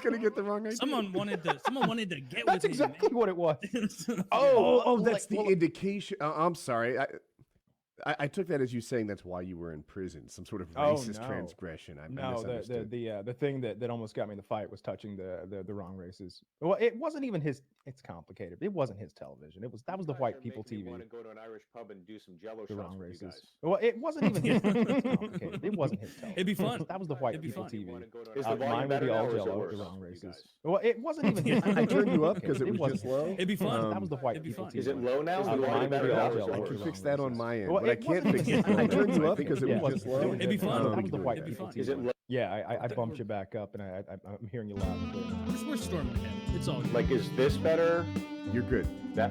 gonna get the wrong idea. Someone wanted to get That's with exactly what it was. Oh, that's like, the indication. I'm sorry. I took that as you saying that's why you were in prison, some sort of racist transgression. I misunderstood. The thing that almost got me in the fight was touching the wrong races. Well, it wasn't even his. It's complicated. It wasn't his television. That was the white people TV. Want to go to an Irish pub and do some Jello The shots wrong with you races. guys. Well, it wasn't even his. It's complicated. It wasn't his television. It'd be fun. That was the white It'd be people fun. TV. Is the volume Mine would better be now, all or is it Jello. worse, The wrong you races. guys? Well, it wasn't even his. I turned you up because it was wasn't just low. It'd be fun. That was the white It'd be people fun. TV. Is it low now? Is the Mine volume would better be now, all or is Jello. it I worse? can fix that on my end, Well, but I it can't wasn't fix even it. his I turned you television. up because it Yeah. was just low. It'd be fun. That was the white It'd be people fun. TV. Is it low? Yeah, I bumped you back up, and I'm hearing you loud and clear. We're storming ahead. It's all good. Like, is this better? You're good. That?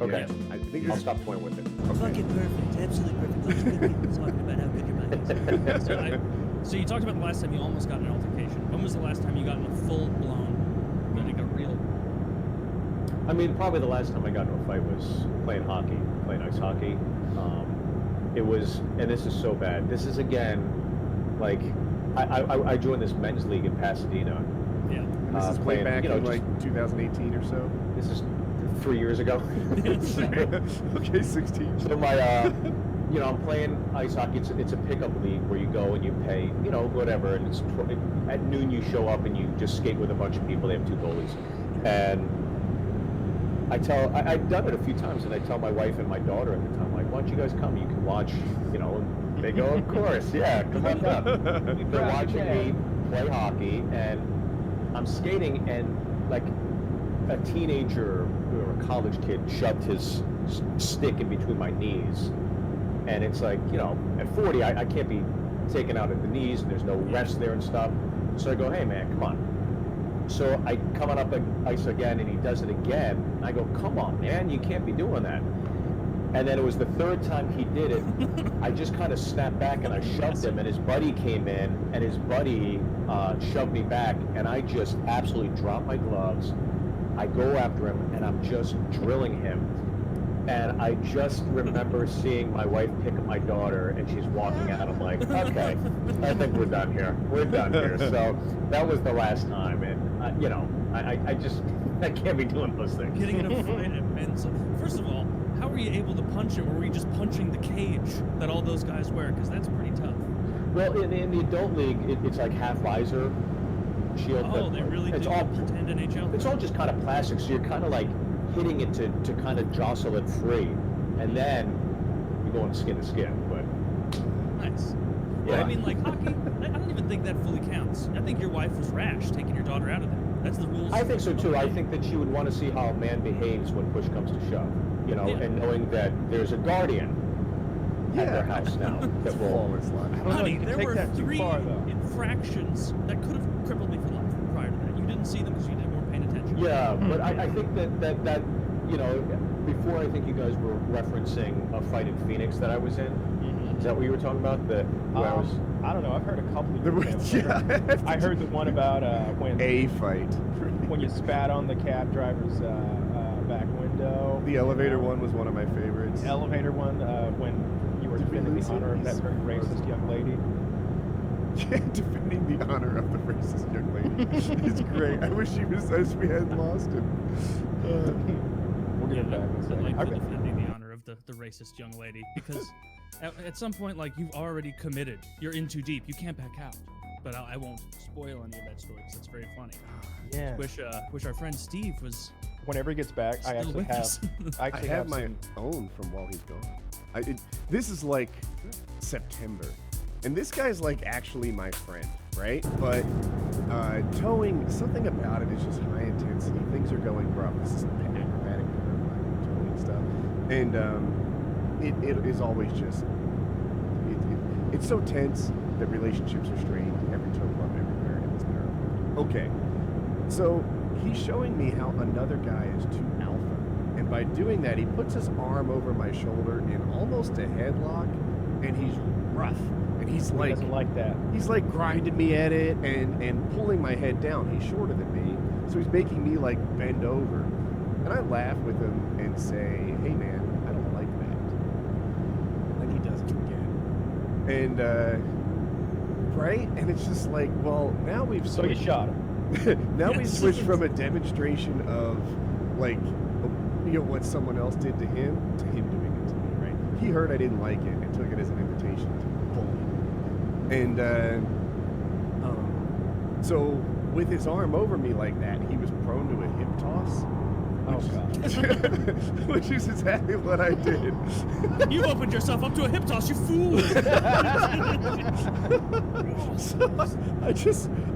Okay. Yeah. I think I'll you're stop toying with it. Fucking perfect. Absolutely perfect. Lots of good people talking about how good your mic is. So you talked about the last time you almost got in an altercation. When was the last time you got in a full-blown, like a real... I mean, probably the last time I got into a fight was playing ice hockey. It was, and this is so bad. This is again, like, I joined this men's league in Pasadena. Yeah. This is way playing, back you know, in like 2018 or so. This is 3 years ago. Okay, 16. So my, you know, I'm playing ice hockey. It's a pickup league where you go and you pay, you know, whatever, and at noon you show up and you just skate with a bunch of people. They have 2 goalies, and I've done it a few times, and I tell my wife and my daughter at the time, like, why don't you guys come? You can watch, you know. And they go, of course, yeah, come on up. They're watching me play hockey, and I'm skating, and like a teenager or a college kid shoved his stick in between my knees, and it's like, you know, at 40, I can't be taken out at the knees, and there's no rest there and stuff. So I go, hey man, come on. So I come on up the ice again, and he does it again. And I go, come on, man, you can't be doing that. And then it was the 3rd time he did it. I just kind of snapped back and I shoved him, and his buddy came in, and his buddy shoved me back, and I just absolutely dropped my gloves. I go after him, and I'm just drilling him. And I just remember seeing my wife pick up my daughter, and she's walking out. I'm like, okay, I think we're done here. We're done here. So that was the last time, and you know, I can't be doing those things. Getting in a fight at men's... First of all, how were you able to punch him, or were you just punching the cage that all those guys wear? Because that's pretty tough. Well, in the adult league, it's like half visor, shield. Oh, they really it's do all pretend NHL? It's all just kind of plastic, so you're kind of like hitting it to kind of jostle it free, and then you're going skin to skin. But Nice. yeah, I mean, like, hockey, I don't even think that fully counts. I think your wife was rash taking your daughter out of there. That's the rules. I think so too. I think that she would want to see how a man behaves when push comes to shove, you know, Yeah. and knowing that there's a guardian at their house now that will. Flawless line. I don't know, Honey, you can there take were that too 3 far, though. infractions that could have crippled me for life prior to that. You didn't see them because you weren't paying attention. Yeah, but I think that you know, before I think you guys were referencing a fight in Phoenix that I was in. Is that what you were talking about? That where I was. I don't know. I've heard a couple of There different was- tales. I heard the one about when A fight. when you spat on the cab driver's back window. The elevator one was one of my favorites. The elevator one when you were Did we defending lose the honor of that these? very racist young lady. Yeah, defending the honor of the racist young lady. It's great. I wish we hadn't lost him. We'll get it back in a I second. like I the bet- defending the honor of the racist young lady, because at some point, like, you've already committed. You're in too deep. You can't back out. But I won't spoil any of that story because it's very funny. Yeah. Wish our friend Steve was Whenever he gets back, I still actually with have. us. I I actually have my some- own from while he's gone. This is like September, and this guy's like actually my friend, right? But towing, something about it is just high intensity. Things are going rough. This is acrobatic towing stuff, and it is always just it's so tense that relationships are strained. Every tow club everywhere in this Maryland. Okay, so he's showing me how another guy is too alpha. And by doing that, he puts his arm over my shoulder in almost a headlock, and he's rough. And he's He like, doesn't like that. he's like grinding me at it and pulling my head down. He's shorter than me, so he's making me like bend over. And I laugh with him and say, hey man, I don't like that. And he does it again. And, right? And it's just like, well, now we've So you shot him. Now we Yes. switch from a demonstration of, like, what someone else did to him doing it to me, right? He heard I didn't like it and took it as an invitation to bully. And so with his arm over me like that, he was prone to a hip toss. Oh god. Which is exactly what I did. You opened yourself up to a hip toss, you fool! So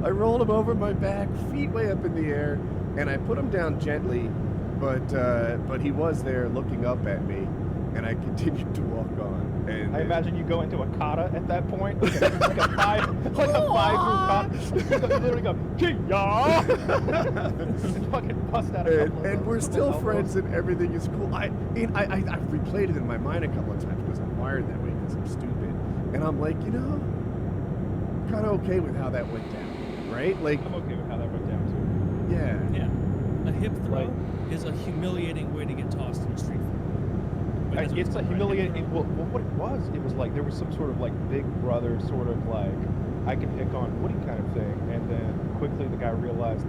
I rolled him over my back, feet way up in the air, and I put him down gently, but he was there looking up at me, and I continued to walk on. And I imagine you go into a kata at that point, like a 5 root kata. You literally go, Ki-ya! and fucking bust out a couple of and those we're little still elbows. friends, and everything is cool. I've replayed it in my mind a couple of times because I'm wired that way because I'm stupid, and I'm like, kind of okay with how that went down, right? Like, I'm okay with how that went down too. yeah. Yeah. A hip throw Right. is a humiliating way to get tossed in a street fight. Wait, that's It's what's a called, right? humiliating. Hip throw? Well, what it was like there was some sort of like big brother sort of like I can pick on Woody kind of thing, and then quickly the guy realized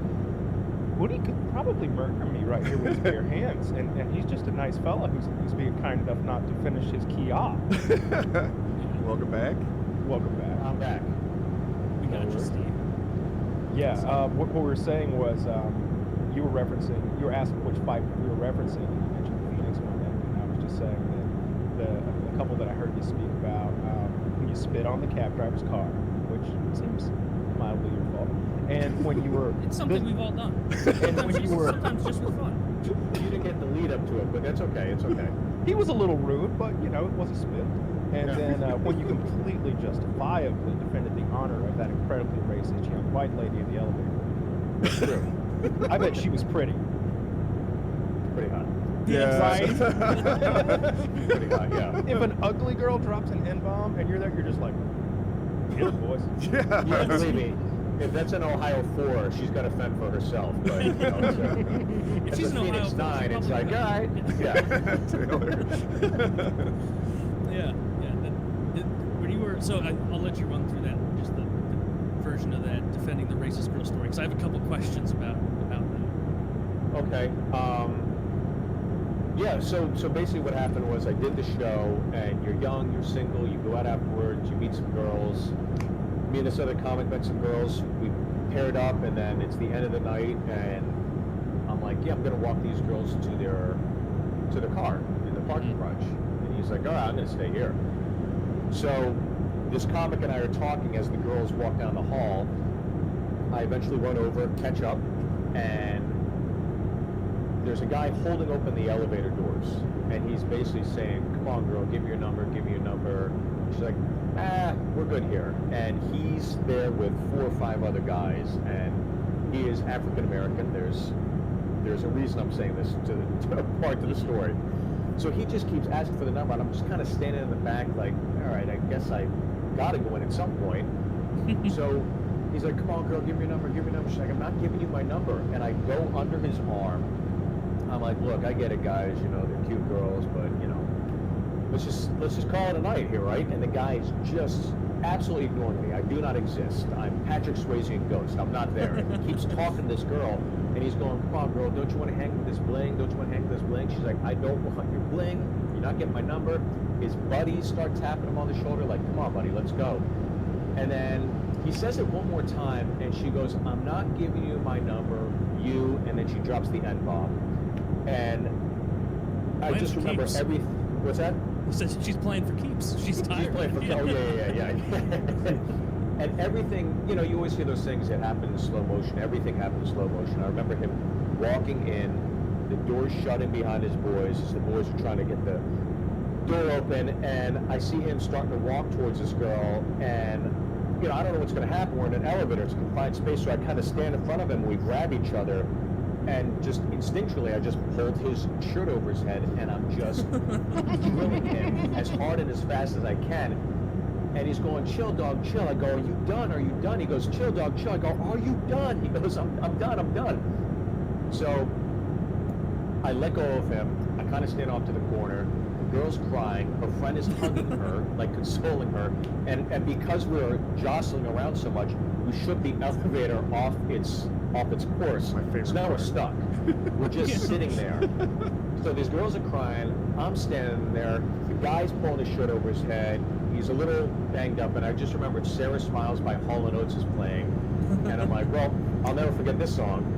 Woody could probably murder me right here with his bare hands, and he's just a nice fella who's being kind enough not to finish his key off. Welcome back. Welcome back. I'm back. We got you, Steve. Yeah, what we were saying was you were asking which fight we were referencing, and you mentioned the Phoenix one, and I was just saying that the couple that I heard you speak about, when you spit on the cab driver's car, which seems mildly your fault, and when you were It's something we've all done. and when you were Sometimes just for fun. You didn't get the lead up to it, but that's okay. It's okay. he was a little rude, but it was a spit. And then when you completely justifiably defended the honor of that incredibly racist young white lady in the elevator, True. I bet she was pretty. Pretty hot. Right? Pretty hot, yeah. If an ugly girl drops an N-bomb and you're there, you're just like, get it, boys. Yeah, Yeah. believe me, if that's an Ohio 4, she's got to fend for herself. But, If it's she's a an Phoenix Ohio 9, it's like, Republican, all right. Yeah. Taylor. Yeah. When you were, so I'll let you run through that, just the version of that defending the racist girl story, because I have a couple questions about that. Okay. Yeah, so basically what happened was I did the show, and you're young, you're single, you go out afterwards, you meet some girls. Me and this other comic met some girls. We paired up, and then it's the end of the night, and I'm like, yeah, I'm gonna walk these girls to their car in the parking garage. And he's like, all right, I'm gonna stay here. So this comic and I are talking as the girls walk down the hall. I eventually run over, catch up, and there's a guy holding open the elevator doors, and he's basically saying, come on, girl, give me your number, give me your number. She's like, we're good here. And he's there with 4 or 5 other guys, and he is African American. There's a reason I'm saying this to a part to the story. So he just keeps asking for the number, and I'm just kind of standing in the back like, all right, I guess I gotta go in at some point. So he's like, come on, girl, give me your number, give me your number. She's like, I'm not giving you my number. And I go under his arm. I'm like, look, I get it, guys, they're cute girls, but, let's just call it a night here, right? And the guy is just absolutely ignoring me. I do not exist. I'm Patrick Swayze in Ghost. I'm not there. And he keeps talking to this girl, and he's going, come on, girl, don't you want to hang with this bling? Don't you want to hang with this bling? She's like, I don't want your bling. You're not getting my number. His buddies start tapping him on the shoulder like, come on, buddy, let's go. And then he says it one more time, and she goes, I'm not giving you my number, you, and then she drops the N-bomb. And I Playing just for remember keeps. what's that? He says she's playing for keeps. She's tired. She's playing for, oh, yeah. And everything, you always hear those things that happen in slow motion. Everything happened in slow motion. I remember him walking in, the doors shutting behind his boys as the boys are trying to get the door open, and I see him starting to walk towards this girl, and I don't know what's going to happen. We're in an elevator, it's a confined space, so I kind of stand in front of him, we grab each other, and just instinctually I just pulled his shirt over his head, and I'm just drilling him as hard and as fast as I can. And he's going, chill, dog, chill. I go, are you done? Are you done? He goes, chill, dog, chill. I go, are you done? He goes, I'm done. So I let go of him. I kind of stand off to the corner. The girl's crying. Her friend is hugging her, like consoling her. And because we're jostling around so much, we shook the elevator off its off its course. My favorite So now we're part. stuck. We're just sitting there. So these girls are crying. I'm standing there. The guy's pulling his shirt over his head. He's a little banged up, and I just remembered Sarah Smiles by Hall & Oates is playing. And I'm like, well, I'll never forget this song.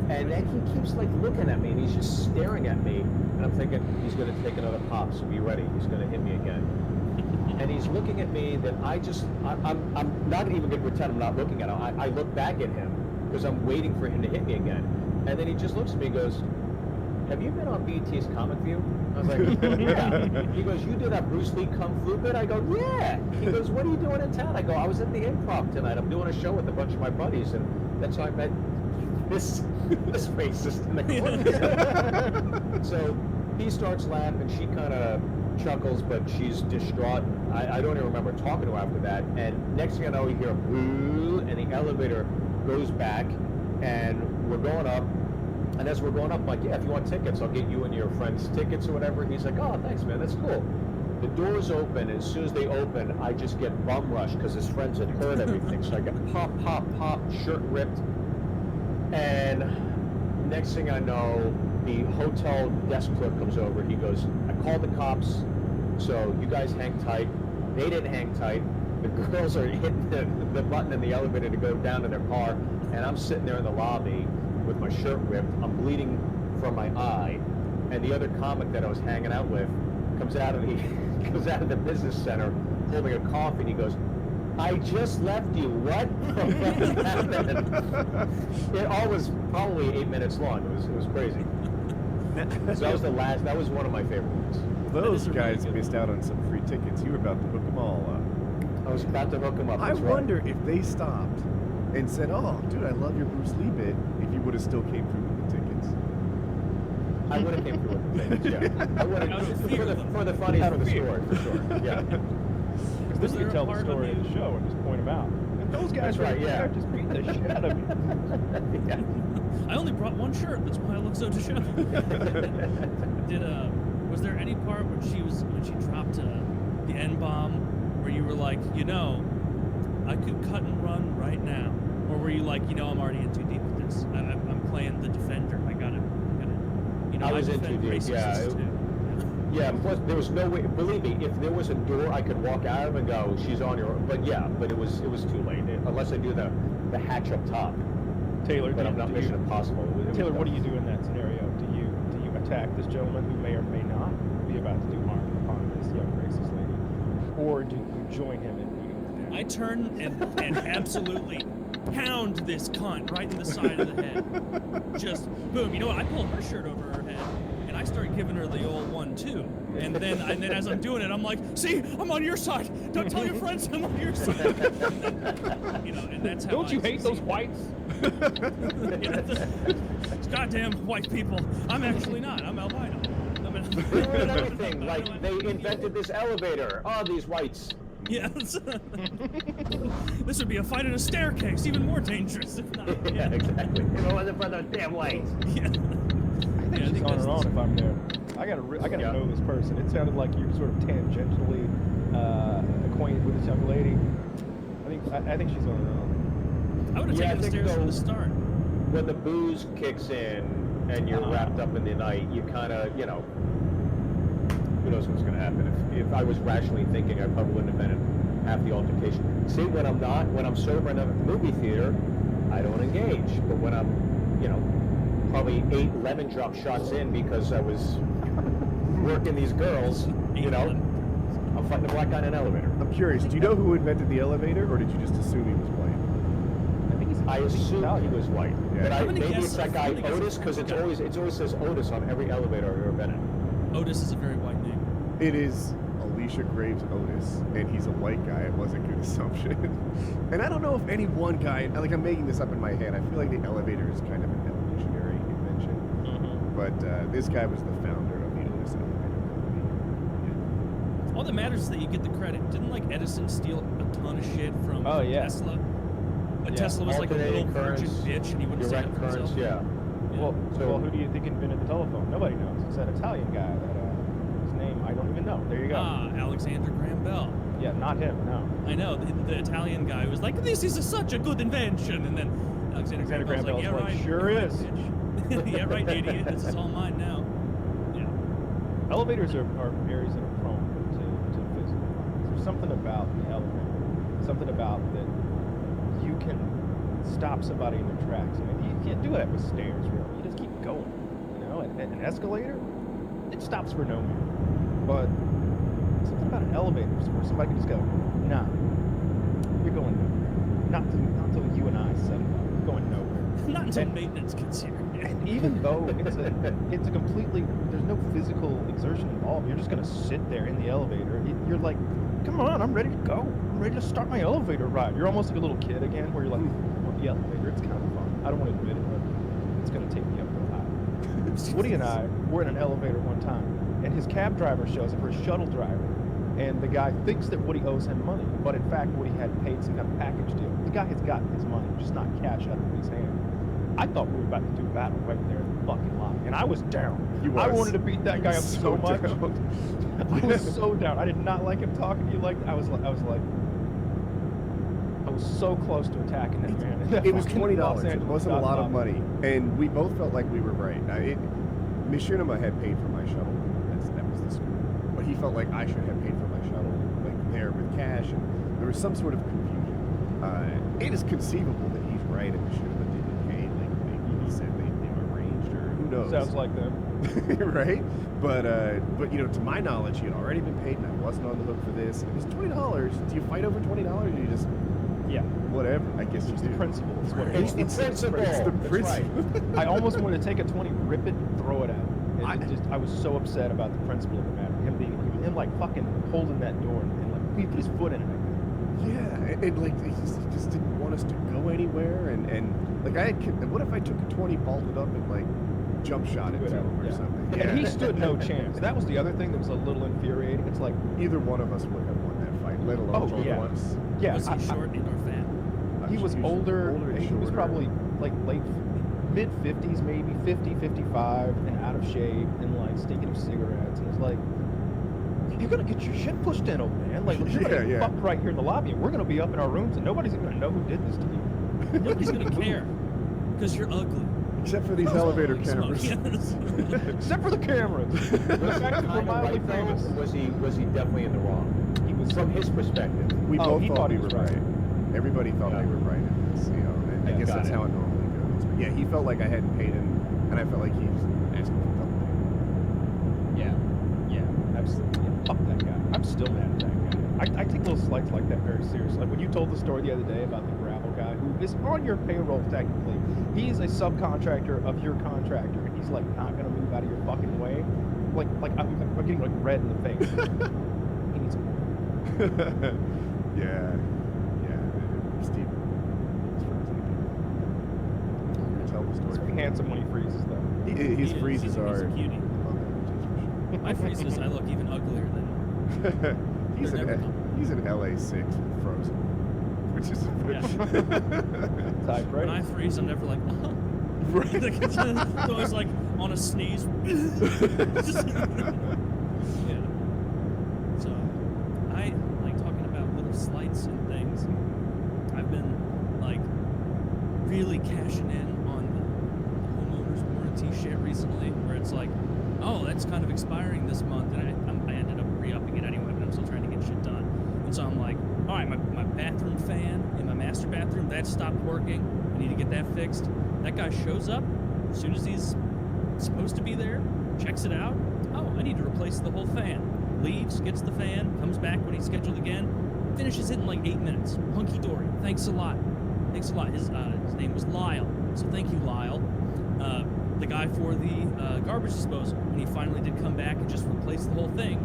And then he keeps like looking at me, and he's just staring at me. And I'm thinking, he's going to take another pop, so be ready. He's going to hit me again. And he's looking at me, that I'm not even going to pretend I'm not looking at him. I look back at him because I'm waiting for him to hit me again. And then he just looks at me and goes, have you been on BT's Comic View? I was like, yeah. He goes, you did that Bruce Lee Kung Fu bit? I go, yeah. He goes, what are you doing in town? I go, I was at the Improv tonight. I'm doing a show with a bunch of my buddies, and that's how I met this racist in the corner. So he starts laughing. She kind of chuckles, but she's distraught. I don't even remember talking to her after that. And next thing I know, you hear a boo, and the elevator goes back, and we're going up. And as we're going up, I'm like, yeah, if you want tickets, I'll get you and your friends tickets or whatever. He's like, oh, thanks, man, that's cool. The doors open, and as soon as they open, I just get bum rushed because his friends had heard everything. So I get pop, pop, pop, shirt ripped. And next thing I know, the hotel desk clerk comes over. He goes, I called the cops, so you guys hang tight. They didn't hang tight. The girls are hitting the button in the elevator to go down to their car, and I'm sitting there in the lobby with my shirt ripped. I'm bleeding from my eye, and the other comic that I was hanging out with comes out of the business center holding a coffee, and he goes, I just left you. What? It all was probably 8 minutes long. It was crazy. So that was one of my favorite ones. Those guys missed out on some free tickets. You were about to hook them all up. I was about to hook him up. I that's right. wonder if they stopped and said, oh, dude, I love your Bruce Lee bit, if you would have still came through with the tickets. I would have came through with the tickets, yeah. I would Out have, of fear. for the funnies for the story, for sure. Yeah. Because Was then there you a tell the part of story of the- the show and just point them out. And those guys That's right, yeah. just beat the shit out of me. Yeah. I only brought one shirt. That's why I look so disheveled. Was there any part when she dropped the N-bomb where you were like, I could cut and run right now, or were you like, I'm already in too deep with this. I'm playing the defender. I gotta. I was in defend too deep, yeah. racists too. Yeah, plus there was no way. Believe me, if there was a door I could walk out of and go, she's on your own. But yeah, but it was too late. Unless I do the hatch up top. Taylor, But I'm not Mission Impossible. It was Taylor, what do done. you do in that scenario? Do you attack this gentleman who may or may not be about to do harm upon this young racist lady, or do you join him in beating the I turn and absolutely pound this cunt right in the side of the head. Just boom. You know what? I pull her shirt over her head and I start giving her the old 1-2. And then as I'm doing it, I'm like, see, I'm on your side. Don't tell your friends I'm on your side. And then, and that's how Don't you I hate those succeed. whites? Goddamn white people. I'm actually not. I'm albino. They ruined everything. Like they invented this elevator. Oh, these whites. Yes. This would be a fight in a staircase, even more dangerous if not. Yeah, exactly. If it wasn't for those damn whites. Yeah. I think Yeah, she's on her own if I'm there. I gotta Yeah. know this person. It sounded like you're sort of tangentially acquainted with this young lady. I think she's on her own. I would have Yeah, I taken the think stairs from so. the start. When the booze kicks in and you're wrapped up in the night, you kind of, who knows what's going to happen. If I was rationally thinking, I probably wouldn't have been in half the altercation. See, when I'm sober in a movie theater, I don't engage. But when I'm, probably 8 lemon drop shots in because I was working these girls, I'm fighting a black guy in an elevator. I'm curious, do you know who invented the elevator, or did you just assume he was white? I assumed he was white, Yeah. but I'm gonna maybe guess- it's that guy I'm gonna guess Otis because it's it always says Otis on every elevator I've ever been in. Otis is a very white name. It is Alicia Graves Otis, and he's a white guy. It was a good assumption. And I don't know if any one guy, like I'm making this up in my head, I feel like the elevator is kind of an evolutionary invention. But this guy was the founder of the Otis Elevator Company. All that matters is that you get the credit. Didn't Edison steal a ton of shit from Oh, yeah. Tesla? But Yeah. Tesla was like a little Alternating virgin currents, bitch, and he wouldn't stand direct up for currents, himself. yeah. Well, who do you think invented the telephone? Nobody knows. It's that Italian guy that his name I don't even know. There you go. Alexander Graham Bell. Yeah, not him. No. I know the Italian guy was like, "This is such a good invention," and then Alexander Graham Bell's Bell's like, yeah, like, right. "Sure you're right, is." bitch." Yeah, right, idiot. This is all mine now. Yeah. Elevators are areas that are prone to physical violence. There's something about the elevator, something about that you can stop somebody in their tracks. I mean, you can't do that with stairs, really. You just keep going, you know. And an escalator, it stops for no man. But something about an elevator where somebody can just go, nah, you're going nowhere. Not until you and I set it up. You're going nowhere. Not until And- maintenance gets here. And even though it's a completely, there's no physical exertion involved. You're just gonna sit there in the elevator. You're like, come on, I'm ready to go. I'm ready to start my elevator ride. You're almost like a little kid again, where you're like, well, the elevator, it's kind of fun. I don't want to admit it, but it's gonna take me up real high. Woody and I were in an elevator one time, and his cab driver shows up, or his shuttle driver, and the guy thinks that Woody owes him money, but in fact, Woody had paid some kind of package deal. The guy has gotten his money, just not cash out of Woody's hand. I thought we were about to do battle right there in the fucking lot, and I was down. You I was. wanted to beat that You guy were up so much. down. I was so down. I did not like him talking to you like that. I was so close to attacking that man. in that It was fucking $20. Los It Angeles wasn't a lot of lobby. money, and we both felt like we were right. Machinima had paid for my shuttle. That was the school, but he felt like I should have paid for my shuttle, like there with cash, and there was some sort of confusion. It is conceivable that he's right, and Machinima didn't pay. Like maybe he said they were arranged, or who knows? Sounds like them. right? But you know, to my knowledge, he had already been paid, and I wasn't on the hook for this. And it was $20. Do you fight over $20, or you just Yeah. whatever? I guess you It's do. the principle. It's what it It's is. the principle. It's the That's principle. right. I almost wanted to take a 20, rip it, and throw it at him. And I was so upset about the principle of the matter. Him like fucking holding that door and like he put his foot in it. Yeah, and like he just didn't want us to go anywhere, and like what if I took a 20, bolted up, and like jump shot it to him or Yeah. something? And he stood no chance. That was the other thing that was a little infuriating. It's like, Either one of us would have won that fight, let alone Oh, both yeah. of us. yeah, Was he short and or fat? he was He older. and He was shorter. probably like mid 50s, maybe 50, 55, and out of shape, and like stinking of cigarettes. And it's like, you're gonna get your shit pushed in, old man. Like, you're gonna Yeah, get yeah. fucked right here in the lobby, and we're gonna be up in our rooms, and nobody's even gonna know who did this to you. Nobody's gonna care because you're ugly. Except for these That's all elevator like smoke. cameras. Yes. Except for the cameras. The fact that we're Kind of mildly right, though, famous. or was he definitely in the wrong? He was From his perspective. We Oh, both he thought thought we he were was right. right. Everybody thought Yeah. they were right in this. You know, I Yeah, guess got that's it. how it normally goes. But yeah, he felt like I hadn't paid him, and I felt like he was asking for double pay. Yeah, absolutely. Yeah, fuck that guy. I'm still mad at that guy. I take little slights like that very seriously. Like when you told the story the other day about the gravel guy who is on your payroll technically. He's a subcontractor of your contractor, and he's like not gonna move out of your fucking way. Like I'm getting like red in the face. He needs a yeah. Steve. Tell the He's story. very handsome when he freezes though. His He is. freezes He's are. a cutie. My freezes, I look even uglier than. he's They're never an coming. LA6 with Frozen, which is Type, right? When I freeze, I'm never like, right. like it's always like on a sneeze. Yeah. So I like talking about little slights and things. I've been like really cashing in on the homeowner's warranty shit recently, where it's like, oh, that's kind of expiring this month, and I ended up re-upping it anyway, but I'm still trying to get shit done. And so I'm like, all right, my bathroom fan in my master bathroom, that stopped working. I need to get that fixed. That guy shows up as soon as he's supposed to be there, checks it out. Oh, I need to replace the whole fan. Leaves, gets the fan, comes back when he's scheduled again, finishes it in like 8 minutes. Hunky dory. Thanks a lot. Thanks a lot. His name was Lyle. So thank you, Lyle. The guy for the garbage disposal, when he finally did come back and just replace the whole thing,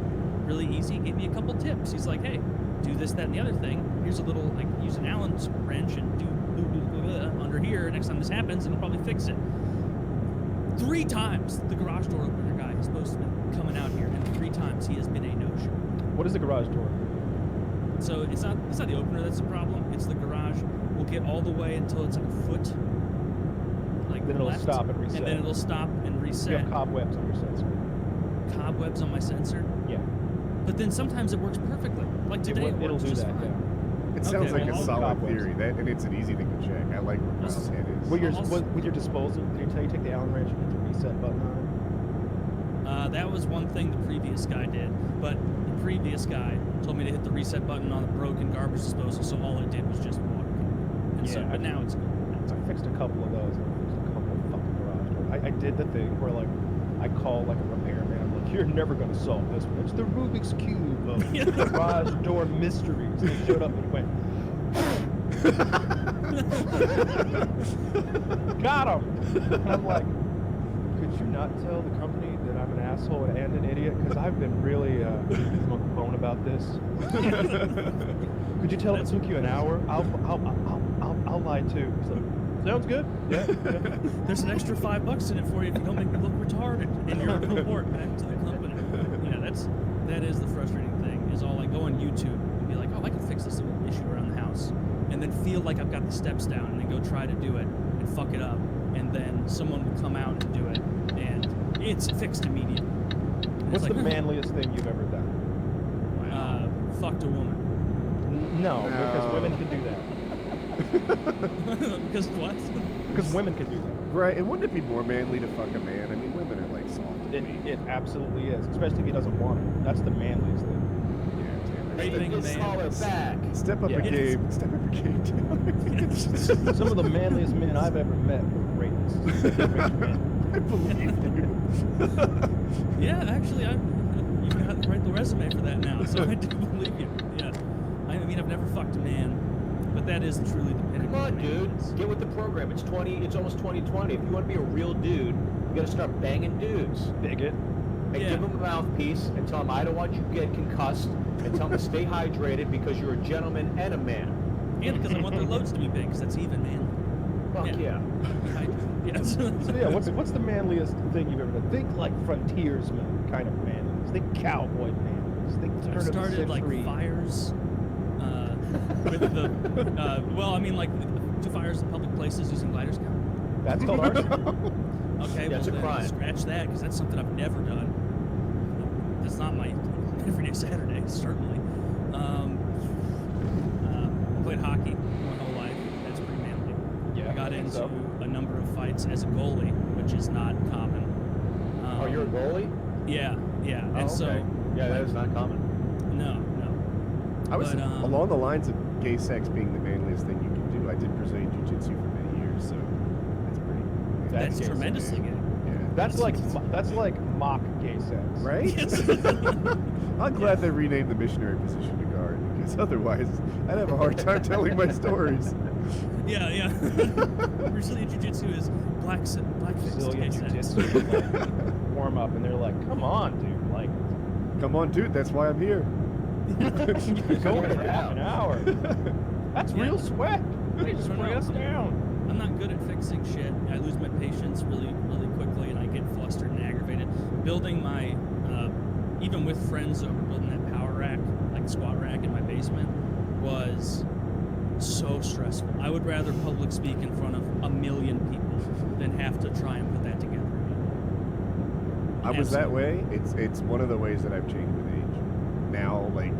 really easy, gave me a couple tips. He's like, hey, do this, that, and the other thing. Here's a little, like, use an Allen wrench and do under here. Next time this happens, and it'll probably fix it. 3 times the garage door opener guy is supposed to be coming out here, and 3 times he has been a no-show. What is the garage door? So it's not the opener that's the problem. It's the garage. We'll get all the way until it's like a foot, like Then it'll left, stop and reset. and then it'll stop and You reset. have cobwebs on your sensor. Cobwebs on my sensor. Yeah. But then sometimes it works perfectly. Like today, it It'll works do just that. fine. Yeah. It sounds Okay, like a well, solid cobwebs. theory, and it's an easy thing to check. I like where Kyle's head is. With your disposal, did he tell you to take the Allen wrench and hit the reset button on That was one thing the previous guy did, but the previous guy told me to hit the reset button on the broken garbage disposal, so all it did was just walk. And so, Yeah, but now it's good. it? I fixed a couple of those. And I fixed a couple of fucking garage doors. I did the thing where like I call like a repairman. I'm like, you're never gonna solve this one. It's the Rubik's cube of garage door mysteries. And he showed up and he went, got him. And I'm like, could you not tell the company that I'm an asshole and an idiot? Because I've been really on the phone about this. Could you tell it took you an hour? I'll lie too. So, sounds good. Yeah. There's an extra $5 in it for you if you don't make me look retarded in your report back to the company. That is the frustrating thing. Is all like go on YouTube and be like, oh, I can fix this little issue around the house, and then feel like I've got the steps down, and then go try to do it and fuck it up, and then someone will come out and do it, and it's fixed immediately. And What's it's the like, manliest thing you've ever done? Fucked a woman. No, because No. women can do that. Because what? Because women can do that. Right, and wouldn't it be more manly to fuck a man? I mean, women are like soft. It absolutely is, especially if he doesn't want it. That's the manliest thing. Yeah, damn it. Raping a man. back. Step up Yeah. a game. Step up a game. Some of the manliest men I've ever met were rapists. Rich men. I believe you. Yeah, actually, you got to write the resume for that now, so I do believe you. Yeah, I mean, I've never fucked a man, but that is truly the pinnacle. Come on, of dude. manliness. Get with the program. It's almost 2020. If you want to be a real dude, you got to start banging dudes. Bigot. And Yeah. give them a mouthpiece and tell them I don't want you to get concussed and tell them to stay hydrated because you're a gentleman and a man. And because I want their loads to be big, because that's even manly. Fuck yeah. Yes. So yeah, what's the manliest thing you've ever done? Think like frontiersman kind of manliness. Think cowboy manliness. Think I turn of the started like century. fires with the well, I mean like to fires in public places using lighters count. That's called arson. Okay, Yeah, well it's a then crime. scratch that because that's something I've never done. That's not my everyday Saturday, certainly. Played hockey my whole life. That's pretty manly. Yeah, I got I think into so. a number of fights as a goalie, which is not common. Oh, you're a goalie? Yeah, yeah. Oh, And so okay. Yeah, that is not common. no. I was But, along the lines of gay sex being the manliest thing you can do. I did Brazilian Jiu-Jitsu for many years, so that's pretty. That's gay sex. tremendously gay. Yeah. That's like mock gay sex. Right? I'm glad they renamed the missionary position to guard, because otherwise I'd have a hard time telling my stories. Yeah, yeah. Brazilian Jiu-Jitsu is blackface Brazilian gay sex. jiu-jitsu like, warm up, and they're like, "Come on, dude! Like, Come on, dude, that's why I'm here. you're going for half an hour. That's Yeah. real sweat. They just I don't spray know. us down." I'm not good at fixing shit. I lose my patience really, really quickly, and I get flustered and aggravated. Building my, even with friends that were building that power rack, like squat rack in my basement, was so stressful. I would rather public speak in front of 1 million people than have to try and put that together again. I was that Absolutely. way. It's one of the ways that I've changed with age. Now, like,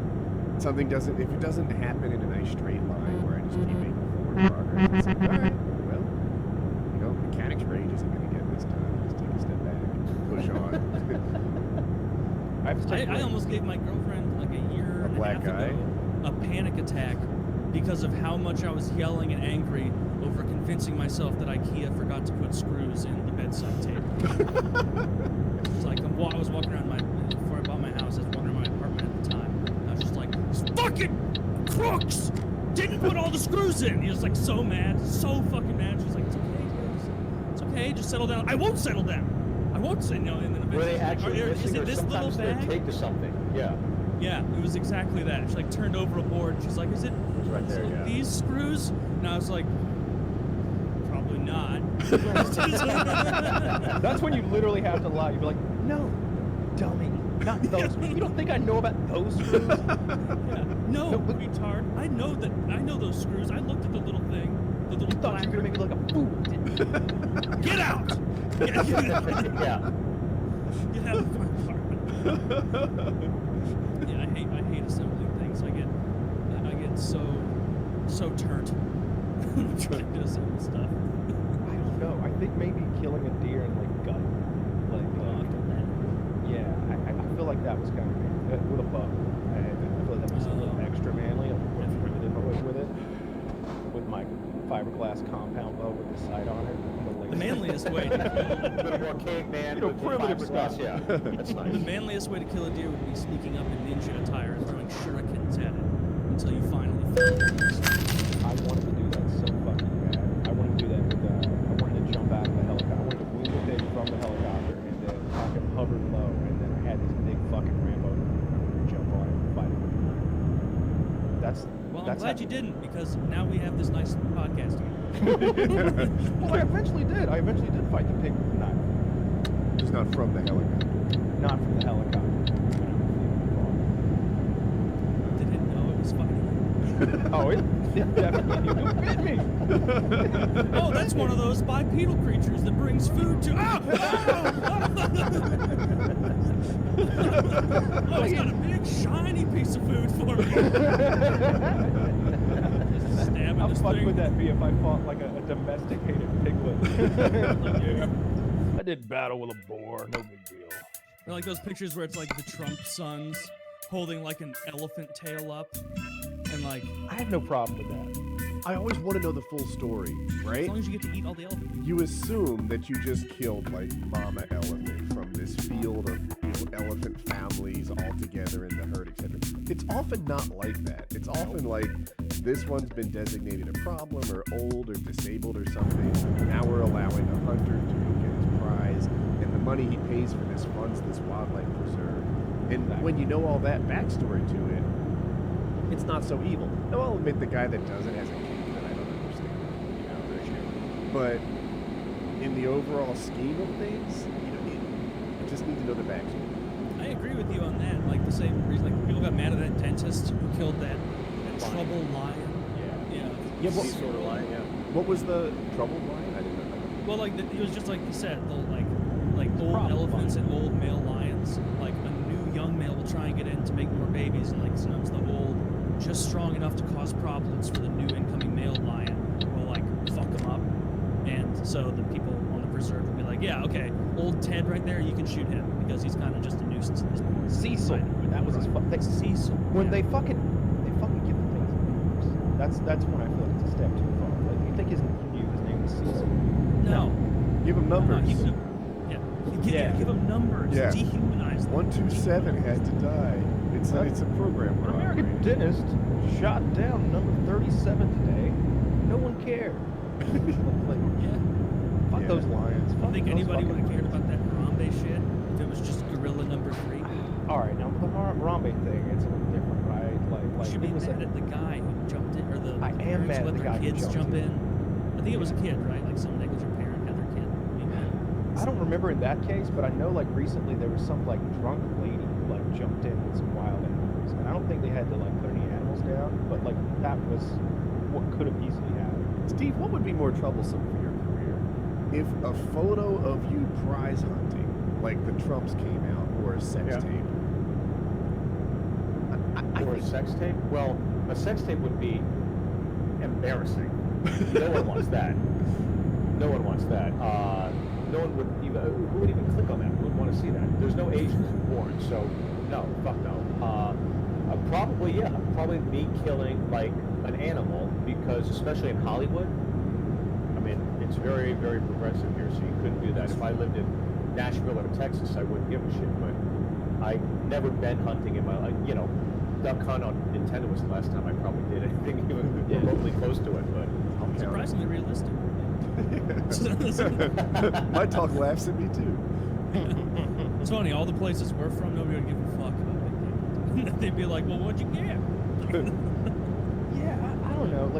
something doesn't, if it doesn't happen in a nice straight line where I just keep making forward progress, it's like, all right, well, you know, mechanics rage isn't going to get this time. Just take a step back and push on. I have to take a I break. almost gave my girlfriend like a year A and black a half guy? ago a panic attack because of how much I was yelling and angry over convincing myself that IKEA forgot to put screws in the bedside table. It's like I was walking around before I bought my house, I was walking around my apartment at the time. And I was just like, "These fucking crooks didn't put all the screws in." He was like so mad, so fucking mad. She's like, "It's okay, dude. It's okay, just settle down." I won't settle down. I won't say no. And then Were eventually they she's like, actually "Is missing, it or this little sometimes they're bag?" taped to something? Yeah. Yeah, it was exactly that. She like turned over a board. And she's like, "Is it right there, is it yeah. these screws?" And I was like, "Probably not." That's when you literally have to lie. You'd be like, "No, dummy, not those. You don't think I know about those screws?" Yeah. No, No, but- retard. I know those screws. I looked at the little thing. The little You thought you were gonna make me look like a fool. Get out! Get out Yeah. of my apartment. Yeah, I hate assembling things. I get so so turnt. Trying to assemble stuff. I don't know. I think maybe killing a deer and like gutting it. Yeah, I feel like that was kind of with a bow. I feel like that was a little extra manly. I'm more primitive with it. With my fiberglass compound bow with the sight on it. The manliest way to A little more caveman. You know, with primitive fiberglass, stuff. Yeah, that's nice. the manliest way to kill a deer would be sneaking up in ninja attire and throwing shurikens at it until you finally found it. I wanted to do that so fucking bad. I wanted to do that with I wanted to jump out of the helicopter. I wanted to wound the pig from the helicopter and then fucking hover low, and then I had this big fucking Rambo to jump on it and fight it with the knife. Well, I'm that's glad how- you didn't, because now we have this nice podcast again. Well, I eventually did. I eventually did fight the pig with the knife. Just not from the helicopter. Not from the helicopter. Did it know it was fighting? Oh, it definitely bit me. Oh, that's one of those bipedal creatures that brings food to. Oh, he's got a big shiny piece of food for me. Stabbing How this fun thing. would that be if I fought like a domesticated piglet? Yeah. I did battle with a boar, no big deal. Or like those pictures where it's like the Trump sons holding like an elephant tail up, and like I have no problem with that. I always want to know the full story, as right? long as you get to eat all the elephants. You assume that you just killed like mama elephant from this field of elephant families all together in the herd, etc. It's often not like that. It's often like this one's been designated a problem or old or disabled or something. Now we're allowing a hunter to go get his prize, and the money he pays for this funds this wildlife preserve. And when you know all that backstory to it, it's not so evil. Now I'll admit the guy that does it has a kink that I don't understand. But in the overall scheme of things, you just need to know the backstory. I agree with you on that. Like the same reason, like people got mad at that dentist who killed that trouble lion. Yeah. Yeah, These sort of line, yeah. What was the troubled lion? I didn't know. Well, like it was just like you said, the like old Problem elephants lion. and old male lions. Like a new young male will try and get in to make more babies, and like sometimes the old, just strong enough to cause problems for the new incoming male lion, will like fuck them up. And so the people on the preserve will be like, yeah, okay, old Ted right there, you can shoot him because he's kind of just a nuisance at this point. Cecil, that was his. Cecil. When yeah. they fucking give the things names. That's when I feel like it's a step too far. Like you think his name was Cecil? No. Give him No, numbers. give him numbers. Yeah. Dehumanize them. 127 had to die. It's a program. An we're American operating. dentist shot down number 37 today. No one cared. Like, Yeah. fuck Yeah. those lions. I Fuck don't think those anybody fucking would have cared lions. about that Harambe shit if it was just gorilla number 3. All right, now the Harambe thing, it's a little different, right? You should be it was mad at the guy who jumped in, or the I am parents mad at let the their guy who kids jumped jump in. in. I think it was a kid, right? Like some negligent parent had their kid. Be mad. I don't remember in that case, but I know like recently there was some like drunk lady who like jumped in with some wild animals, and I don't think they had to like put any animals down, but like that was what could have easily happened. Steve, what would be more troublesome for your career? If a photo of you prize hunting, like the Trumps came out, or a sex Yeah. tape? I Or a think sex tape? Well, a sex tape would be embarrassing. No one wants that. No one wants that. No one would even. Who would even click on that? Who would want to see that? There's no Asians in porn, so no, fuck no. Probably yeah. Probably me killing like an animal because, especially in Hollywood, I mean, it's very, very progressive here, so you couldn't do that. If I lived in Nashville or Texas, I wouldn't give a shit. But I've never been hunting in my life. You know, duck hunt on Nintendo was the last time I probably did anything even remotely close to it. But I'll count Surprisingly realistic. it. My talk laughs at me too. It's funny, all the places we're from, nobody would give a fuck about it. They'd be like, well, what'd you get? Yeah, I don't know.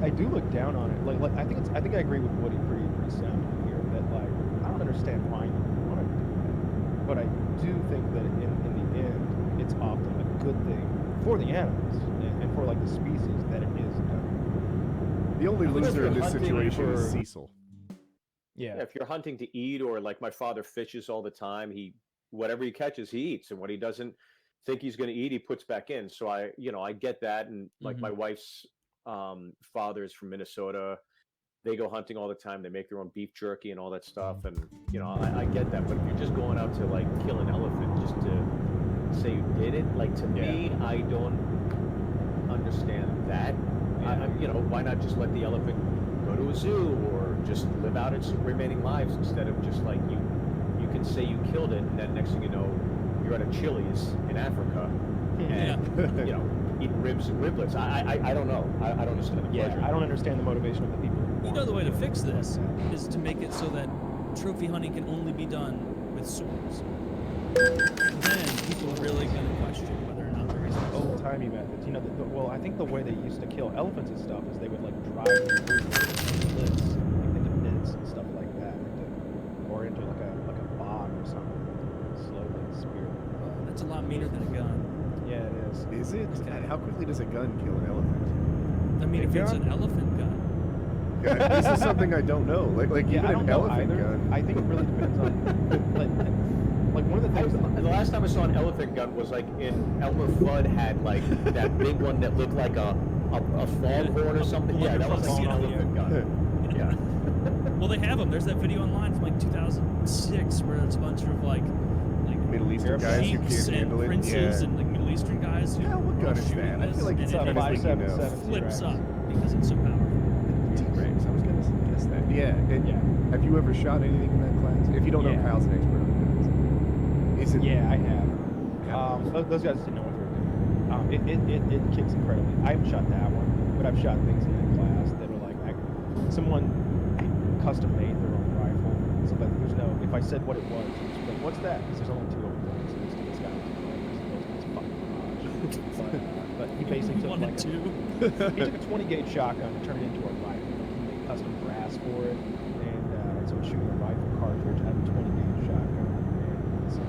I do look down on it. Like I think I agree with Woody pretty soundly here that like I don't understand why you want to do that, but I do think that in the end it's often a good thing for the animals and for like the species that it is done. The only I think if loser in you're this hunting situation is for- Cecil. Yeah. yeah, if you're hunting to eat, or like my father fishes all the time, whatever he catches, he eats, and what he doesn't think he's going to eat, he puts back in. So I get that, and like my wife's fathers from Minnesota. They go hunting all the time. They make their own beef jerky and all that stuff. And I get that. But if you're just going out to like kill an elephant just to say you did it, like to me, I don't understand that. Why not just let the elephant go to a zoo or just live out its remaining lives instead of just like you can say you killed it, and then next thing you know, you're at a Chili's in Africa, and eating ribs and riblets. I don't know. I don't understand the pleasure. I don't understand the motivation of the people. You know, the way to fix this is to make it so that trophy hunting can only be done with swords. And then people are really going to question whether or not there is Old timey methods. Well, I think the way they used to kill elephants and stuff is they would like drive them through cliffs, like into pits and stuff like that, or into like a bog or something. Slowly spear. That's a lot meaner than a gun. Yeah, it is. Is it? Okay. How quickly does a gun kill an elephant? I mean, if it's an elephant gun. Yeah, this is something I don't know. Like Yeah, even I don't an know elephant either. gun. I think it really depends on like one of the things. The last time I saw an elephant gun was like in Elmer Fudd had like that big one that looked like a foghorn or something. Yeah, that was like an elephant gun. Yeah. Well, they have them. There's that video online from like 2006 where it's a bunch of like Middle Eastern guys who sheiks can't and handle it. princes and like Middle Eastern guys who Yeah, what are gun is shooting that? I this, feel like it's and not it anything you know. 5.77 flips T-Rex. up because it's so powerful. T-Rex. I was gonna suggest that. Yeah. And Yeah. have you ever shot anything in that class? If you don't know, Yeah. Kyle's an expert on guns. Is it? Yeah, I have. Yeah. Those guys didn't know what they were doing. It kicks incredibly. I haven't shot that one, but I've shot things in that class that are like someone custom made their own rifle. So that there's no. If I said what it was, it's like, what's that? Because there's only two open things. So this guy was like, it's fucking garage. But he basically took One like and two. he took a 20 gauge shotgun and turned it into a rifle. He made custom brass for it, and so it's shooting a rifle cartridge out of a 20 gauge shotgun. And so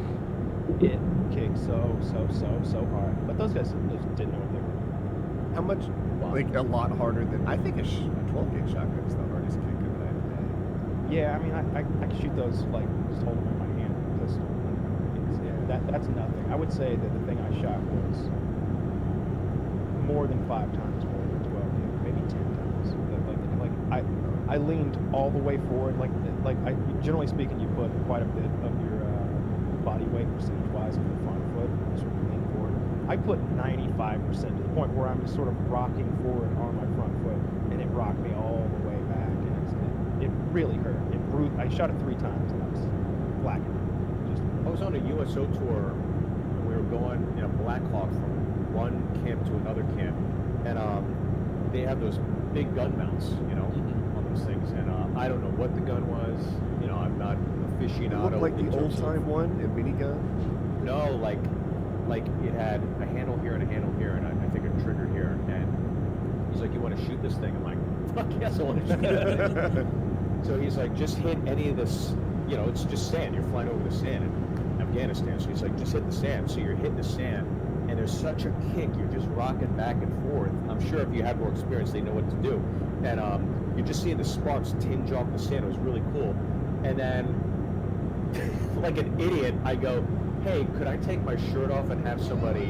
it kicked so hard. But those guys just didn't know what they were doing. How much? Like a lot harder than I think a 12 gauge shotgun is the hardest kick that I've had. Yeah, I mean, I can shoot those like just hold them in my hand with a pistol. That's nothing. I would say that the thing I shot was more than 5 times more than 12 gauge, maybe 10 times. I leaned all the way forward. Generally speaking, you put quite a bit of your body weight percentage-wise on the front foot, sort of lean forward. I put 95% to the point where I'm just sort of rocking forward on my front foot, and it rocked me all the way back, and it really hurt. I shot it 3 times, and I was blackened. I was on a USO tour, and we were going in a Black Hawk from one camp to another camp, and they have those big gun mounts, on those things, and I don't know what the gun was. I'm not It aficionado. looked like in the old terms of- time one, a minigun. No, like it had a handle here and a handle here, and I think a trigger here. And he's like, "You want to shoot this thing?" I'm like, "Fuck yes, I want to shoot it." So he's like, "Just hit any of this. It's just sand. You're flying over the sand in Afghanistan." So he's like, "Just hit the sand." So you're hitting the sand, and there's such a kick. You're just rocking back and forth. I'm sure if you have more experience, they know what to do. And you're just seeing the sparks tinge off the sand. It was really cool. And then, like an idiot, I go, "Hey, could I take my shirt off and have somebody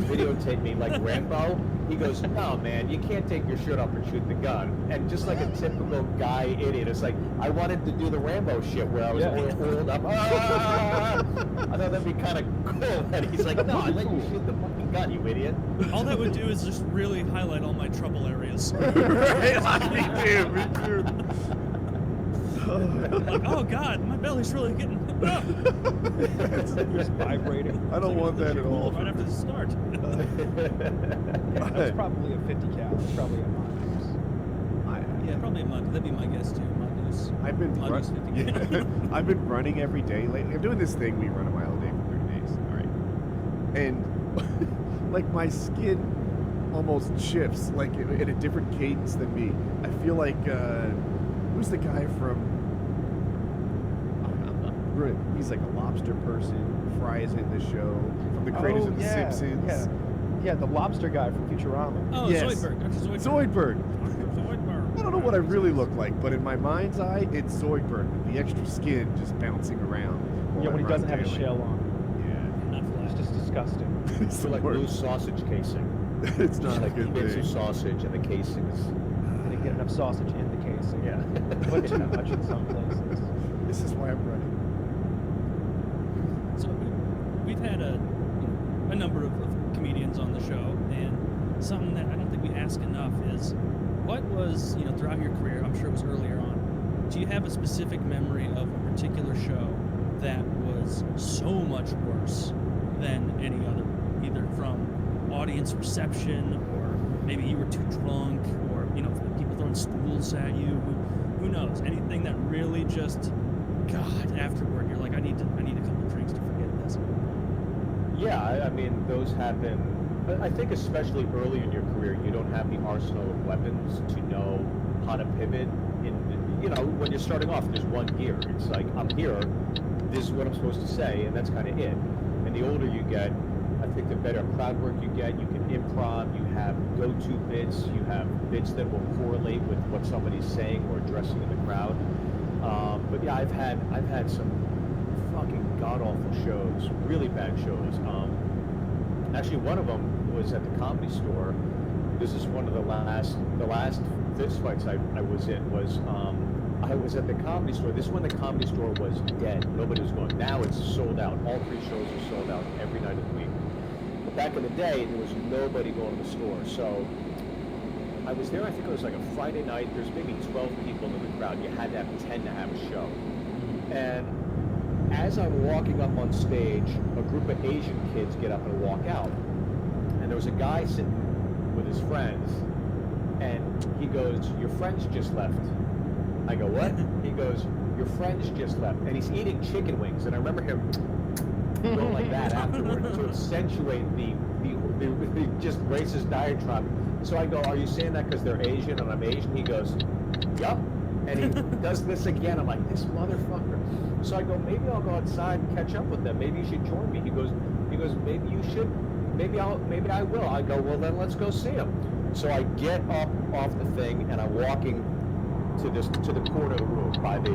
videotape me like Rambo?" He goes, "No, man, you can't take your shirt off and shoot the gun." And just like a typical guy idiot, it's like, I wanted to do the Rambo shit where I was oiled up. Ah! I thought that'd be kind of cool. And he's like, "No, I let you shoot the fucking gun, you idiot." All that would do is just really highlight all my trouble areas. Right? Me too. Like, oh god, my belly's really getting up. It's vibrating. I don't want that at all. Right after the start. That was probably a 50 cal. It's probably a Mongoose. Yeah, probably a mud. That'd be my guess too. Mongoose. I've been Mongoose 50 I've been running every day lately. I'm doing this thing we run a mile a day for 30 days. All right, and like my skin almost shifts like in a different cadence than me. I feel like who's the guy from? He's like a lobster person. Fry is in the show from the creators of The Simpsons. Yeah, the lobster guy from Futurama. Oh, Yes. Zoidberg. Dr. Zoidberg. Zoidberg. Dr. Zoidberg. I don't know what I really look like, but in my mind's eye, it's Zoidberg with the extra skin just bouncing around. Yeah, when he doesn't have a daily. shell on. Yeah. Not It's flat. just disgusting. It's So the like worst. loose sausage casing. It's not a like good bits of thing. sausage and the casings. Didn't get enough sausage in the casing. Yeah. Put too much in some places. This is why I'm running. So we've had a number of comedians on the show, and something that I don't think we ask enough is, what was, throughout your career, I'm sure it was earlier on, do you have a specific memory of a particular show that was so much worse than any other, either from audience reception, or maybe you were too drunk, or people throwing stools at you? Who knows? Anything that really just, God, afterward you're like, I need a couple of drinks to forget this. Yeah, I mean, those happen. But I think especially early in your career, you don't have the arsenal of weapons to know how to pivot. When you're starting off, there's one gear. It's like, I'm here, this is what I'm supposed to say, and that's kind of it. And the older you get, I think the better crowd work you get. You can improv, you have go-to bits, you have bits that will correlate with what somebody's saying or addressing in the crowd. But yeah, I've had some fucking god-awful shows, really bad shows. Actually, one of them was at the Comedy Store. This is one of the last fist fights I was in was, I was at the Comedy Store. This is when the Comedy Store was dead. Nobody was going. Now it's sold out. All 3 shows are sold out every night of the week. But back in the day, there was nobody going to the store. So I was there, I think it was like a Friday night. There's maybe 12 people in the crowd. You had to have 10 to have a show. And as I'm walking up on stage, a group of Asian kids get up and walk out. And there was a guy sitting with his friends, and he goes, "Your friends just left." I go, "What?" He goes, "Your friends just left." And he's eating chicken wings, and I remember him going like that afterward to accentuate the just racist diatribe. So I go, "Are you saying that because they're Asian and I'm Asian?" He goes, "Yup." And he does this again. I'm like, this motherfucker. So I go, maybe I'll go outside and catch up with them. Maybe you should join me. He goes, maybe you should. Maybe I will. I go, well then let's go see him. So I get up off the thing and I'm walking to the corner of the room by the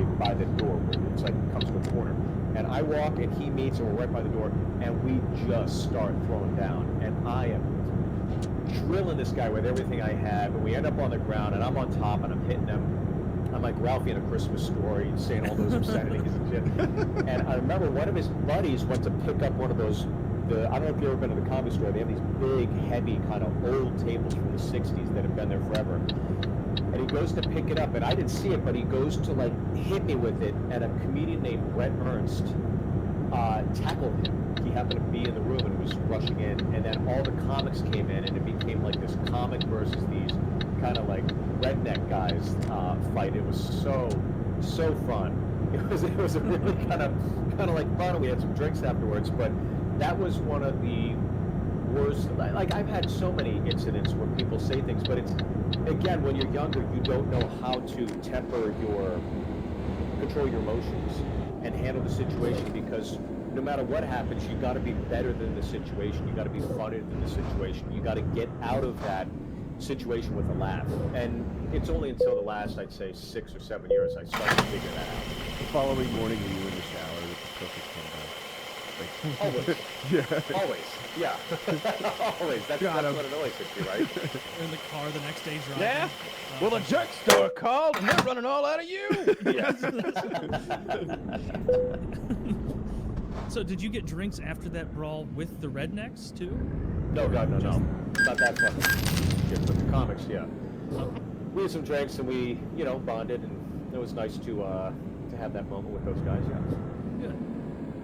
door where it's like comes to a corner. And I walk and he meets and we're right by the door and we just start throwing down. And I am drilling this guy with everything I have, and we end up on the ground and I'm on top and I'm hitting him. I'm like Ralphie in A Christmas Story, saying all those obscenities and shit. And I remember one of his buddies went to pick up one of those, I don't know if you've ever been to the Comedy Store, they have these big, heavy, kind of old tables from the 60s that have been there forever. And he goes to pick it up, and I didn't see it, but he goes to like hit me with it, and a comedian named Brett Ernst tackled him. He happened to be in the room and was rushing in, and then all the comics came in, and it became like this comic versus these kind of like redneck guys fight. It was so fun. It was a really kind of like fun. We had some drinks afterwards, but that was one of the worst. Like I've had so many incidents where people say things, but it's again when you're younger, you don't know how to control your emotions and handle the situation, because no matter what happens, you got to be better than the situation. You got to be funnier than the situation. You got to get out of that situation with a laugh. And it's only until the last, I'd say, 6 or 7 years I started to figure that out. The following morning, when you were in the shower with the perfect comeback. Always. Yeah. Always. Yeah. Always. That's Got him. what it always hits you, right? We're in the car the next day driving. Yeah? Well, the jerk store called and they're running all out of you. So did you get drinks after that brawl with the rednecks too? No, God, no. Not that fun. Yeah, but the comics, yeah. Oh, We had some drinks and we, bonded, and it was nice to have that moment with those guys, yeah. good.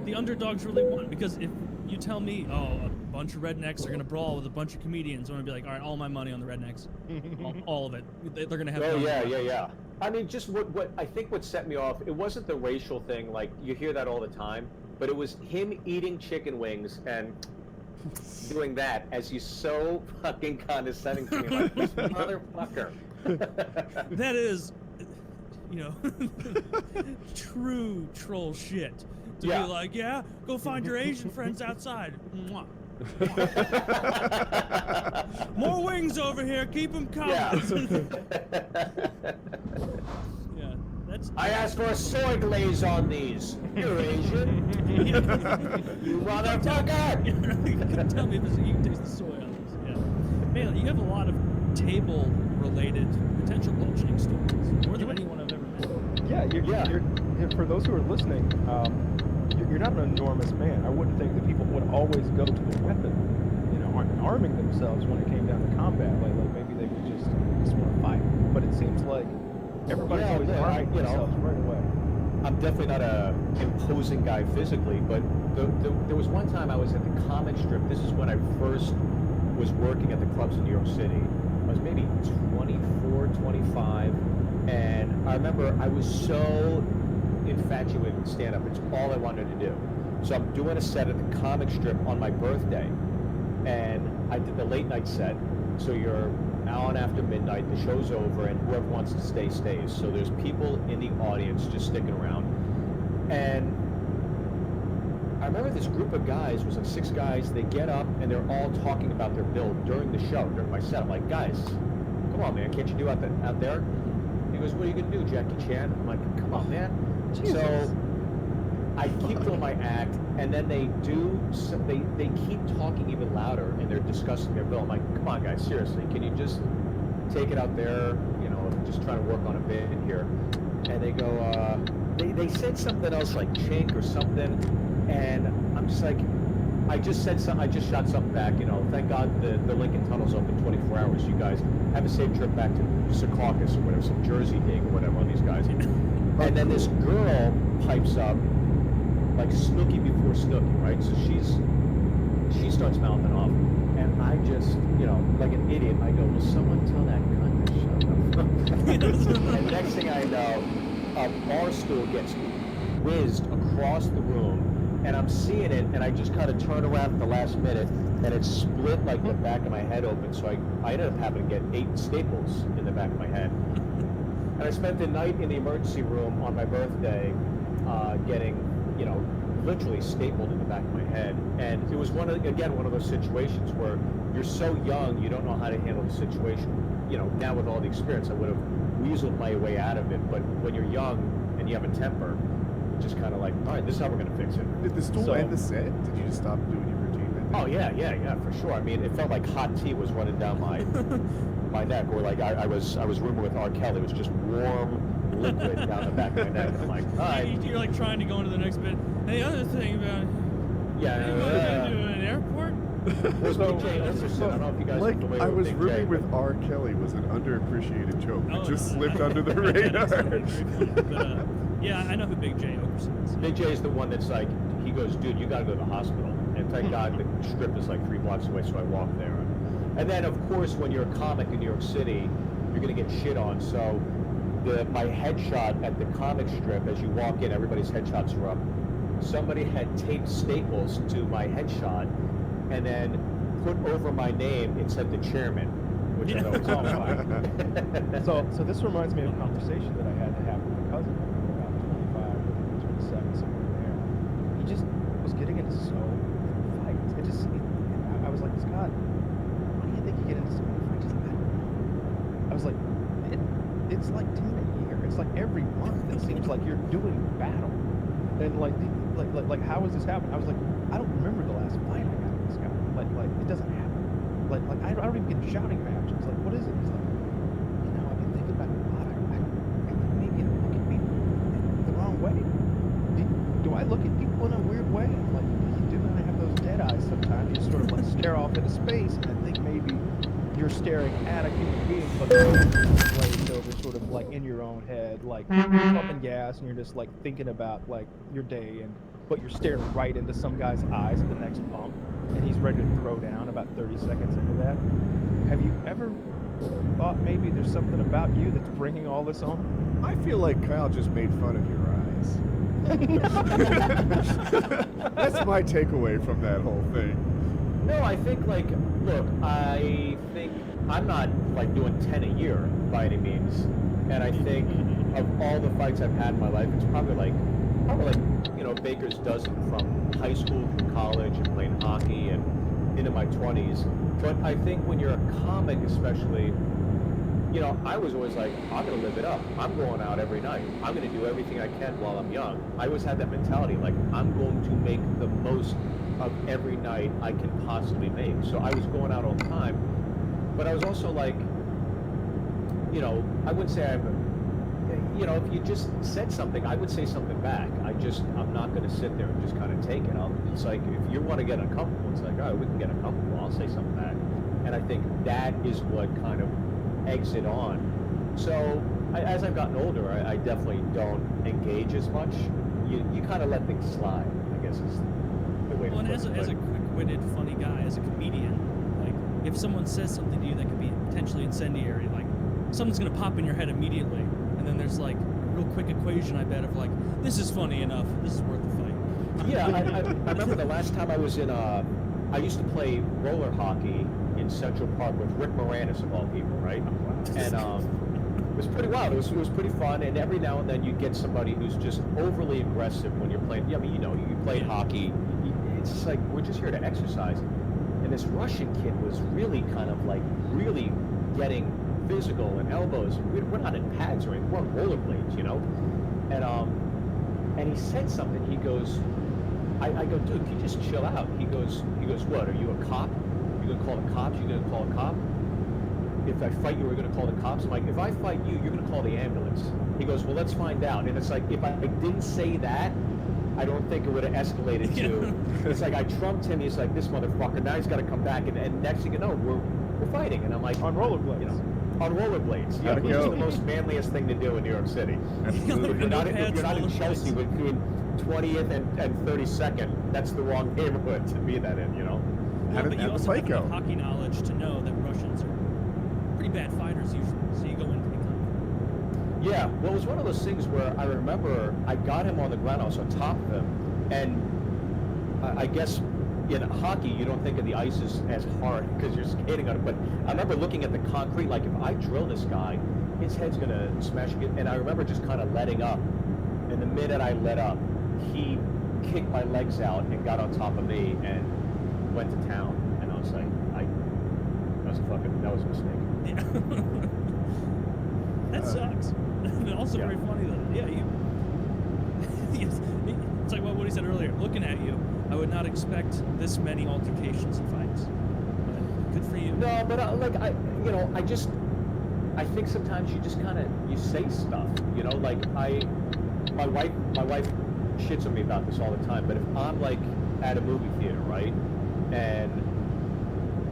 The underdogs really won, because if you tell me, oh, a bunch of rednecks are gonna brawl with a bunch of comedians, I'm gonna be like, all right, all my money on the rednecks, all of it. They're gonna have. Oh fun. yeah. I mean, just what I think what set me off, it wasn't the racial thing, like you hear that all the time, but it was him eating chicken wings and doing that as he's so fucking condescending to me, like this motherfucker. That is, true troll shit. To Yeah. be like, yeah, go find your Asian friends outside. Mwah. More wings over here. Keep them coming. Yeah, that's. I asked for a soy glaze on these. You're Asian. You motherfucker! You can tell me if you can taste the soy on this. Yeah. man, you have a lot of table-related potential bludgeoning stories, more than anyone I've ever met. Yeah, you're, for those who are listening, you're not an enormous man. I wouldn't think that people would always go to the weapon, arming themselves when it came down to combat. Like maybe they would just want to fight. But it seems like everybody's always arming themselves right away. I'm definitely not a imposing guy physically, but there was one time I was at the comic strip. This is when I first was working at the clubs in New York City. I was maybe 24, 25, and I remember I was so infatuated with stand-up. It's all I wanted to do. So I'm doing a set at the comic strip on my birthday, and I did the late night set. So you're on after midnight, the show's over, and whoever wants to stay stays. So there's people in the audience just sticking around. And I remember this group of guys, it was like 6 guys, they get up and they're all talking about their build during the show, during my set. I'm like, guys, come on, man, can't you do out there? He goes, what are you gonna do, Jackie Chan? I'm like, come on, man. Jesus. So I keep doing my act, and then they keep talking even louder, and they're discussing their bill. I'm like, come on, guys, seriously, can you just take it out there? Just trying to work on a bit here. And they go, they said something else like chink or something, and I'm just like, I just shot something back. Thank God the Lincoln Tunnel's open 24 hours. You guys have a safe trip back to Secaucus or whatever, some Jersey dig or whatever on these guys. And then this girl pipes up, like Snooki before Snooki, right? So she starts mouthing off, and I just, like an idiot, I go, will someone tell that cunt to shut up? And next thing I know, a bar stool gets whizzed across the room, and I'm seeing it, and I just kind of turn around at the last minute, and it split like the back of my head open, so I ended up having to get 8 staples in the back of my head. And I spent the night in the emergency room on my birthday, getting, literally stapled in the back of my head. And it was one of those situations where you're so young, you don't know how to handle the situation. Now with all the experience, I would have weaseled my way out of it. But when you're young and you have a temper, you're just kind of like, all right, this is how we're going to fix it. Did the stool end the set? Did you just stop doing your routine that day? Oh, yeah, for sure. I mean, it felt like hot tea was running down my neck, or like I was rooming with R. Kelly. It was just warm liquid down the back of my neck. And I'm like, all right. You're like trying to go into the next bit. And the other thing about you going to an airport? Was Big J Okerson? I don't know if you guys are familiar I with was Big rooming J, with R. Kelly was an underappreciated joke. Oh, It just no, slipped I- under the I- radar. that's very funny, but, yeah, I know who Big J Okerson is. Big J is the one that's like, he goes, dude, you got to go to the hospital. And thank God the strip is like 3 blocks away, so I walk there. And then, of course, when you're a comic in New York City, you're going to get shit on. So my headshot at the comic strip, as you walk in, everybody's headshots are up. Somebody had taped staples to my headshot and then put over my name, it said the chairman, which I know is all fine. So this reminds me of a conversation that I had to have with my cousin, about 25, 27, somewhere in there. He just was getting into so many fights. I was like, Scott, why do you think you get into so many fights? He's like, I don't know. I was like, it's like 10 a year. It's like every month it seems like you're doing battle. And like how is this happening? I was like, I don't remember the last fight I got with this guy. Like it doesn't happen. Like I don't even get shouting matches. Like, what is it? He's like, I've been thinking about it a lot. I think maybe I look at people the wrong way. Do I look at people in a weird way? I'm like, you do, and I have those dead eyes sometimes. You sort of like stare off into space, and I think maybe you're staring at a human being, but glazed over, sort of like in your own head, like you're pumping gas, and you're just like thinking about like your day, but you're staring right into some guy's eyes at the next bump, and he's ready to throw down about 30 seconds into that. Have you ever thought maybe there's something about you that's bringing all this on? I feel like Kyle just made fun of your eyes. That's my takeaway from that whole thing. No, I think, I think I'm not, doing 10 a year by any means. And I think of all the fights I've had in my life, it's probably Baker's dozen from high school through college and playing hockey and into my 20s. But I think when you're a comic especially, I was always like, I'm going to live it up. I'm going out every night. I'm going to do everything I can while I'm young. I always had that mentality, I'm going to make the most of every night I can possibly make. So I was going out all the time. but I was also like, you know, I wouldn't say you know, if you just said something, I would say something back. I'm not going to sit there and just kind of take it. It's like, if you want to get uncomfortable, it's like, all right, we can get uncomfortable. I'll say something back. And I think that is what kind of eggs it on. So as I've gotten older, I definitely don't engage as much. You kind of let things slide, I guess is the way to Well, and put it. as a quick-witted, funny guy, as a comedian, like, if someone says something to you that could be potentially incendiary, like, something's gonna pop in your head immediately, and then there's, like, a real quick equation, I bet, of, like, this is funny enough, this is worth the fight. Yeah, I remember the last time I was in, I used to play roller hockey in Central Park with Rick Moranis, of all people, right? And it was pretty wild. It was pretty fun, and every now and then you get somebody who's just overly aggressive when you're playing. Yeah, I mean, you know, you play hockey. It's just like, we're just here to exercise. And this Russian kid was really kind of like, really getting physical and elbows. We're not in pads or anything. We're on rollerblades, you know? And he said something. He goes, I go, dude, can you just chill out? He goes, what, are you a cop? You gonna call the cops? You gonna call a cop? If I fight you, we're gonna call the cops? I'm like, if I fight you, you're gonna call the ambulance. He goes, well, let's find out. And it's like, if I didn't say that, I don't think it would have escalated to, it's like I trumped him. He's like, this motherfucker, now he's got to come back. And next thing you know, we're fighting. And I'm like, On rollerblades. You know, on rollerblades. Yeah, How'd it which is go? the most manliest thing to do in New York City. Absolutely. If you're not in Rollerblades. Chelsea between 20th and 32nd, that's the wrong neighborhood to be that in, you know? How did But you the also fight have enough go? hockey knowledge to know that Russians are pretty bad fighters usually, so you go in pretty confident. Yeah, well, it was one of those things where I remember I got him on the ground, I was on top of him, and I guess in hockey you don't think of the ice as hard because you're skating on it, but I remember looking at the concrete, like, if I drill this guy, his head's gonna smash again, and I remember just kind of letting up, and the minute I let up, he kicked my legs out and got on top of me and went to town, and I was like, that was a mistake. Yeah. That sucks. And also Yeah. very funny though. Yeah, you. Yes, it's like what he said earlier. Looking at you, I would not expect this many altercations and fights. But good for you. No, but I think sometimes you just kind of, you say stuff, you know, like my wife shits on me about this all the time, but if I'm like at a movie theater, right, and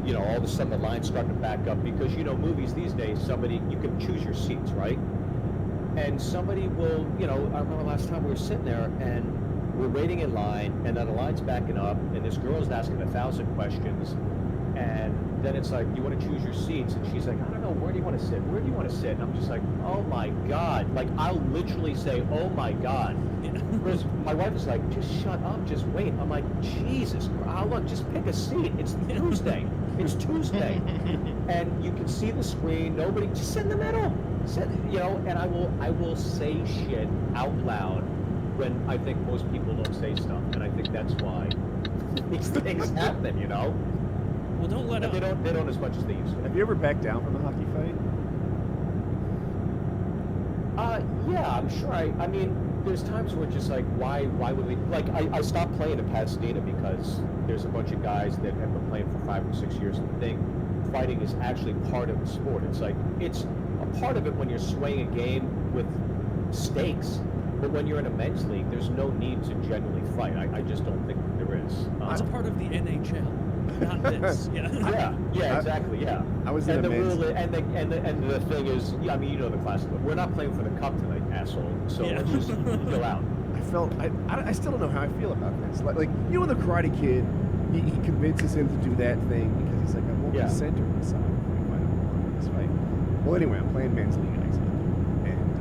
you know, all of a sudden the line's starting to back up because, you know, movies these days, you can choose your seats, right? And somebody will, you know, I remember last time we were sitting there and we're waiting in line, and then the line's backing up, and this girl's asking 1,000 questions, and then it's like, you want to choose your seats, and she's like, I don't know, where do you want to sit? Where do you want to sit? And I'm just like, oh my God. Like, I'll literally say, oh my God. Whereas my wife is like, just shut up, just wait. I'm like, Jesus Christ, look, just pick a seat. It's Tuesday. It's Tuesday. And you can see the screen, nobody, just sit in the middle. You know, and I will say shit out loud when I think most people don't say stuff. And I think that's why these things happen, you know? Well, don't let But up. they don't as much as they used to. Have you ever backed down from a hockey fight? Yeah, I'm sure. I mean, there's times where it's just like, why would we? Like, I stopped playing in Pasadena because there's a bunch of guys that have been playing for 5 or 6 years and think fighting is actually part of the sport. It's like, it's a part of it when you're swaying a game with stakes, but when you're in a men's league, there's no need to genuinely fight. I just don't think that there is. It's a part of the NHL, not this. Yeah. Yeah, exactly. Yeah. I was in And a the men's rule, and the thing is, I mean, you know the classic. We're not playing for the cup tonight, asshole. So Yeah. let's just go out. I still don't know how I feel about this. Like you and the Karate Kid, he convinces him to do that thing because he's like, I won't Yeah. be centered inside if I don't want this fight. Well, anyway, I'm playing men's league next week, and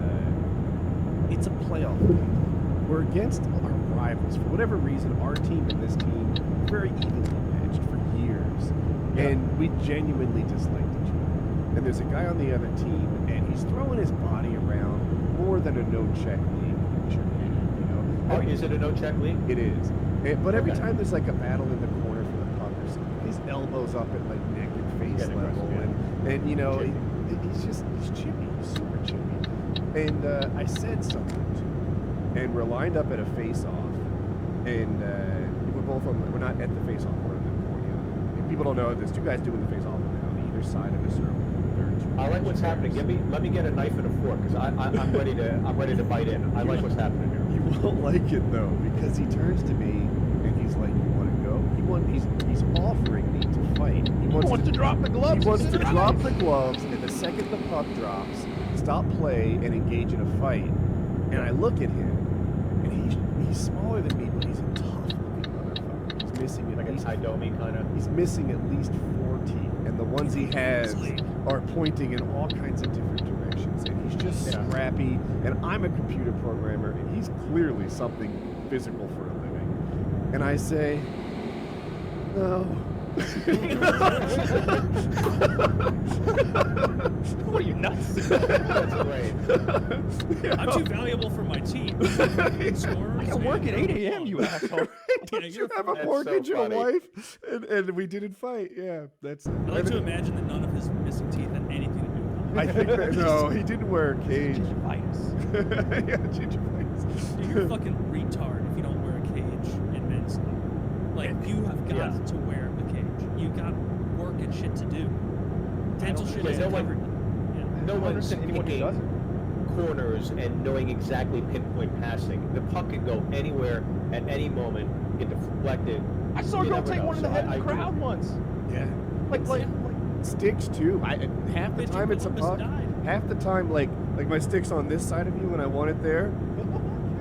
it's a playoff game. We're against our rivals. For whatever reason, our team and this team are very evenly matched for years, Yeah. and we genuinely disliked each other. And there's a guy on the other team, and he's throwing his body around more than a no-check league should be, you know? Oh, is it a no-check league? It is. But every Okay. time there's like a battle in the corner for the puck or something, his elbows up at like neck and face Getting level, aggressive, and you know, Chippy. he's chippy, he's super chippy. And I said something to him, and we're lined up at a face-off, and we're not at the face-off, we're in the corner. If people don't know, there's two guys doing the face-off now, either side of a circle. I like what's happening. Let me get a knife and a fork because I'm ready to bite in. I like what's happening here. You won't like it though, because he turns to me and he's like, "You want to go?" He's offering me to fight. He wants to drop the gloves. He wants to drop the gloves, and the second the puck drops, stop play and engage in a fight. And I look at him, and he's smaller than me, but he's a tough-looking motherfucker. He's missing at Like a least Taidomi kind of. He's missing at least 4 teeth, and the ones he has are pointing in all kinds of different directions. And he's just scrappy, and I'm a computer programmer, and he's clearly something physical for a living. And I say, no. What are you, nuts? That's great. I'm too valuable for my team. I can work at 8 a.m., you asshole. Yeah, You have a That's mortgage so and a funny. wife, and we didn't fight. Yeah, that's it. I like to imagine that none of his missing teeth had anything to do with it. I think that, no, he didn't wear a cage. Gingivitis. Yeah, gingivitis. Dude, you're a fucking retard if you don't wear a cage in men's league. Like, you have got to wear a cage. You got work and shit to do. Dental shit yeah, isn't no one- covered. Yeah. I No don't one's understand anyone who picking doesn't. corners and knowing exactly pinpoint passing. The puck can go anywhere at any moment, get deflected. I saw a You girl never take know, one in the so head in I the crowd once. Yeah. Like, Sticks too. Half the Bitch, time it's a Columbus puck. died. Half the time, like my stick's on this side of you, and I want it there.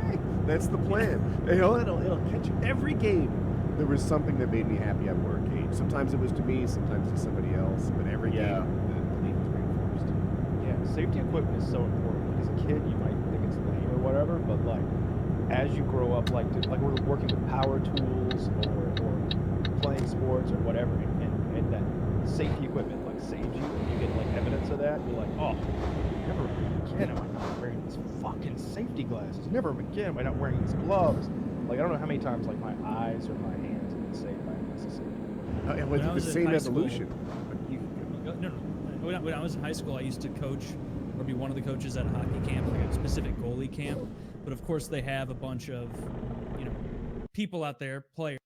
Okay, that's the plan. You know, it'll catch you. Every game. There was something that made me happy I wore a cage. Sometimes it was to me, sometimes to somebody else, but every Yeah. game the league was reinforced. yeah, safety equipment is so important. Like, as a kid, you might think it's lame or whatever, but like, as you grow up, like we're working with power tools or playing sports or whatever, and that safety equipment like saves you, and you get like evidence of that, you're like, oh, never again am I not wearing these fucking safety glasses. Never again am I not wearing these gloves. Like, I don't know how many times like my eyes or my hands have been saved by unnecessary. And When with I the was in same high school- evolution. No. When I was in high school, I used to coach or be one of the coaches at a hockey camp, like a specific goalie camp. But of course, they have a bunch of, people out there, players.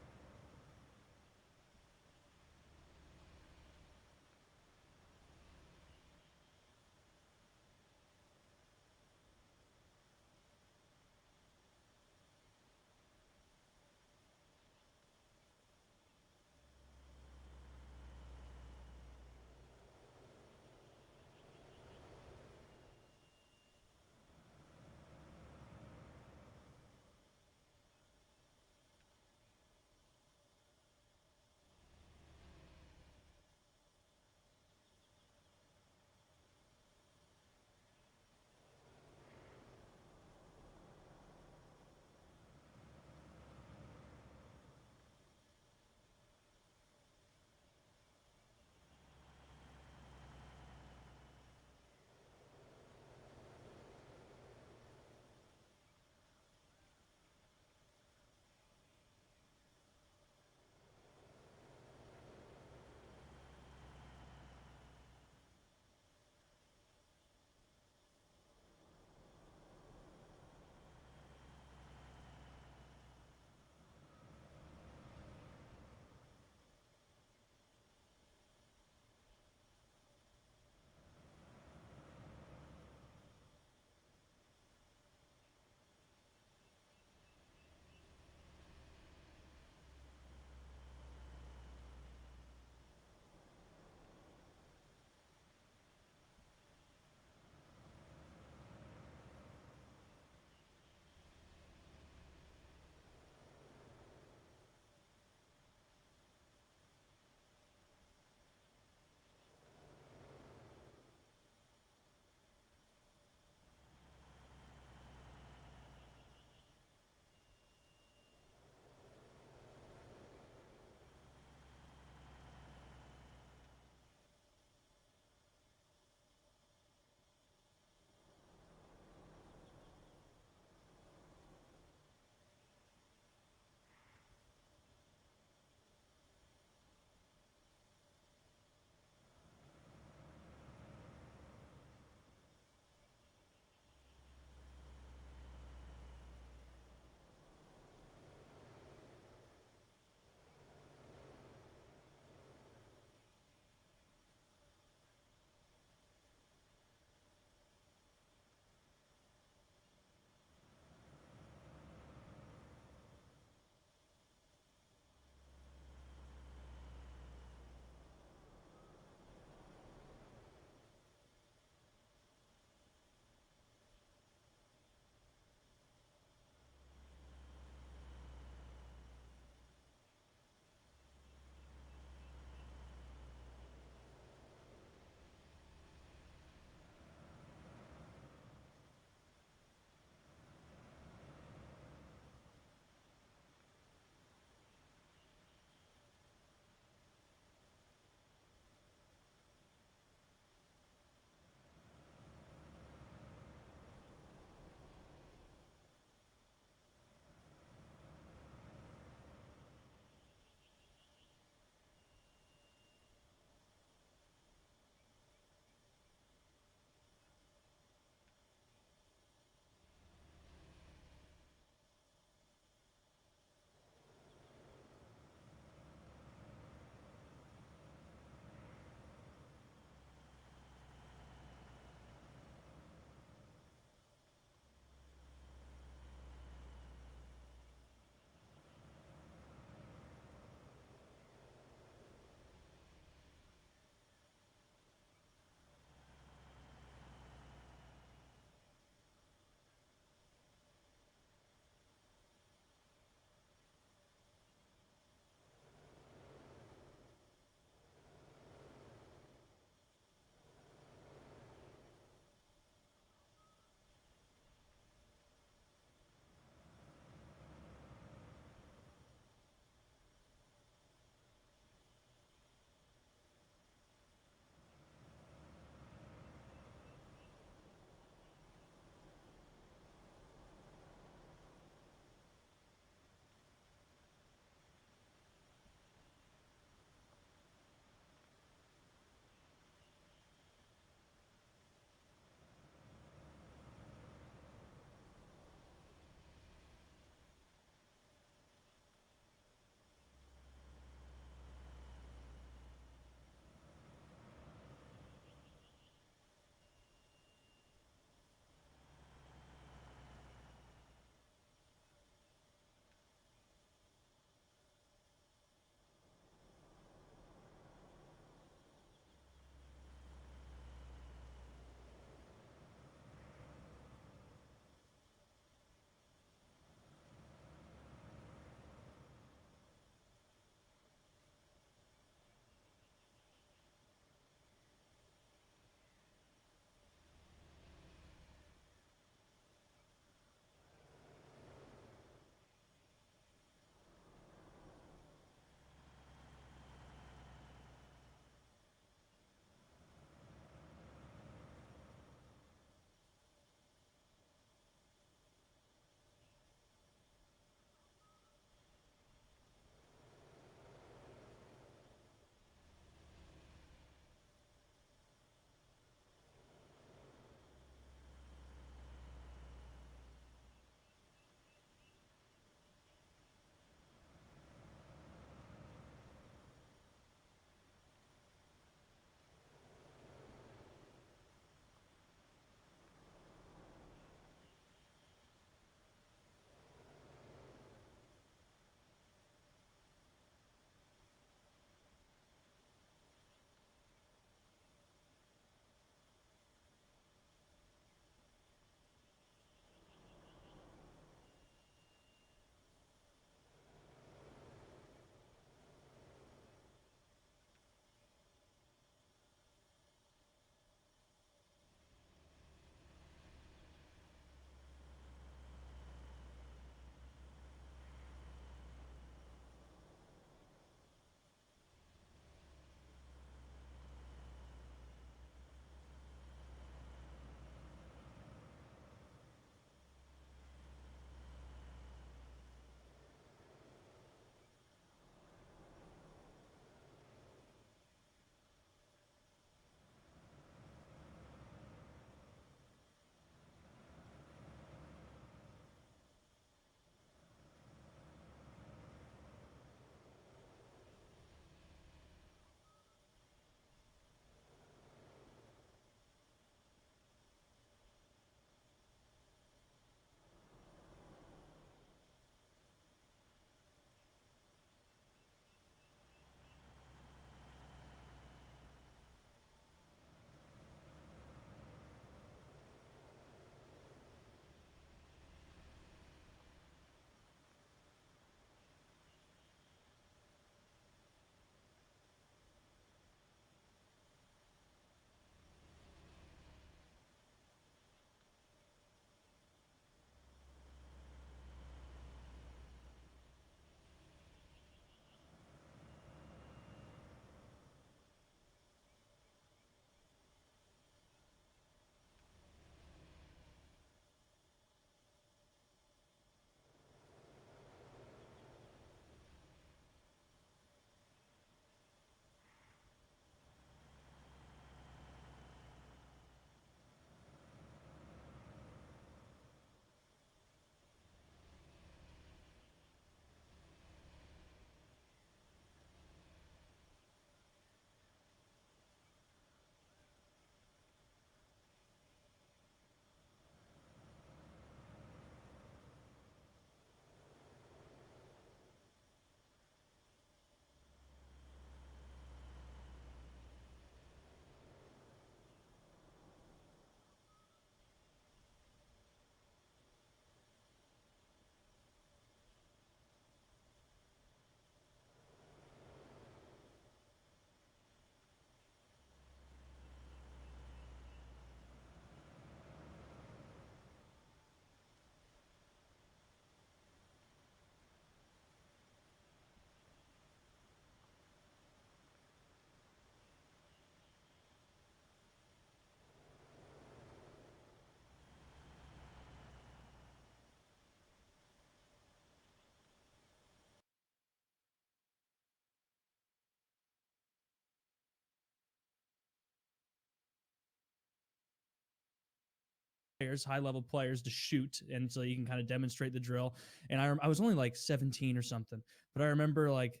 players, high-level players, to shoot, and so you can kind of demonstrate the drill. And I was only like 17 or something, but I remember like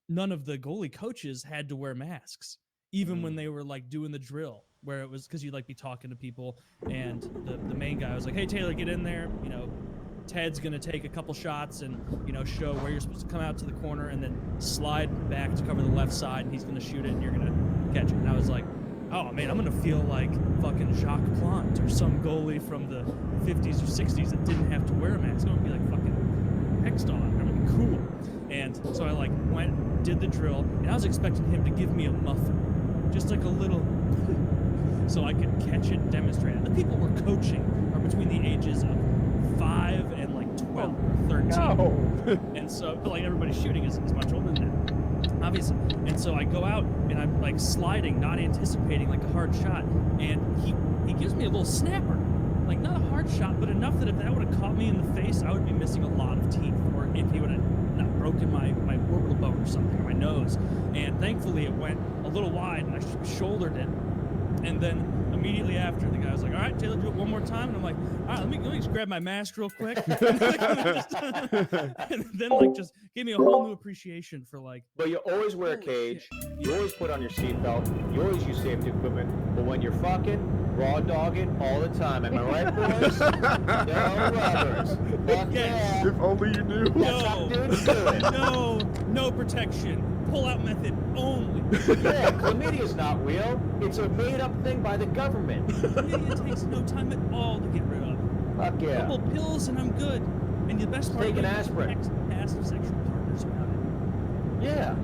none of the goalie coaches had to wear masks, even when they were like doing the drill, where it was because you'd like be talking to people, and the main guy was like, "Hey Taylor, get in there. You know, Ted's gonna take a couple shots and show where you're supposed to come out to the corner and then slide back to cover the left side, and he's gonna shoot it and you're gonna catch it." And I was like, oh man, I'm gonna feel like fucking Jacques Plante or some goalie from the 50s or 60s that didn't have to wear a mask. I'm gonna be like fucking Hextall. I'm gonna be cool. And so I like went, did the drill, and I was expecting him to give me a muffin, just like a little, so I could catch it and demonstrate it. The people we're coaching are between the ages of 5 and like 12 or 13. No. And so, but like everybody shooting is much older than that, obviously. And so I go out and I'm like sliding, not anticipating like a hard shot, and he gives me a little snapper, like not a hard shot, but enough that if that would have caught me in the face, I would be missing a lot of teeth, or if he would have not broken my orbital bone or something, or my nose. And thankfully it went a little wide, and I shouldered it. And then immediately after, the guy was like, "All right, Taylor, do it one more time." And I'm like, "All right, let me just grab my mask real quick." And then like just gave me a whole new appreciation for like. But you always wear a cage. You always put on your seatbelt. You always use safety equipment. But when you're fucking raw dogging all the time, am I right, boys? No rubbers. Fuck Yes. yeah. If only you knew. That's how dudes do it. No protection. Pull-out method only. Yeah, chlamydia is not real. It's a made-up thing by the government. Chlamydia takes no time at all to get rid of. Fuck A yeah. couple pills and I'm good. And the best part Take an is aspirin. past sexual partners about it. Yeah.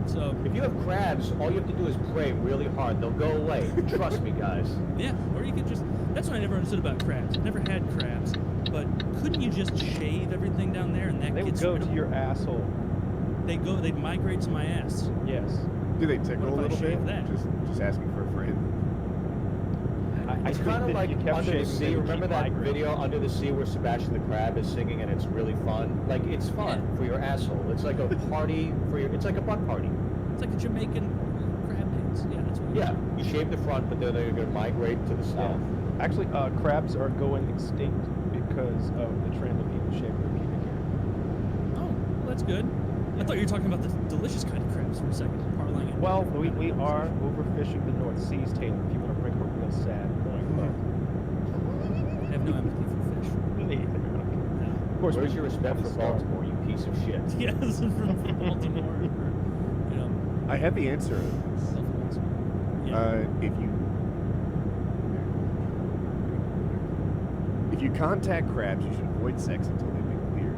So If you have crabs, all you have to do is pray really hard. They'll go away. Trust me, guys. yeah, or you could just. That's what I never understood about crabs. I never had crabs, but couldn't you just shave everything down there and that They would gets go rid to of your asshole. They'd migrate to my ass. Yes. Do they tickle a What if I little bit? shave that? Just asking for a friend. I It's think kind of that like you kept Under the shaving, Sea. they would Remember keep that migrating. video, Under the Sea, where Sebastian the Crab is singing and it's really fun? Like, it's fun for your asshole. It's like a party for your... It's like a butt party. It's like a Jamaican crab dance. Yeah, that's what. Yeah, you shave the front, but then they're going to migrate to the south. Actually, crabs are going extinct because of the trend of people shaving their pubic hair. Oh, well, that's good. I thought you were talking about the delicious kind of crabs for a second. Parlaying it. Well, we are overfishing the North Seas, Taylor. People are making it real sad. Going, I have no empathy for fish. Neither. Of course, Where's we- your respect for Star. Baltimore, you piece of shit? Yes, from Baltimore. You know, I have the answer to this. self-defense. Yeah. If you contact crabs, you should avoid sex until they've been cleared.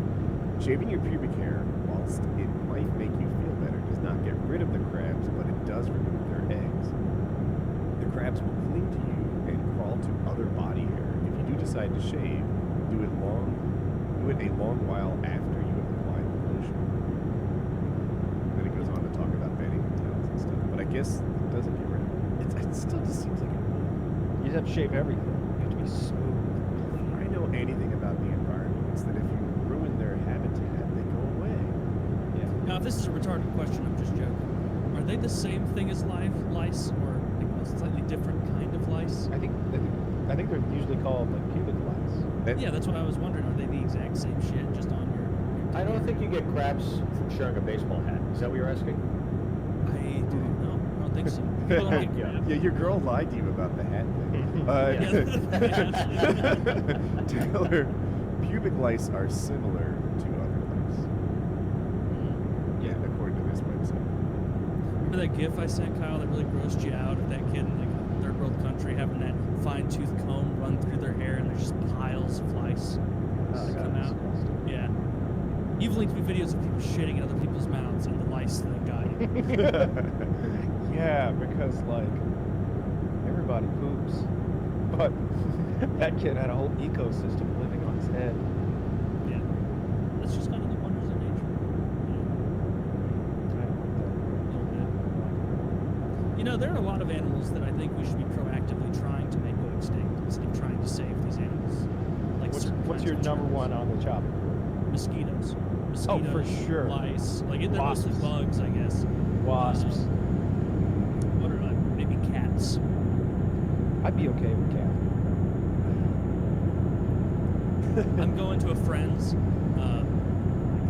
Shaving your pubic hair, whilst it might make you feel better, does not get rid of the crabs, but it does remove their eggs. The crabs will cling to you and crawl to other body hair. If you do decide to shave, do it a long while after you have applied the lotion. Then it goes on to talk about bedding and towels and stuff. But I guess it doesn't get rid of it. It still just seems like it would. You just have to shave everything. You have to be smooth. If I know anything about the environment, it's that if you ruin their habitat, they go away. Now, if this is a retarded question, I'm just joking. Are they the same thing as lice, or like a slightly different kind of lice? I think they're usually called like pubic lice. Yeah, that's what I was wondering. Are they the exact same shit, just on your I don't think you get crabs from sharing a baseball hat. Is that what you're asking? I don't know. I don't think so. People don't get Yeah. crabs. Yeah, your girl lied to you about the hat thing. Taylor, pubic lice are similar to other lice. Yeah, according to this website. Remember that GIF I sent, Kyle, that really grossed you out of that kid in like a third world country having that fine-tooth comb run through their hair and there's just piles of lice that come out? Yeah. You've linked me videos of people shitting in other people's mouths and the lice that got you. Yeah, because like everybody poops, but that kid had a whole ecosystem living on his head. Yeah. That's just kind of the wonders of nature. You know, there are a lot of animals that I think we should be proactively trying to make go extinct instead of trying to save these animals. Like certain What's kinds your of number turtles. one on the chopping board? Mosquitoes. Oh, for sure. Lice. Like, they're mostly Wasps. bugs, I guess. Wasps. What are maybe cats? I'd be okay with cat. I'm going to a friend's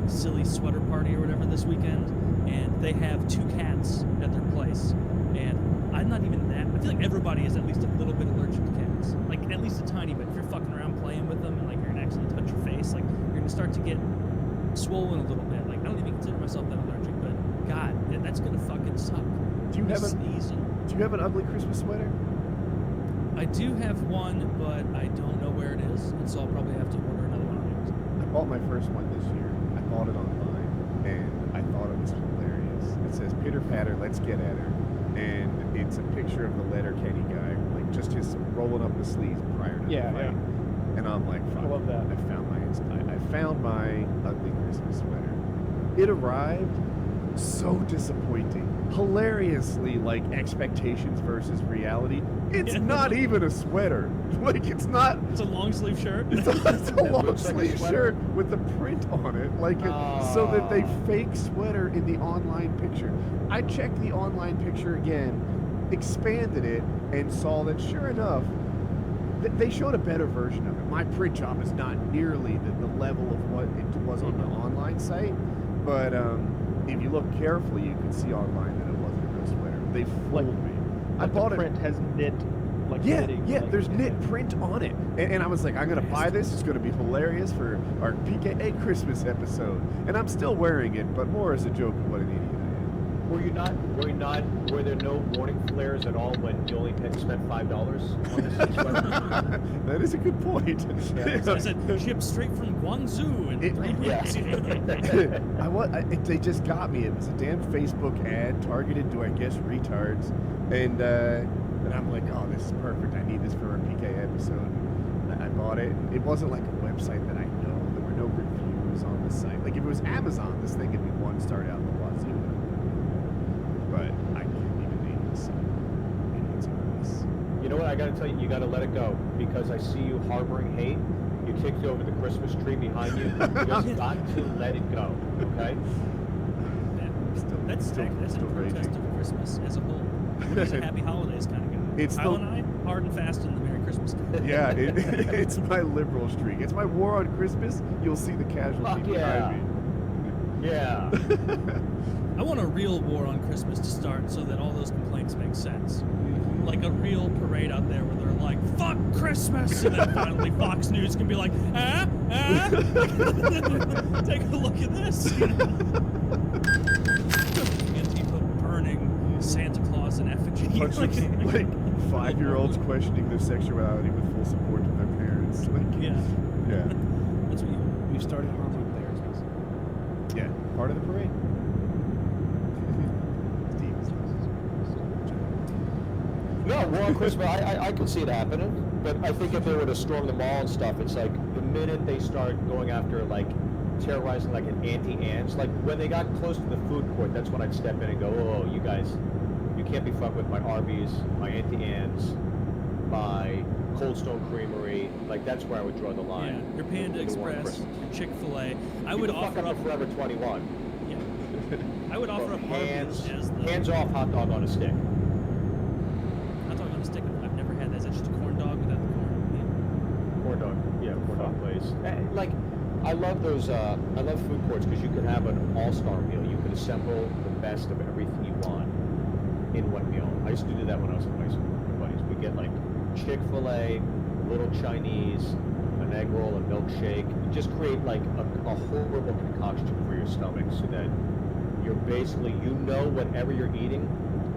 silly sweater party or whatever this weekend, and they have 2 cats at their place. And I'm not even that. I feel like everybody is at least a little bit allergic to cats. Like, at least a tiny bit. If you're fucking around playing with them and, like, you're going to actually touch your face, like, you're going to start to get swollen a little bit. Like, I don't even consider myself that allergic, but God, that's going to fucking suck. Do you have sneezing. Do you have an ugly Christmas sweater? I do have one, but I don't know where it is, and so I'll probably have to order another one on Amazon. I bought my first one this year. I bought it online, and I thought it was hilarious. It says "Pitter patter, let's get at her," and it's a picture of the Letterkenny guy, like just his rolling up the sleeves prior to the fight. And I'm like, fuck, I love that. I found my ugly Christmas sweater. It arrived so disappointing. Hilariously, like, expectations versus reality. It's not even a sweater. Like, it's not. It's a long sleeve shirt. It's a long looks like a sleeve sweater. shirt with the print on it, like so that they fake sweater in the online picture. I checked the online picture again, expanded it, and saw that sure enough, they showed a better version of it. My print job is not nearly the level of what it was on the online site, but if you look carefully, you can see online that it wasn't a real sweater. They fooled me. I Like bought the it. print has knit, like Yeah, knitting. yeah, like, there's in knit it. print on it. And I was like, I'm going to buy this. It's going to be hilarious for our PKA Christmas episode. And I'm still wearing it, but more as a joke of what an idiot Were there no warning flares at all when you only had to spend $5 on this sweater? I am. That is a good point. I said, shipped straight from Guangzhou in It- 3 weeks. They just got me. It was a damn Facebook ad targeted to, I guess, retards. And I'm like, oh, this is perfect. I need this for our PK episode. I bought it. It wasn't like a website that I know. There were no reviews on the site. Like, if it was Amazon, this thing would be 1-star out the wazoo. But I can't even name this site. It's a mess. You know what? I gotta tell you, you gotta let it go because I see you harboring hate. You kicked over the Christmas tree behind you. You just got to let it go, okay? That's a still protest raging. of Christmas as a whole. He's a happy holidays kind of guy. It's Kyle the- and I, hard and fast in the Merry Christmas guy. Yeah, it's my liberal streak. It's my war on Christmas. You'll see the casualty Fuck yeah. behind Yeah. me. I want a real war on Christmas to start so that all those complaints make sense. Like a real parade out there where they're like, fuck Christmas! And then finally Fox News can be like, take a look at this. You know? Antifa burning Santa Claus in effigy. Bunch of, like 5-year-olds questioning their sexuality with full support of their parents. Like, Yeah, yeah, that's what you We've started harming theirs. yeah. Part of the parade. No, war on Christmas, I could see it happening. But I think if they were to storm the mall and stuff, it's like the minute they start going after, like, terrorizing like an anti-ants, like when they got close to the food court, that's when I'd step in and go, oh, you guys, you can't be fucked with my Arby's, my anti-ants, my Cold Stone Creamery. Like, that's where I would draw the line. Yeah, your Panda With the war on Express, Christmas. your Chick-fil-A. I You would can fuck offer up up. a Forever 21. Yeah, I would offer up hands, Arby's as the hands off hot dog on a stick. hot dog on a stick. I've never had that. Is that just a corn dog without the corn? Corn dog, yeah, corn dog place. Like, I love those. I love food courts because you could have an all-star meal. You could assemble the best of everything you want in one meal. I used to do that when I was in high school with my buddies. We get like Chick-fil-A, Little Chinese, an egg roll, a milkshake. You just create like a horrible concoction for your stomach so that you're basically, you know, whatever you're eating,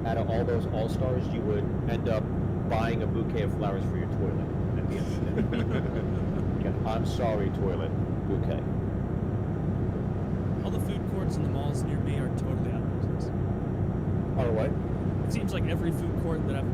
out of all those all-stars, you would end up buying a bouquet of flowers for your toilet at the end of the day. Again, I'm sorry, toilet, bouquet. All the food courts and the malls near me are totally out of business. All right. It seems like every food court that I've.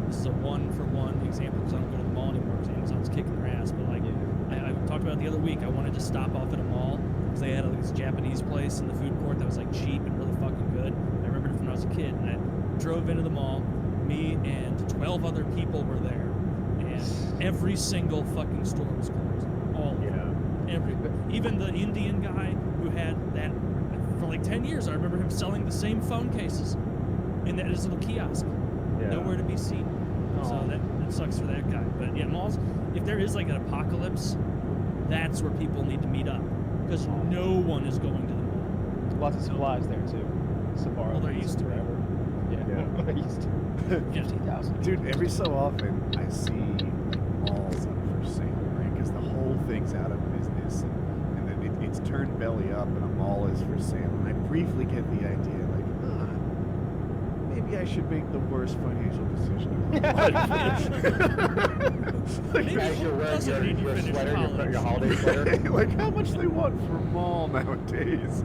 This is a one-for-one example because I don't go to the mall anymore because Amazon's kicking their ass. But like, I talked about it the other week. I wanted to stop off at a mall because they had like, this Japanese place in the food court that was like cheap and really fucking good. I remembered it from when I was a kid, and I drove into the mall. Me and 12 other people were there, and every single fucking store was closed. All of them. Even the Indian guy who had that for like 10 years. I remember him selling the same phone cases in his little kiosk. Yeah. Nowhere to be seen. So that sucks for that guy. But yeah, malls, if there is like an apocalypse, That's where people need to meet up because no one is going to the mall. Lots of supplies there too. Sbarro. Well, there used to be. forever. Yeah, there used to. Yeah. 50,000. Dude, every so often I see like malls up for sale, right? Because the whole thing's out of business, and then it's turned belly up, and a mall is for sale. And I briefly get the idea, like, maybe I should make the worst financial decision of my life. Maybe Guys, you're wearing doesn't need to your finish sweater, college. your holiday sweater. Like how much they want for a mall nowadays.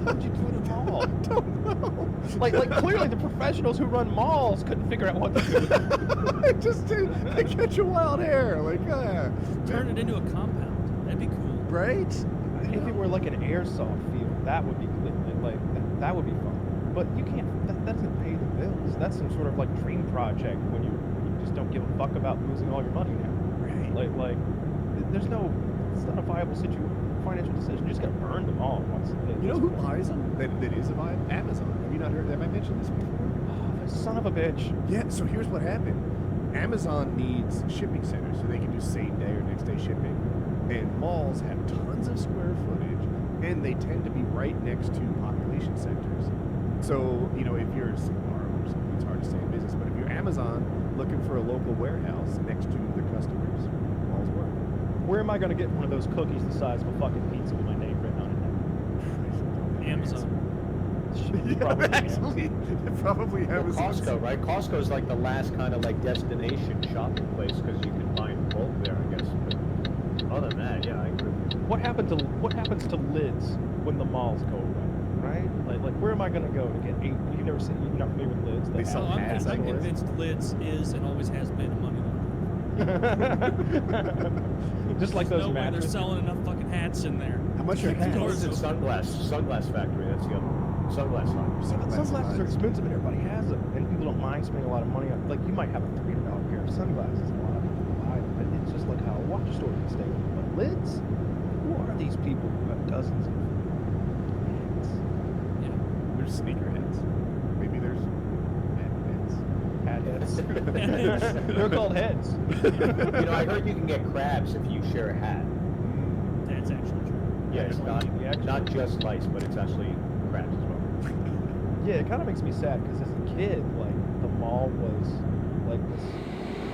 What would you do in a mall? I don't know. Like clearly the professionals who run malls couldn't figure out what to do. I catch a wild hair, like, Turn it into a compound. That'd be cool. right? If it were like an airsoft field, that would be that would be fun. But you can't. That doesn't pay the bills. That's some sort of like dream project when you just don't give a fuck about losing all your money now. Right. Like there's no. It's not a viable financial decision. You just gotta burn them all once. You know who buys them? That is a vibe? Amazon. Have you not heard? Have I mentioned this before? Oh, son of a bitch. Yeah. So here's what happened. Amazon needs shipping centers so they can do same day or next day shipping, and malls have tons of square footage, and they tend to be right next to population centers. So if you're Sbarro or something, it's hard to stay in business. But if you're Amazon looking for a local warehouse next to the customers, malls work. Where am I gonna get one of those cookies the size of a fucking pizza with my name written on Amazon. it? Yeah, Probably actually, probably Well, Amazon. Costco, right? Costco's like the last kind of like destination shopping place because you can buy in bulk there, I guess. But other than that, yeah, I agree. What happens to lids when the malls go away? Right? Like where am I gonna go to get eight? You've never seen. You're not familiar with lids. They So sell hats, I I'm guess. convinced Lids is and always has been a money laundry. Just like those No way they're mattresses. selling enough fucking hats in there. How much are hats? Doors It's a sunglass factory. That's the other one. Sunglass factory. Sunglasses are expensive and everybody has them, and people don't mind spending a lot of money on. Like you might have a $300 pair of sunglasses, and a lot of people buy them, but it's just like how a watch store can stay with. But lids, who are these people who have dozens of hats? Yeah. There's sneaker heads. Maybe there's hat heads. Hat heads. They're called heads. I heard you can get crabs if you share a hat. That's actually true. Yeah, it's not just lice, but it's actually crabs as well. Yeah, it kind of makes me sad because as a kid, like the mall was like this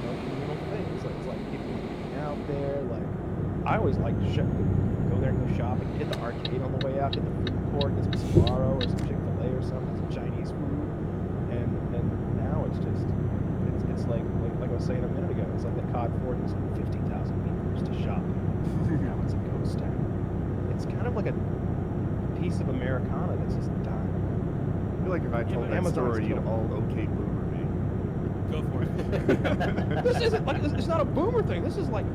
communal thing. It's like people hanging out there. Like I always liked to go there and go shopping, hit the arcade on the way out, hit the food court, get some Sbarro or some Chick-fil-A or something, some Chinese food. And now it's just it's like I was saying a minute ago, it's like the COD 4 was 50,000 people used to shop. Now it's a ghost town. It's kind of like a piece of Americana that's just dying. I feel like if I told but that Amazon's story, you'd killing all okay boomer me. Go for it. This isn't like it's not a boomer thing. This is like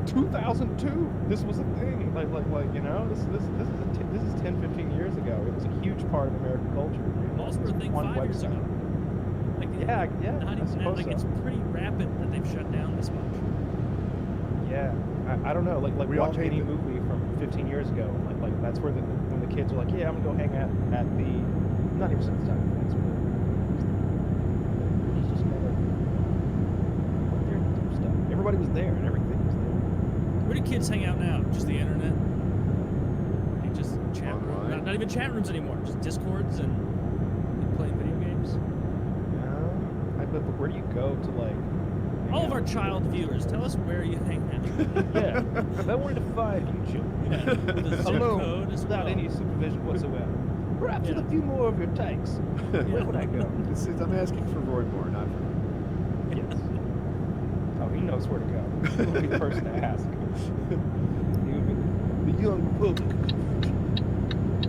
2002. This was a thing. Like this is 10, 15 years ago. It was a huge part of American culture. Malls were a thing One 5 years website. ago. Like, Yeah, not I even, suppose like so. it's pretty rapid that they've shut down this much. Yeah, I don't know. Like We all watch hate any it. movie from 15 years ago. And like that's where when the kids are like, yeah, I'm gonna go hang out at the not even Sunset. That's where it's just never went there and do stuff. Everybody was there and everything was there. Where do kids hang out now? Just the internet? Like just chat rooms? Online? Not even chat rooms anymore. Just Discords and playing video games. But where do you go to like? hang All of out? our child viewers, tell us where you hang out. Yeah, if I wanted to find you children Yeah, with a zip alone code as without well. any supervision whatsoever, perhaps with Yeah. a few more of your takes, where would I go? I'm asking for Roy Moore, not for me. Yes. Oh, he knows where to go. He would be the person to ask. He would be the young Republican.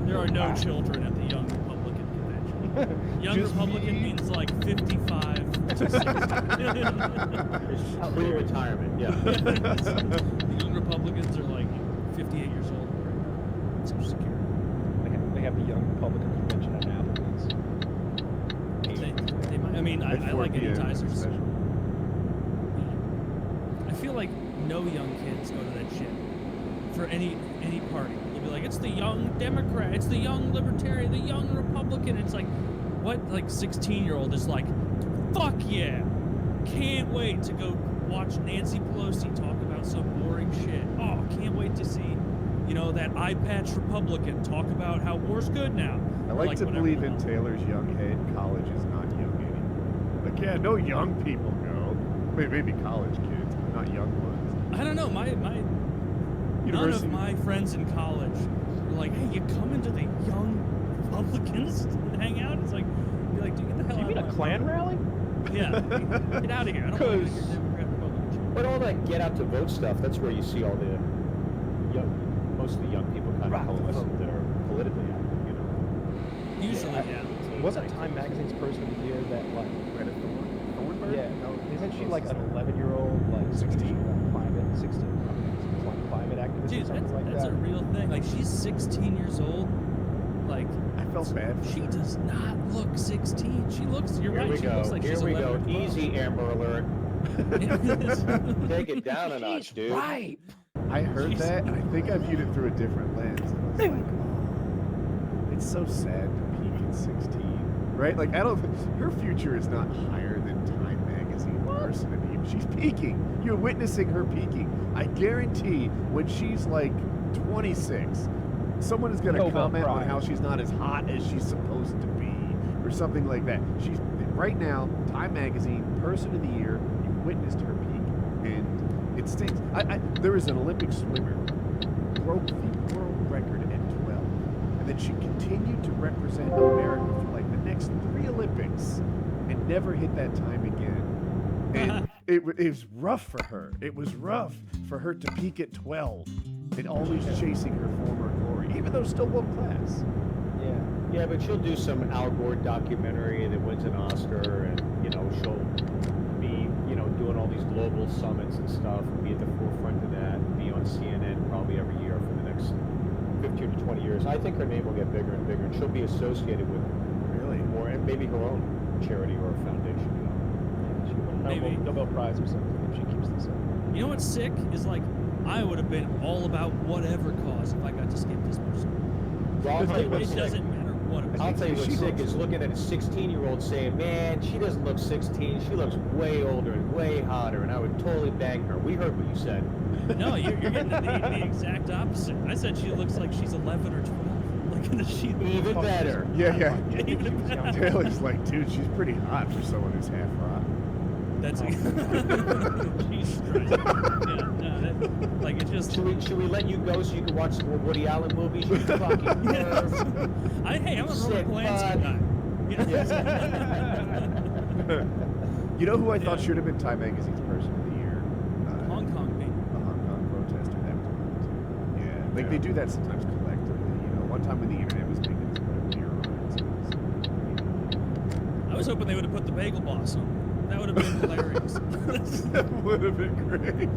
There are no children at the Young Republican Convention. Young Just Republican me. means like 55 to 60. It's pre-retirement, yeah. The Young Republicans are like 58 years old. Social Security. They have the Young Republican Convention at Applebee's. They might, I mean, At I 4 like p.m. appetizers. special. I feel like no young kids go to that shit for any party. They'll be like, it's the young Democrat, it's the young Libertarian, the young Republican. It's like, what? Like 16-year-old is like, fuck yeah, can't wait to go watch Nancy Pelosi talk about about some boring shit. Oh, can't wait to see, that eye patch Republican talk about how war's good now. I Or, like to whatever believe the in hell. Taylor's young head, college is not young anymore. Like, yeah, no young people go. Maybe college kids, but not young ones. I don't know. None University. of my friends in college were like, "Hey, you come into the young Republicans and hang out?" It's like, you're like, dude, get the hell Do you out mean of a my Klan rally? Yeah, get out of here. I don't want to hear 'Cause- Democrat Republican shit. But all that get out to vote stuff, that's where you see all the most of the young people kind of Right. coalescing that are politically active, Usually, yeah. Wasn't Time Magazine's Person of the Year that like? Greta Thunberg? Yeah, no, isn't she like an 11-year-old, like 16? climate, 16, like climate activist or Dude, something like that's that? a real thing. Like, she's 16 years old. Like, I felt bad for she her. does not look 16. She looks, you're Here right, we she go. looks like Here she's we 11 go. or 12. Easy, Amber Alert. Take it down a notch, dude. Right. I heard She's- that, and I think I viewed it through a different lens. And I was like, oh, it's so sad to peak at 16, right? Like, I don't. Her future is not higher than Time Magazine Person of the Year. She's peaking. You're witnessing her peaking. I guarantee when she's like 26, someone is going to Nobel comment on Prize. how she's not as hot as she's supposed to be, or something like that. She's right now Time Magazine Person of the Year. You witnessed her peak, and it stinks. There was an Olympic swimmer broke the world record at 12, and then she continued to represent America for like the next 3 Olympics, and never hit that time again. And it was rough for her. It was rough for her to peak at 12 and always chasing her former glory, even though still world class. Yeah. Yeah, but she'll do some Al Gore documentary that wins an Oscar, and she'll be doing all these global summits and stuff, and be at the forefront of that, and be on CNN probably every year for the next 15 to 20 years. I think her name will get bigger and bigger, and she'll be associated with Really? more, and maybe her own charity or foundation. Yeah, she won a Maybe. Nobel Prize or something if she keeps this up. You know what's sick is like, I would have been all about whatever cause if I got to skip this person. Well, I'll tell you It what's sick. doesn't matter what it was. I'll tell you She what's sick looks- is looking at a 16-year-old saying, "Man, she doesn't look 16. She looks way older and way hotter, and I would totally bang her." We heard what you said. No, you're getting the exact opposite. I said she looks like she's 11 or 12. Like in the sheet. Even better. Yeah, yeah. Even better. Taylor's like, dude, she's pretty hot for someone who's half hot. That's Jesus Christ. Yeah, no, that, like it just. Should we let you go so you can watch some more Woody Allen movies? You fucking perv. Hey, I'm a Sick Roman Polanski bud. guy. You know who I thought Yeah. should have been Time Magazine's Person of the Year? Hong Kong people. The Hong Kong protester. That was hot. Yeah, like they do that sometimes collectively. One time when the internet was making us put a beer on it. I was hoping they would have put the Bagel Boss on. That would have been hilarious. That would have been great.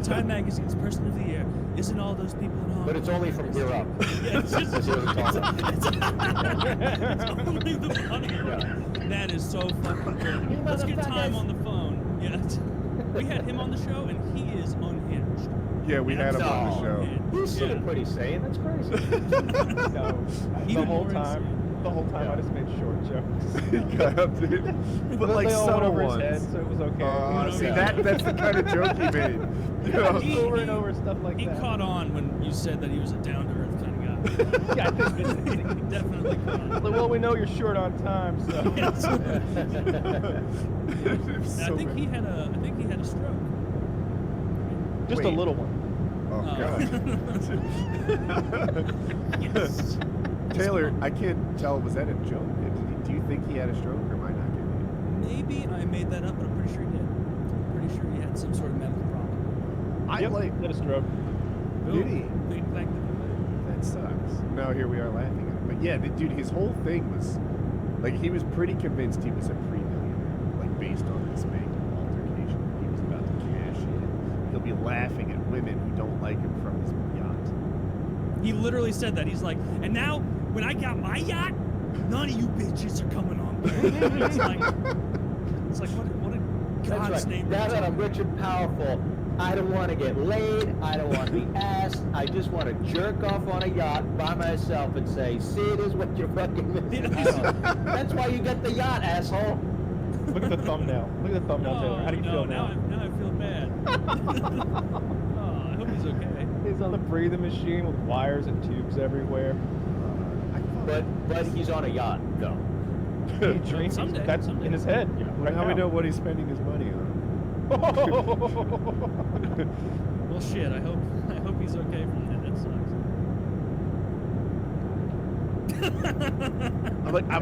Time Magazine's Person of the Year isn't all those people in Hong Kong. But it's only from here up. Yeah, it's just That's what it's all about. it's only the funny one. That is so fucking good. Let's get Time on the phone. Yeah. We had him on the show, and he is unhinged. Yeah, we had him on the No. show. He's sitting Yeah. pretty sane. That's crazy. No, the Even whole more time, Yeah. I just made short jokes. He got up, dude. But like they all went subtle over ones. his head, so it was okay. See, Yeah. that's the kind of joke he made. You know? He- over and over stuff like He that. caught on when you said that he was a down-to-earth kind of guy. Yeah, I think He definitely caught on. Like, well, we know you're short on time, so. Yes. It was so I think bad. he had a stroke. Just a Wait. little one. Oh, God. Yes. Taylor, I can't tell. Was that a joke? Do you think he had a stroke, or am I not getting Maybe I made that up, but I'm pretty sure he did. I'm pretty sure he had some sort of medical problem. it? I Yep, like. did a stroke. Did he? Big fact That sucks. Now here we are laughing at it. But yeah, dude, his whole thing was like he was pretty convinced he was a pre-millionaire, like based on this big altercation. He was about to cash in. He'll be laughing at women who don't like him from his yacht. He literally said that. He's like, and now when I got my yacht, none of you bitches are coming on board. It's like what a God's That's right. name. Now we're that I'm talking rich and powerful, I don't want to get laid. I don't want to be asked. I just want to jerk off on a yacht by myself and say, "See, it is what you're fucking missing out on." That's why you get the yacht, asshole. Look at the thumbnail. Look at the thumbnail, Taylor. How do you no, feel now now? I feel bad. Oh, I hope he's okay. He's on the breathing machine with wires and tubes everywhere. I thought, But he's on a yacht, though. He dreams. Someday, That's someday. in his head. Right now we now. know what he's spending his money on. Well, shit. I hope he's okay from that. That sucks.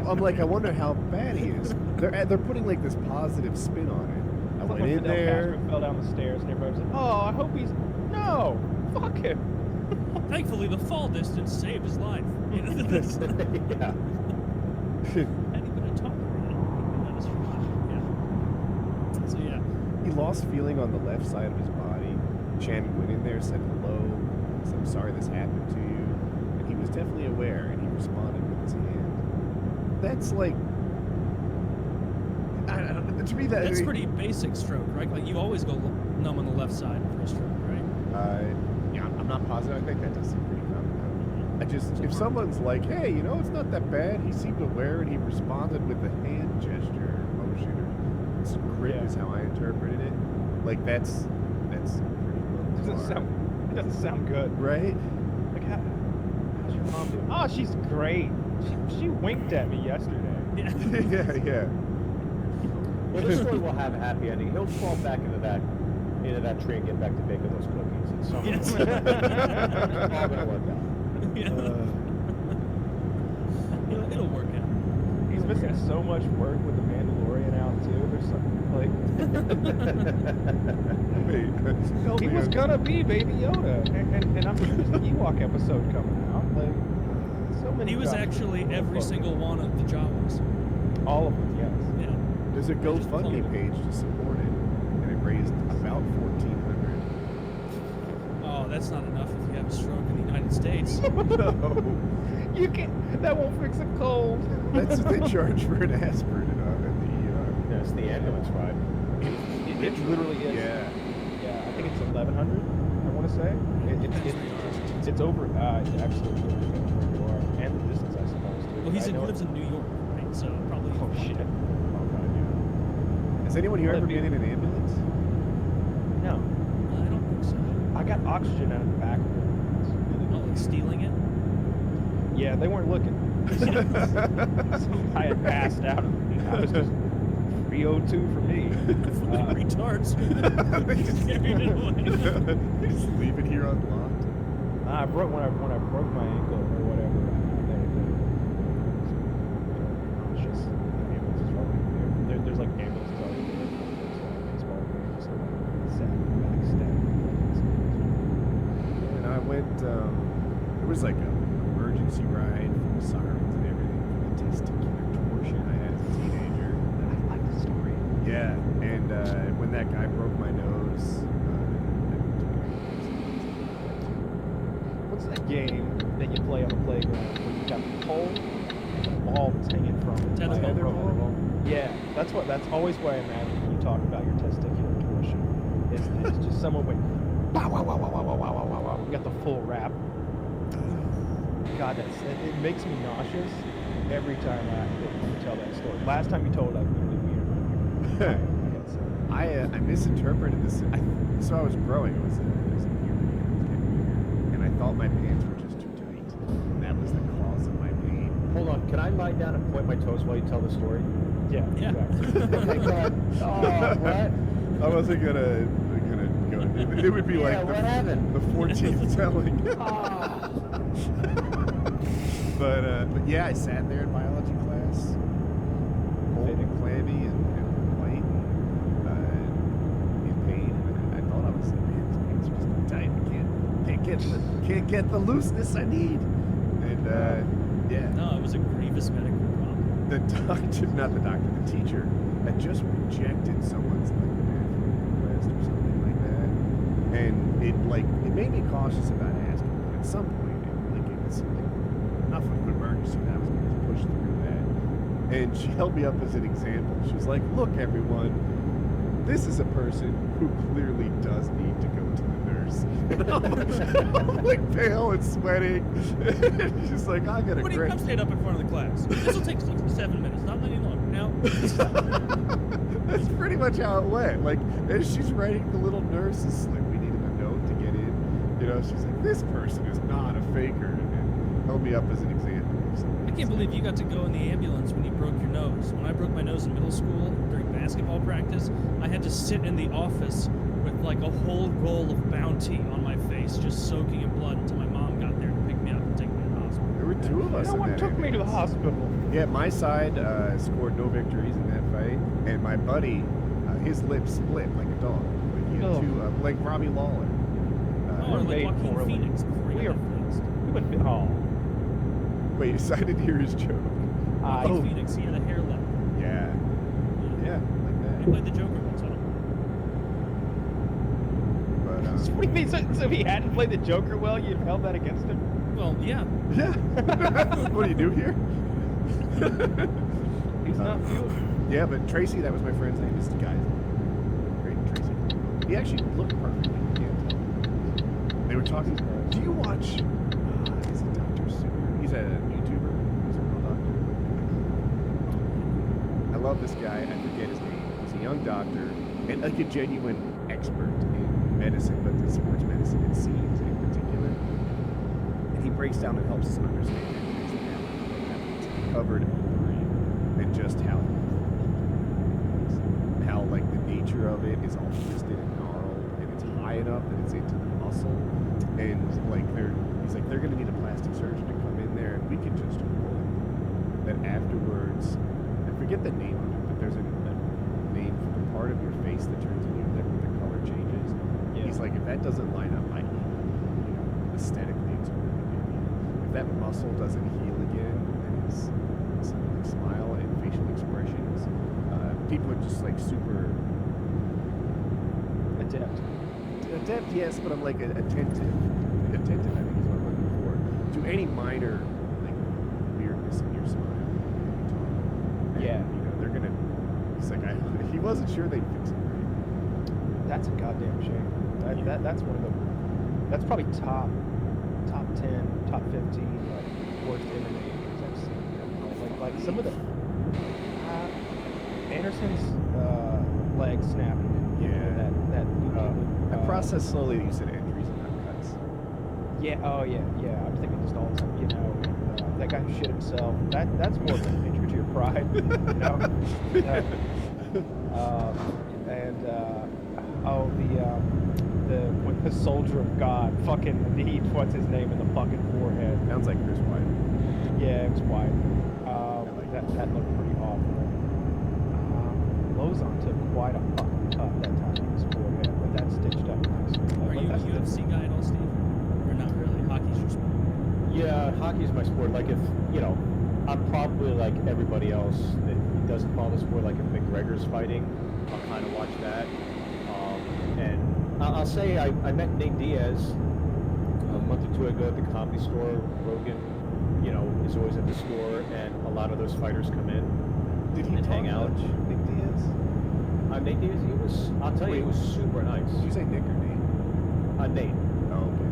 I'm like, I wonder how bad he is. They're putting like this positive spin on it. I It's like went when in Fidel there. Castro fell down the stairs and everybody was like, "Oh, I hope he's no, fuck him." Thankfully, the fall distance saved his life. You know, that's not Yeah. even a talk around. Yeah. So yeah. He lost feeling on the left side of his body. Shannon went in there, said hello, said, I'm sorry this happened to you. And he was definitely aware, and he responded with his hand. That's like, I don't know, to me That's pretty basic stroke, right? Like you always go numb on the left side for a stroke, right? Yeah, I'm not positive. I think that does seem pretty common. I just, if someone's like, hey, you know, it's not that bad, he seemed aware and he responded with the hand gesture motion or grip Yeah. is how I interpreted it. Like that's pretty low bar. It doesn't sound good. Right? Like, how's your mom doing? Oh, she's great. She winked at me yesterday. Yeah. yeah. Well, this story will have a happy ending. He'll fall back into that tree and get back to baking those cookies. It's so Yes. all gonna work out. Yeah. It'll work out. He's missing so much work with the Mandalorian out too. There's something like Wait, help he me was out. gonna be Baby Yoda, and I'm sure there's an Ewok episode coming out. Like so many. He was jobs. actually every single one of the Jawas. All of them, yes. Yeah. There's a They just GoFundMe cloned him. page to support it, and it raised about $1,400. Oh, that's not enough if you have a stroke in the United States. No, You can. That won't fix a cold. that's what they charge for an aspirin at the That's the ambulance ride. It literally is. Yeah. Yeah, I think it's 1,100. I want to say. It's over. It's absolutely over where you are, and the distance, I suppose. Too. Well, he I know lives in New York, right? So probably. Oh shit. Oh god, yeah. Has anyone here Well, ever it'd been be- in an ambulance? No, I don't think so. I got oxygen out of the back of it. Oh, like stealing it? Yeah, they weren't looking. I had passed out. I was just 302 for me. Fucking retards. Carried it away. They just leave it here unlocked. When I broke my ankle or whatever, it's just the ambulance is already there. There's like ambulances already there. There's baseball game, just like sat in the back step. And I went, there was like an emergency ride from sirens and everything for the testicular torsion I had as a teenager. I like the story. Yeah, and when that guy broke my nose, What's that game that you play on the playground where you got the pole and the ball that's hanging from it? Tennis Like, ball. Yeah, that's always what I imagine when you talk about your testicular torsion. It's just someone with wow wow wow wow wow wow wow wow wow. You got the full rap. God, it makes me nauseous every time you tell that story. Last time you told it, I was really weird. I misinterpreted this. So I was growing. It was a puberty. I was getting bigger, and I thought my pants were just too tight. And that was the cause of my pain. Hold on, can I lie down and point my toes while you tell the story? Yeah, Yeah. exactly. Okay, go ahead. Oh, what? I wasn't gonna go into it. It would be Yeah, like what happened? the 14th telling. Ah. But yeah, I sat there in biology class, cold and clammy and white and in pain. And I thought I was, man, these pants are just too tight. I can't get the looseness I need. And yeah, No, it was a grievous medical problem. the doctor, not the doctor, the teacher had just rejected someone's like bathroom request or something like that, and it made me cautious about asking. But at some point, it was like enough of an emergency that I was going to push through that. And she held me up as an example. She was like, "Look, everyone, this is a person who clearly does need to go to the nurse." nurse. I'm like pale and sweating. And she's like, I got a What do you great. come stand up in front of the class? This will take 67 minutes, not any longer. Now, That's pretty much how it went. Like, as she's writing the little nurse's slip, we needed a note to get in. You know, she's like, this person is not a faker. And held me up as an example. I can't believe you got to go in the ambulance when you broke your nose. When I broke my nose in middle school during basketball practice, I had to sit in the office with like a whole roll of Bounty on my face, just soaking in blood until my mom got there to pick me up and take me to the hospital. There were two of us No in one that took me to the ambulance. hospital. Yeah, my side scored no victories in that fight, and my buddy, his lip split like a dog. Like, he had Oh. two, like Robbie Lawler. Oh, or like made Joaquin poorly. Phoenix before he We got are- influenced. We would be, oh. Wait, you decided to hear his joke? Joaquin Oh. Phoenix, he had a hair lip. Yeah. Yeah, like He that. played the Joker once, I don't know. But, What do you mean? So if he hadn't played the Joker well, you'd held that against him? Well, yeah. yeah. What do you do here? He's not you. Yeah, but Tracy, that was my friend's name, is the guy. Great, Tracy. He actually looked perfectly. You can't tell. They were talking. Do you watch? Is it Dr. Seuss? He's a YouTuber. He's a real doctor. I love this guy. I forget his name. He's a young doctor and like a genuine expert in medicine, but in sports medicine, it seems in particular. And he breaks down and helps us understand injuries and how covered and just how like the nature of it is all twisted and gnarled, and it's high enough that it's into the muscle, and like he's like they're gonna need a plastic surgeon to come in there, and we can just hope that afterwards, I forget the name of it, but there's a name for the part of your face that turns in your lip where the color changes. Yeah. He's like, if that doesn't line up, I aesthetically it's really good. If that muscle doesn't heal again, and his like smile and facial expressions, people are just like super adept, yes, but I'm like attentive. Attentive, I think is what I'm looking for. To any minor like weirdness in your smile. And, Yeah. you know, they're gonna. He's like, he wasn't sure they'd fix it right. That's a goddamn shame. That's one of the. That's probably top 10, top 15 like worst MMA injuries I've seen. Like some of the Anderson's leg snapping. Yeah. That I process slowly. You said injuries and not cuts. Yeah. Oh yeah. Yeah. I'm thinking just all the time. You know, that guy who shit himself. That's more of an injury to your pride. You know. The soldier of God fucking he puts his name in the fucking forehead. Sounds like Chris White. Yeah, it was white. That looked pretty awful. Lozon took quite a fucking cut that time in his forehead, but that's stitched up nicely. Are you a That's the- UFC guy at all, Steve? Or not really? Hockey's your sport. Yeah, hockey's my sport. Like if, you know, I'm probably like everybody else that doesn't follow the sport. Like if McGregor's fighting, I'll kind of watch that. And I'll say I met Nate Diaz a month or two ago at the Comedy Store. Rogan, you know, is always at the store, and a lot of those fighters come in Did he and talk hang out. much? Nick Diaz? Nate Diaz, he was, I'll tell you, he Wait. was super nice. Did you say Nick or Nate? Nate. Oh, okay.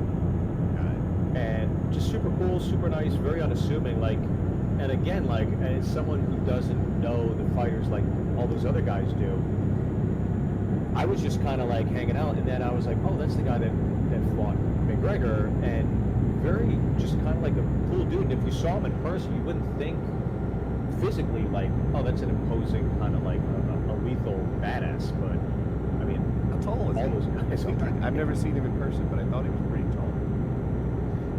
Got it. And just super cool, super nice, very unassuming. Like, and again, like as someone who doesn't know the fighters like all those other guys do, I was just kind of like hanging out, and then I was like, oh, that's the guy that fought McGregor, and very just kind of like a cool dude. And if you saw him in person, you wouldn't think physically like, oh, that's an imposing kind of like a lethal badass. But I mean, How tall is all he? those guys. I've never seen him in person, but I thought he was pretty tall.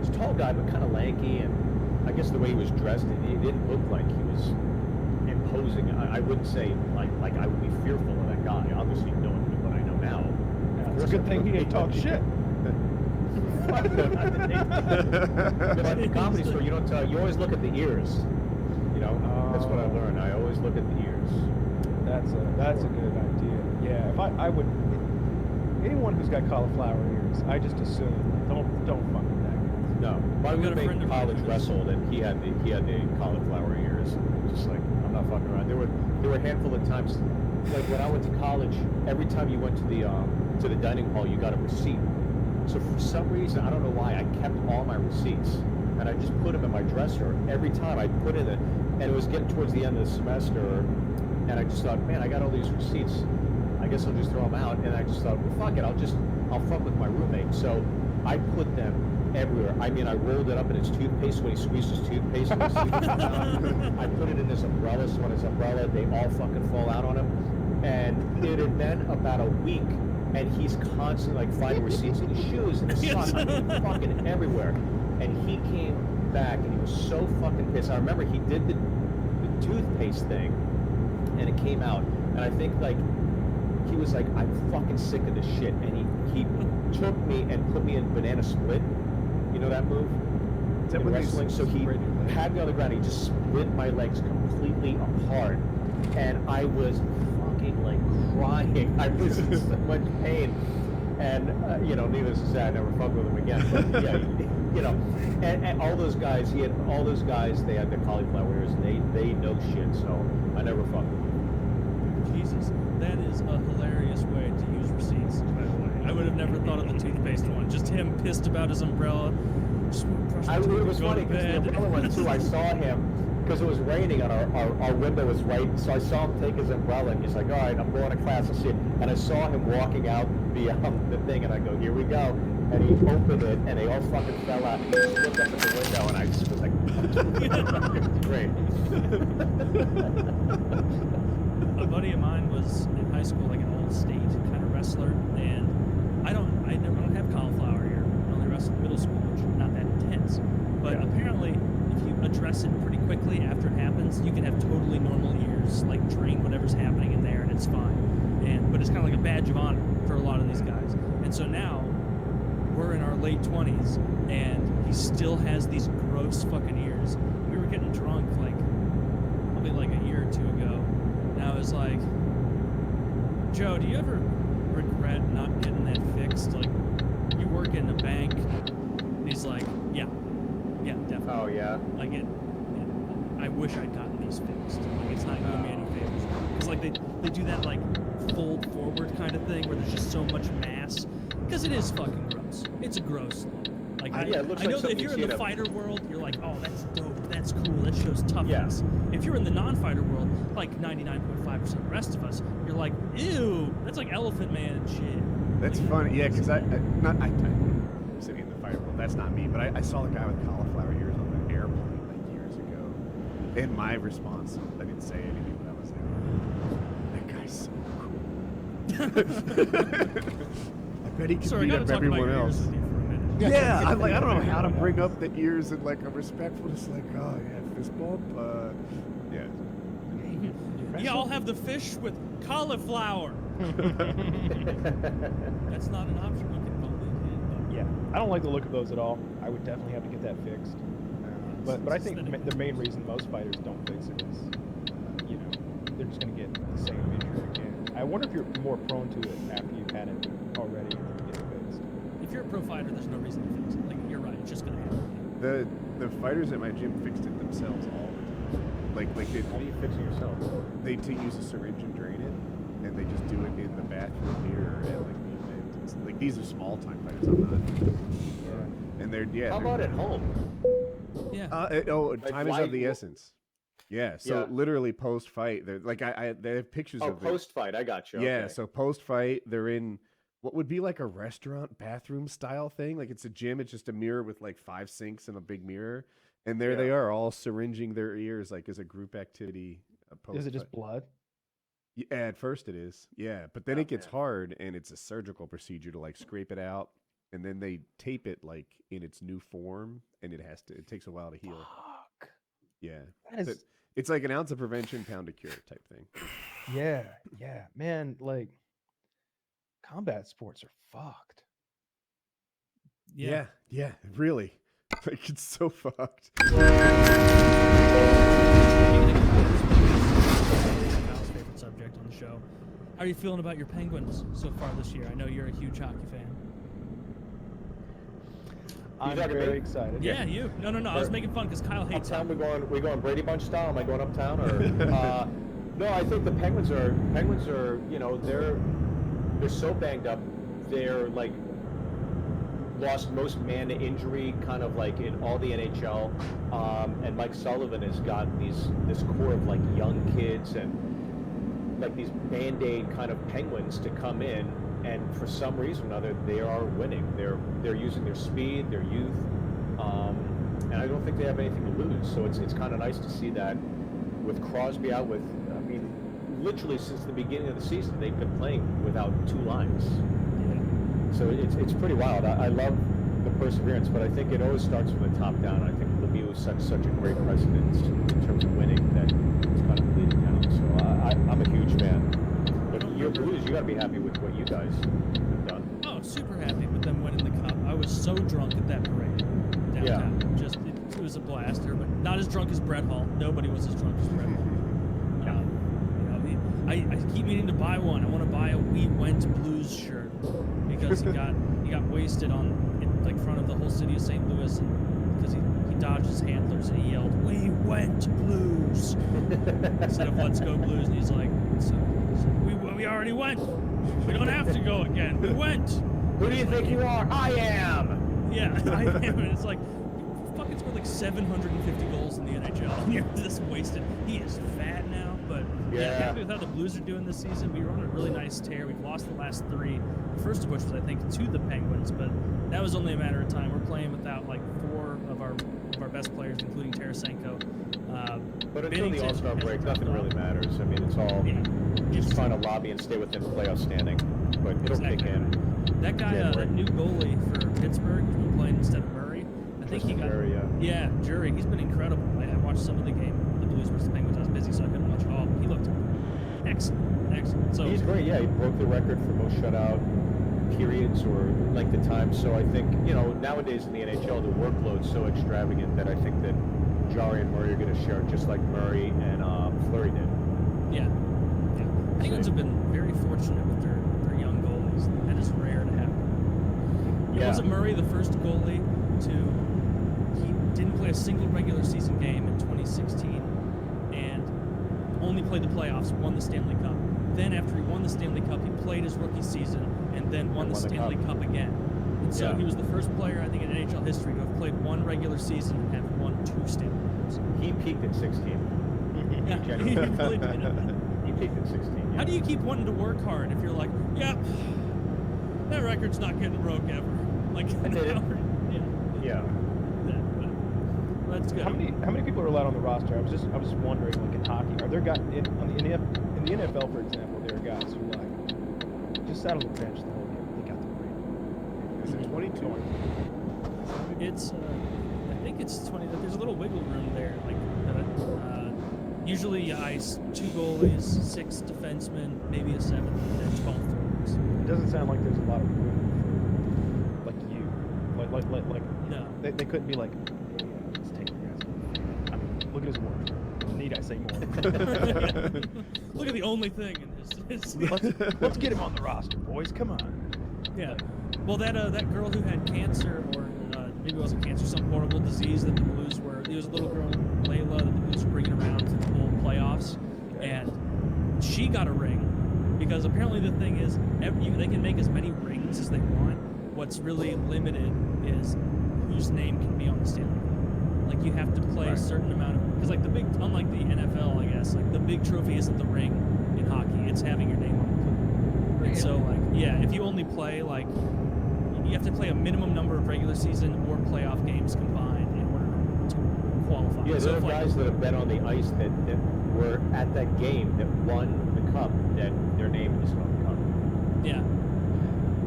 He's a tall guy, but kind of lanky, and I guess the way he was dressed, it didn't look like he was imposing. I wouldn't say like I would be fearful of that guy. Obviously, knowing what I know now. It's a good thing he didn't talk shit. But at the Comedy Store, you don't tell. You always look at the ears. You know, that's what I learned. I always look at the ears. That's a good idea. Yeah, if I would anyone who's got cauliflower ears, I just assume don't fuck with that guy. No, my I've got a roommate friend in of mine college who does. wrestled, and he had the cauliflower ears. It was just like, I'm not fucking around. There were a handful of times, like when I went to college, every time you went to the dining hall, you got a receipt So for some reason, I don't know why, I kept all my receipts, and I just put them in my dresser. Every time I put in it, and it was getting towards the end of the semester, and I just thought, man, I got all these receipts. I guess I'll just throw them out. And I just thought, well, fuck it, I'll fuck with my roommate. So I put them everywhere. I mean, I rolled it up in his toothpaste when he squeezed his toothpaste. And I put it in his umbrella, so on his umbrella, they all fucking fall out on him. And it had been about a week, and he's constantly like finding receipts in his shoes and his socks, I mean, fucking everywhere. And he came back, and he was so fucking pissed. I remember he did the toothpaste thing, and it came out, and I think like he was like, I'm fucking sick of this shit, and he took me and put me in banana split. You know that move? Is that In what they wrestling. So he spread your legs? had me on the ground. He just split my legs completely apart, and I was fucking like crying. I was in so much pain, and you know, needless to say, I never fucked with him again. But yeah, you know, and all those guys, he had all those guys. They had the cauliflower ears, and they know shit. So I never fucked with them. Jesus, that is a hilarious way to use receipts, by the way. I would have never thought of the toothpaste one. Just him pissed about his umbrella. Just brush my It teeth, was go funny to because the bed. umbrella one too. I saw him because it was raining and our window was right. So I saw him take his umbrella and he's like, "All right, I'm going to class. I'll see it." And I saw him walking out the thing, and I go, "Here we go." And he opened it, and they all fucking fell out. He just looked up at the window, and I just was like, "It was great." A buddy of mine was in high school like an old state kind of wrestler, and I don't have cauliflower here. I only wrestled in middle school, which is not that intense. But apparently, if you address it pretty quickly after it happens, you can have totally normal ears, like drain whatever's happening in there, and it's fine. But it's kind of like a badge of honor for a lot of these guys. And so now we're in our late 20s, and he still has these gross fucking ears. We were getting drunk like probably like a year or two ago. And I was like, Joe, do you ever regret not getting that fixed? Like, you work in a bank. And he's like, yeah, definitely. Oh yeah. Like I wish I'd gotten these fixed. Like, it's not doing me any favors. Because like they do that like fold forward kind of thing where there's just so much mass. Because it is fucking gross. It's a gross look. Like Yeah, it looks I like know that if something you're you in the see in a- fighter world, you're like, oh, that's dope, that's cool, that shows toughness. If you're in the non-fighter world, like 99.5% of the rest of us, you're like, ew, that's like Elephant Man and shit. That's Like, funny, yeah, because I'm sitting in the fire world. That's not me, but I saw the guy with cauliflower ears on an airplane like years ago. And my response, I didn't say anything, but I was like, that guy's so cool. I bet he can Sorry, I beat gotta up talk about everyone your ears else. with you for a minute. Yeah, I don't know how to bring up the ears in like a respectful, just like, oh yeah, fist bump. Yeah. Yeah, I'll have the fish with cauliflower. That's not an option you can probably get, but Yeah, I don't like the look of those at all. I would definitely have to get that fixed. But I think aesthetic. the main reason most fighters don't fix it is, you know, they're just gonna get the same injury again. I wonder if you're more prone to it after you've had it already and get it fixed. if you're a pro fighter, there's no reason to fix it. Like, you're right, it's just gonna happen. The fighters at my gym fixed it themselves all the time. Like How do you fix it yourself? they use a syringe and drain it, and they just do it in the bathroom mirror at like the event. It's, like these are small time fighters. I'm not. And they're How about at home? Yeah. Time is why- of the essence. Yeah. So Yeah. literally post fight, they're like they have pictures Oh, of the, post fight. I got you. Yeah. Okay. So post fight, they're in what would be like a restaurant bathroom style thing. Like it's a gym. It's just a mirror with like 5 sinks and a big mirror. And there they Yeah. are, all syringing their ears like as a group activity. Is it just blood? Yeah, at first it is. Yeah, but then Oh, it gets man. hard, and it's a surgical procedure to like scrape it out, and then they tape it like in its new form, and it takes a while to heal. Fuck. Yeah, That is, it's like an ounce of prevention, pound of cure type thing. yeah, man. Like, combat sports are fucked. Yeah, really. Like it's so fucked. Val's favorite subject on the show. How are you feeling about your Penguins so far this year? I know you're a huge hockey fan. I'm talking very me? excited. Yeah, you. No. I was making fun because Kyle hates Uptown, hockey. we going Brady Bunch style? Am I going uptown or? No, I think the Penguins are. You know, they're so banged up. They're like lost most man to injury, kind of like in all the NHL. And Mike Sullivan has got this core of like young kids and like these Band-Aid kind of Penguins to come in, and for some reason or other, they are winning. They're using their speed, their youth, and I don't think they have anything to lose. So it's kind of nice to see that with Crosby out. With I mean, literally since the beginning of the season, they've been playing without two lines. So it's pretty wild. I love the perseverance, but I think it always starts from the top down. I think Lemieux is such a great precedent in terms of winning that it's kind of leading down. So I'm a huge fan. But your Blues, you got to be happy with what you guys have done. Oh, super happy with them winning the cup. I was so drunk at that parade downtown. Yeah. Just it was a blast there, but not as drunk as Brett Hall. Nobody was as drunk as Brett Hall. I keep meaning to buy one. I want to buy a "We Went Blues" shirt because he got wasted on in like front of the whole city of St. Louis because he dodged his handlers and he yelled "We went Blues" instead of "Let's go Blues," and he's like, we already went. We don't have to go again. We went. Who do you think you are? I am. Yeah, I am. And it's like, you fucking scored like 750 goals in the NHL, and you're just wasted. He is fat now, but Yeah. happy with how the Blues are doing this season. We were on a really nice tear. We've lost the last three. The first of which was, I think, to the Penguins, but that was only a matter of time. We're playing without like four of our best players, including Tarasenko. But until the Binnington All-Star has break, dropped nothing off. really matters. I mean, it's all just trying to lobby and stay within playoff standing. But it'll kick Exactly. in. That guy, January. that new goalie for Pittsburgh, who's been playing instead of Murray. I think he Tristan got. Jarry, Yeah, Jury. He's been incredible. I watched some of the game, the Blues versus the Penguins. I was busy, so I couldn't watch it all. He looked excellent. So He's great. Yeah, he broke the record for most shutout periods or length of time. So I think, nowadays in the NHL, the workload's so extravagant that I think that Jarry and Murray are going to share it just like Murray and Fleury did. yeah. Penguins have been very fortunate with their young goalies. That is rare to happen. Yeah. Wasn't Murray the first goalie he didn't play a single regular season game in 2016 and only played the playoffs, won the Stanley Cup. Then after he won the Stanley Cup, he played his rookie season and then won the Stanley Cup again. And so he was the first player, I think, in NHL history to have played one regular season and have won 2 Stanley Cups. He peaked at 16. Yeah, he really did. He peaked at 16. Yeah. How do you keep wanting to work hard if you're like, yeah, that record's not getting broke ever? Like, I did it. Yeah. That's good. How many people are allowed on the roster? I was just wondering, like in hockey, are there guys in the NFL, for example, there are guys who like just sat on the bench the whole game. They got the break. Is it 22? It's, I think it's 20. There's a little wiggle room there. Like, usually you ice 2 goalies, 6 defensemen, maybe a 7th, and then 12 forwards. It doesn't sound like there's a lot of room for like you, like No. they couldn't be like, hey, let's take you guys. I mean, look at his work. Need I say more? Look at the only thing in his let's get him on the roster, boys. Come on. Yeah. Well, that girl who had cancer, or maybe it wasn't cancer, some horrible disease that the Blues were. There was a little girl, Layla, that the Blues were bringing around to the whole playoffs, and she got a ring because apparently the thing is, they can make as many rings as they want. What's really limited is whose name can be on the Stanley Cup. Like you have to play a certain amount of, because like unlike the NFL, I guess, like the big trophy isn't the ring in hockey; it's having your name on the cup. And so, like, yeah, if you only play like, you have to play a minimum number of regular season or playoff games combined in order to qualify. Yeah, so there are if, like, guys that have been on the ice that were at that game that won the cup, that their name is on the cup. yeah,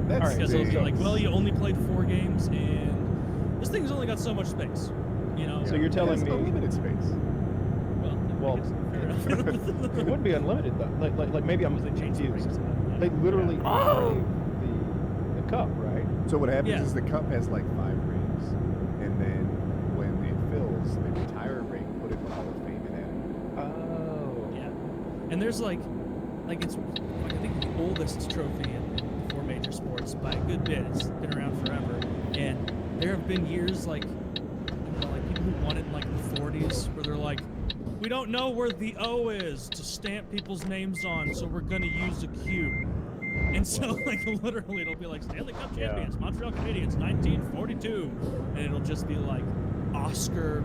That's because they'll be big. like, well, you only played 4 games, and this thing's only got so much space. You know. So you're telling It's me unlimited space. Well, fair enough. it would be unlimited though. Like maybe I'm confused. They literally Oh! the cup, right? So what happens Yeah. is the cup has like 5 rings, and then when it fills, they retire a ring, put it in the Hall of Fame, and add it. Oh. Yeah, and there's like it's like I think the oldest trophy in 4 major sports by a good bit. It's been around forever, and there have been years like people who won it in like the 40s where they're like, we don't know where the O is to stamp people's names on, so we're gonna use a Q. And so, like, literally, it'll be like Stanley Cup Yeah. champions, Montreal Canadiens, 1942, and it'll just be like Oscar,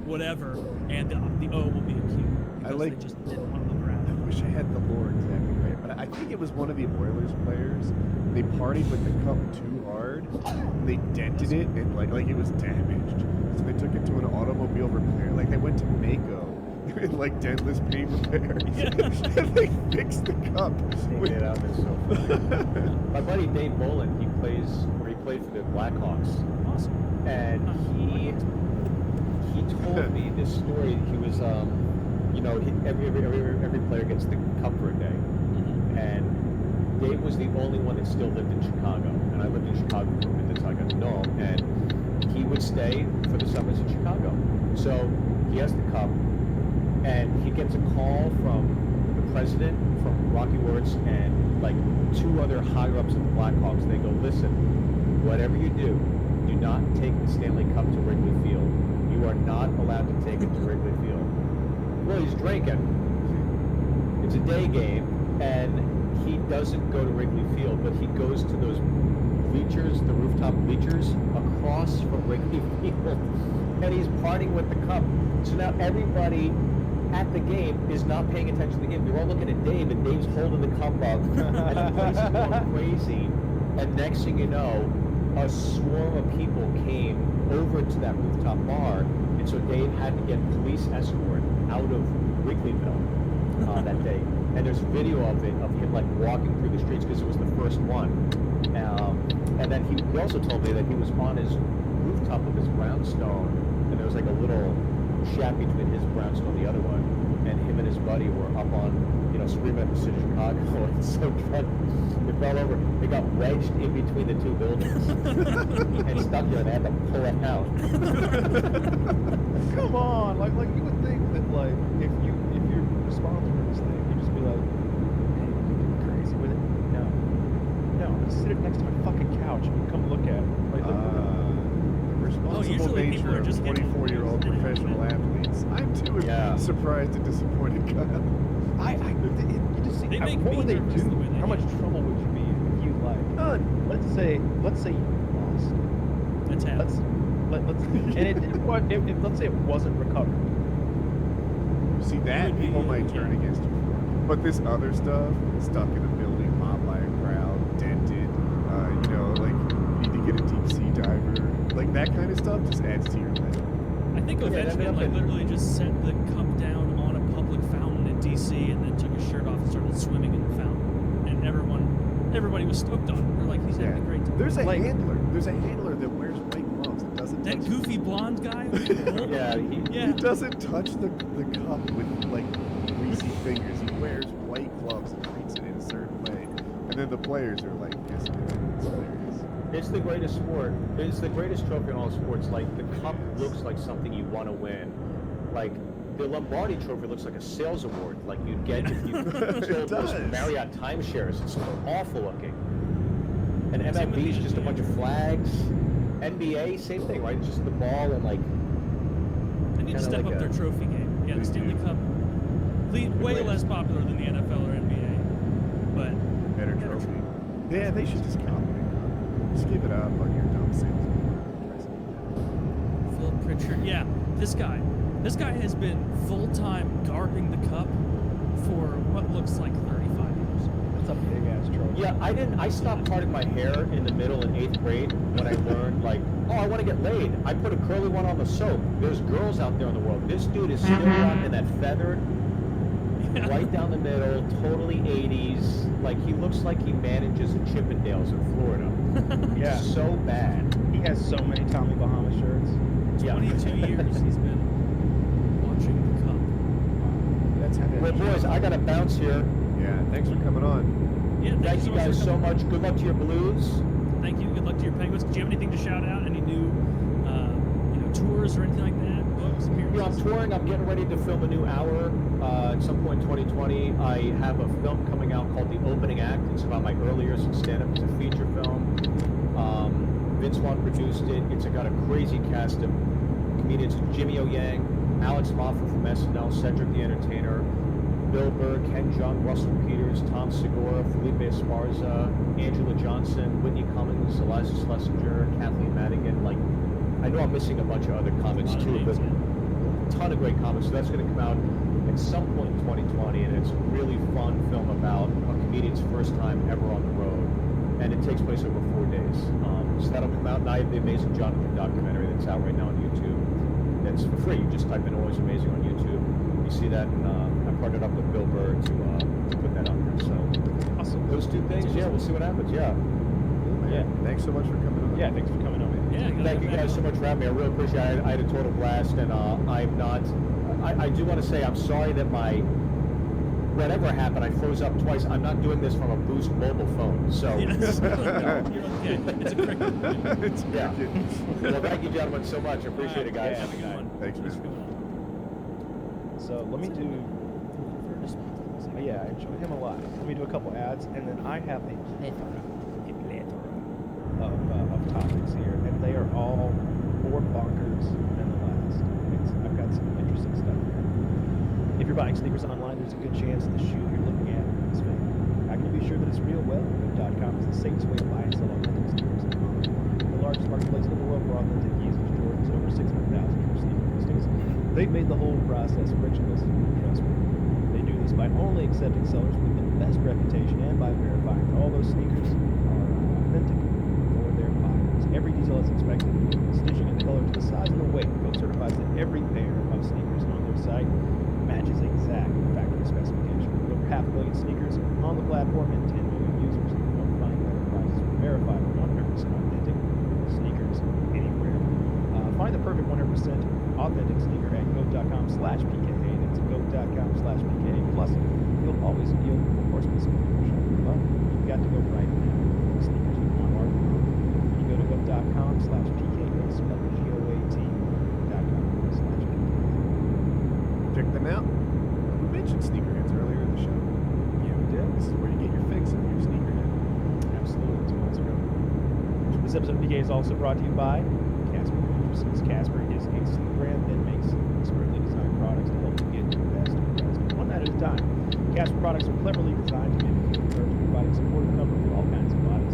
whatever, and the O will be a Q because like- they just didn't want to look around. I wish I had the lore exactly right, but I think it was one of the Oilers players. They partied with the cup too hard. And they dented it and like it was damaged. So they took it to an automobile repair. Like they went to Mako and like dentless paint repair. And they fixed the cup. Take it out. It's so funny. My buddy Dave Bolin, he played for the Blackhawks, Awesome. and he told me this story. He was, every player gets the cup for a day, and Dave was the only one that still lived in Chicago, and I lived in Chicago for a bit, so I got to know him, and he would stay for the summers in Chicago. So he has the cup, and he gets a call from the president from Rocky Words and like 2 other higher ups of the Blackhawks. They go, listen, whatever you do not take the Stanley Cup to Wrigley Field. You are not allowed to take it to Wrigley Field. Well, he's drinking. It's a day game, and he doesn't go to Wrigley Field, but he goes to those bleachers, the rooftop bleachers, across from Wrigley Field, and he's partying with the cup. So now everybody at the game is not paying attention to the game. They're all looking at Dave, and Dave's holding the cup up, and the place is going crazy. And next thing you know, a swarm of people came over to that rooftop bar, and so Dave had to get police escort out of Wrigleyville that day. And there's video of it, of him like walking through the streets because it was the first one. And then he also told me that he was on his rooftop of his brownstone, and there was like a little shack between his brownstone and the other one, and him and his buddy were up on, screaming at the city of Chicago. It's so drunk. They fell over. They got wedged in between the 2 buildings and stuck there, and they had to pull it out. Come on, like you would think that like if you're responsible for this thing, you'd just be like, hey, you crazy with it? No, I'm gonna sit it next to my fucking couch and come look at it. Like, look at it. The responsible usually people nature are of just getting 24-year-old confused. professional athletes. I'm too Yeah. surprised and disappointed, Kyle. You just see, They make what would me they nervous do? the way they How much do. trouble would you be if you like? None. Let's say you lost. That's happened. Let's let's say it wasn't recovered. See that would be- people might turn against you for. But this other stuff, stuck in a building, mobbed by a crowd, dented, like need to get a deep sea diver, like that kind of stuff just adds to your legend. I think Yeah, that'd be Ovechkin up like in- literally just set the cup down on a public fountain in DC and then took his shirt off and started swimming in the fountain, and everybody was stoked on it. They're like, he's having a great time. There's a Like- handler. There's a handler that wears white gloves and doesn't That touch goofy blonde guy. Yeah, yeah. He doesn't touch the cup with like greasy fingers. He wears white gloves and treats it in a certain way. And then the players are like pissing at him. It's hilarious. it's the greatest sport. It's the greatest trophy in all sports. Like, the cup looks like something you want to win. Like, the Lombardi Trophy looks like a sales award, like you'd get if you sold those does. Marriott timeshares. It's awful looking. And Same with MLB is the just a NBA. bunch of flags. NBA, same thing, right? It's just the ball and like. They need to Kinda step like up their a- trophy game. Yeah, They the Stanley do. Cup, way less popular than the NFL or NBA, but Better trophy. Yeah, they should just copy it. Just give it up on your dumb sales. Phil Pritchard. Yeah, this guy has been full-time garbing the cup for what looks like 35 years. That's a big ass trophy. Yeah, I stopped parting my hair in the middle in 8th grade when I learned, like, oh, I want to get laid. I put a curly one on the soap. There's girls out there in the world. This dude is still rocking that feathered, Yeah. right down the middle, totally 80s. Like, he looks like he manages a Chippendales in Florida. Yeah. So bad. He has so many Tommy Bahama shirts. 22 years he's been watching the cup. That's how Well, boys, I got to bounce here. Yeah, thanks for coming on. Yeah, Thank you guys so much. Good luck to your Blues. Thank you. Good luck to your Penguins. Do you have anything to shout out? Any new, tours or anything like that? Books, Yeah, I'm appearances? touring. I'm getting ready to film a new hour at some point in 2020. I have a film coming out called The Opening Act. It's about my early years in stand-up. It's a feature film. Vince Vaughn produced it. It's got a crazy cast of comedians: Jimmy O Yang, Alex Moffat from SNL, Cedric the Entertainer, Bill Burr, Ken Jeong, Russell Peters, Tom Segura, Felipe Esparza, Angela Johnson, Whitney Cummings, Eliza Schlesinger, Kathleen Madigan. Like, I know I'm missing a bunch of other comics A lot of too, but names, a ton of great comics. So that's going to come out at some point in 2020, and it's a really fun film about a comedian's first time ever on the road, and it takes place over 4 days. So that'll come out. And I have the Amazing Jonathan documentary that's out right now on YouTube. It's for free. You just type in Always Amazing on YouTube. You see that, and I partnered up with Bill Burr to put that up there. So Awesome. those two things, yeah, we'll see what happens. Yeah. Cool, man. Yeah. Thanks so much for coming on. Yeah, thanks for coming over. Yeah, Thank you guys so much for having me. I really appreciate it. I had a total blast, and I'm not. I do want to say I'm sorry that whatever happened, I froze up twice. I'm not doing this from a Boost mobile phone, so Yes. You're okay. It's a cricket. It's yeah. cricket. Well, thank you, gentlemen, so much. I appreciate it, guys. Have a good one. Thanks, man. for coming on. So let me do. Yeah, I enjoy him a lot. Let me do a couple ads, and then I have a plethora of topics here, and they are all more bonkers than the last. I've got some interesting stuff here. If you're buying sneakers online, there's a good chance the shoe you're looking at is fake. How can you be sure that it's real? Well, Go.com is the safest way to buy and sell authentic sneakers. The largest marketplace in the world for authentic Yeezys, Jordans, over 600,000 pure sneaker listings. They've made the whole process frictionless and trustworthy. They do this by only accepting sellers with the best reputation and by verifying that all those sneakers are authentic for their buyers. Every detail is inspected, stitching and color to the size and the weight. Go certifies that every pair of sneakers on their site matches exact factory specification. With over 500 million sneakers on the platform and 10 million users, don't find better prices for verified 100% authentic sneakers anywhere. Find the perfect 100% authentic sneaker at go.com/PKA. That's go.com/PKA. Plus, you'll always yield, of course, with some promotion. But you've got to go right now. The sneakers you want are you go to go.com/PKA, spelled GOAT.com/PKA. Check them out. We mentioned sneakerheads earlier in the show. Yeah, we did. This is where you get your fix of your sneakerhead. Absolutely, 2 months ago. This episode of PK is also brought to you by Casper Mattresses. Casper is a sleep brand that makes expertly designed products to help you get your best rest, one night at a time. Casper products are cleverly designed to mimic human nerves, providing support and comfort for all kinds of bodies.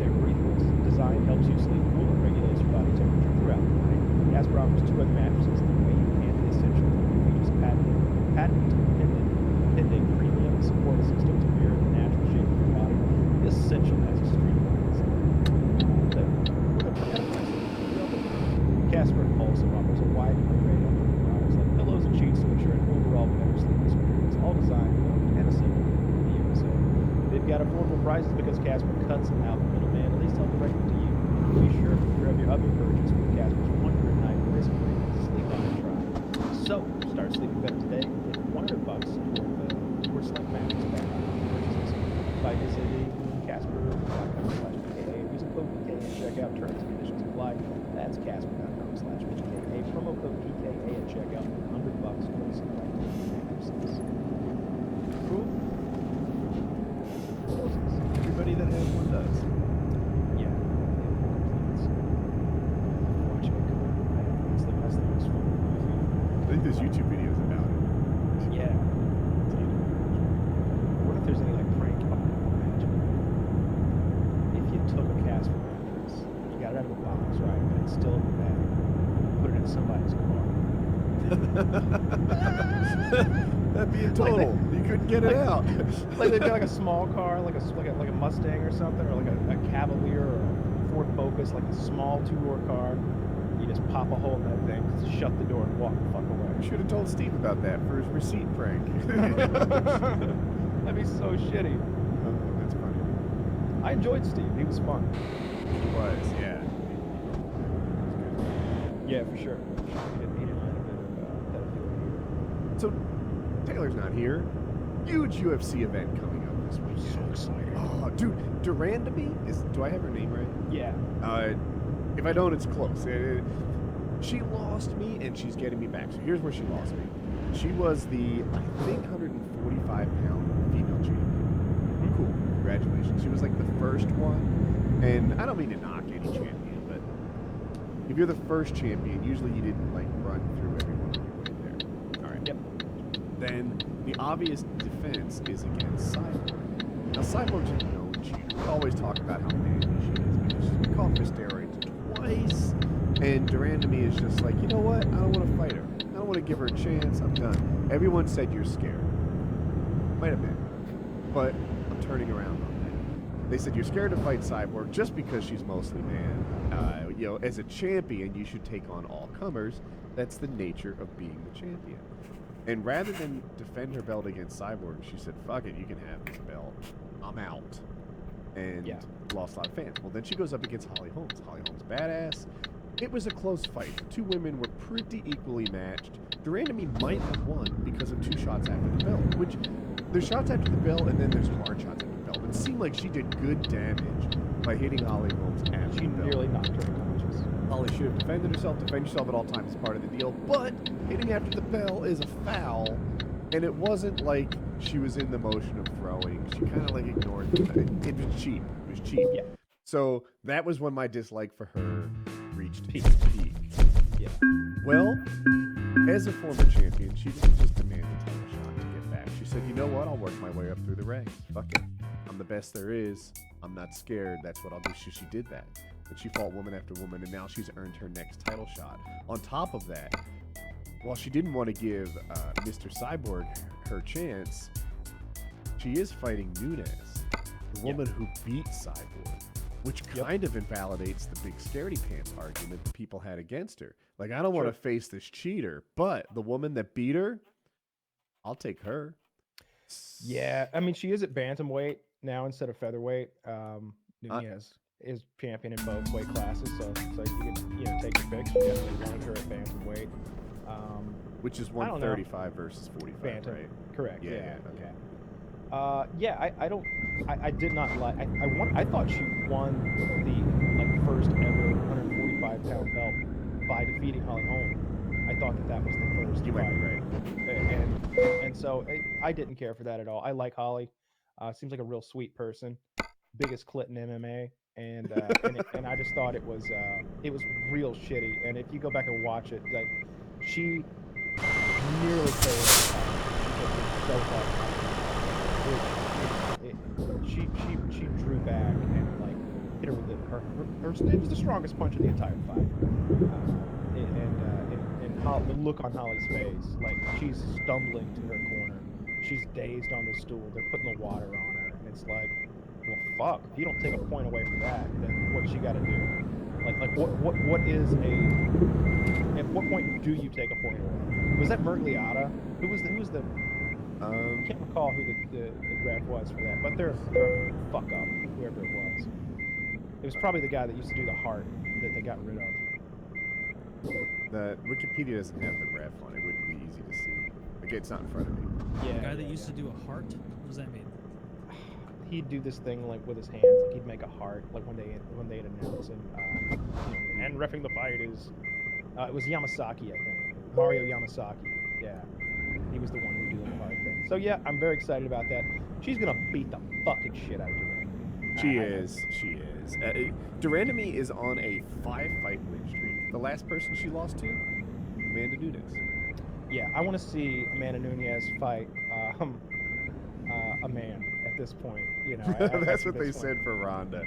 Their breathable design helps you sleep cool and regulates your body temperature throughout the night. Casper offers 2 other mattresses, the Wave and the Essential. It features a patent-pending premium support system to mirror the natural shape of your body. The Essential has a streamlined design. Casper also offers a wide array of products like pillows and sheets to ensure an overall better sleep experience, all designed and assembled in the USA. They've got affordable prices because Casper cuts out the middleman and they sell directly to you. Be sure to grab your other purchase with Casper's 100-night risk-free sleep on a try. So, start sleeping better today and get $100 toward select mattress purchases by visiting Casper.com/PKA and using code PKA at checkout. Terms and conditions apply. That's Casper.com/PKA. Promo code PKA at checkout for $100 toward select mattresses. Cool. Everybody that has one does. Yeah. Watching it come out, man. That's the most fun. I think there's YouTube videos about it. Yeah. What if there's any like prank? Imagine if you took a Casper mattress, you got it out of the box, right? But it's still in the bag. Put it in somebody's car. That'd be a total. You couldn't get it out. Like they've got like a small car, like a Mustang or something, or like a Cavalier or a Ford Focus, like a small 2-door car. You just pop a hole in that thing, shut the door, and walk the fuck You away. should have told Steve about that for his receipt prank. That'd be so shitty. That's funny. I enjoyed Steve. He was fun. He was, yeah. Yeah, for sure. He didn't mind a bit of pedophilia. So, Taylor's not here. Huge UFC event coming up this week. So excited. Oh, dude, Durandamy do I have her name right? Yeah. If I don't, it's close. She lost me, and she's getting me back. So here's where she lost me. She was the, I think, 145-pound female champion. Cool. Congratulations. She was like the first one. And I don't mean to knock any champion, but if you're the first champion, usually you didn't like run through everyone on your way there. All right. Yep. Then the obvious defense is against Cyborg. Now, Cyborg's a known cheater. We always talk about how manly she is because she's been called for steroids twice. And Durandamy is just like, you know what? I don't want to fight her. I don't want to give her a chance. I'm done. Everyone said you're scared. Might have been. But I'm turning around on that. They said you're scared to fight Cyborg just because she's mostly man. You know, as a champion, you should take on all comers. That's the nature of being the champion. And rather than defend her belt against Cyborg, she said, fuck it, you can have this belt. I'm out. And lost a lot of fans. Well, then she goes up against Holly Holmes. Holly Holmes, badass. It was a close fight. The two women were pretty equally matched. Durandamy might have won because of 2 shots after the bell, which there's shots after the bell and then there's hard shots after the bell. But it seemed like she did good damage by hitting Holly Holmes after She the bell. nearly knocked her unconscious. Holly should have defended herself. Defend yourself at all times is part of the deal. But hitting after the bell is a foul, and it wasn't like she was in the motion of throwing. She kind of like ignored it. It was cheap. It was cheap. Yeah. So that was when my dislike for her reached Peak. its peak. Yeah. Well, as a former champion, she didn't just demand a title shot to get back. She said, you know what? I'll work my way up through the ranks. Fuck it. I'm the best there is. I'm not scared. That's what I'll do. She did that. And she fought woman after woman, and now she's earned her next title shot. On top of that, while she didn't want to give Mr. Cyborg her chance, she is fighting Nunes, the woman who beat Cyborg, which kind of invalidates the big scaredy pants argument that people had against her. Like, I don't want to face this cheater, but the woman that beat her, I'll take her. Yeah, I mean, she is at bantamweight now instead of featherweight. Nunez is champion in both weight classes, so you can take your pick. She definitely wanted her at bantamweight. Which is I don't know. 135 versus 45, Bantam, right? correct? Yeah, Yeah, okay. I did not like. I thought she won the first ever 145 pound belt by defeating Holly Holm. I thought that was the first. You might fight. be right. And so I didn't care for that at all. I like Holly. Seems like a real sweet person. Biggest clit in MMA, and I just thought it was real shitty. And if you go back and watch it, like she nearly failed the fight because she drew back and like hit her with her it was the strongest punch of the entire fight. The look on Holly's face, like she's stumbling to her corner, she's dazed on the stool. They're putting the water on her, and it's like, well, fuck. If you don't take a point away from that, then what you got to do? Like what is a? At what point do you take a point away? Was that Mergliata? Who was the? I can't recall who the ref was for that, but they're fuck up, whoever it was. It was probably the guy that used to do the heart that they got rid of. The Wikipedia doesn't have the ref on it. It wouldn't be easy to see. Okay, it's not in front of me. Yeah. The guy that used to do a heart? What does that mean? He'd do this thing like with his hands, like he'd make a heart, like when they'd announce him. And reffing the fight is, it was Yamasaki, I think, Mario Yamasaki. Yeah, he was the one who was doing the heart thing. So yeah, I'm very excited about that. She's gonna beat the fucking shit out of Durandamy. She is. Durandamy is on a 5-fight win streak. The last person she lost to, Amanda Nunes. Yeah, I want to see Amanda Nunes fight a man at this point. You know, That's what they said for Ronda.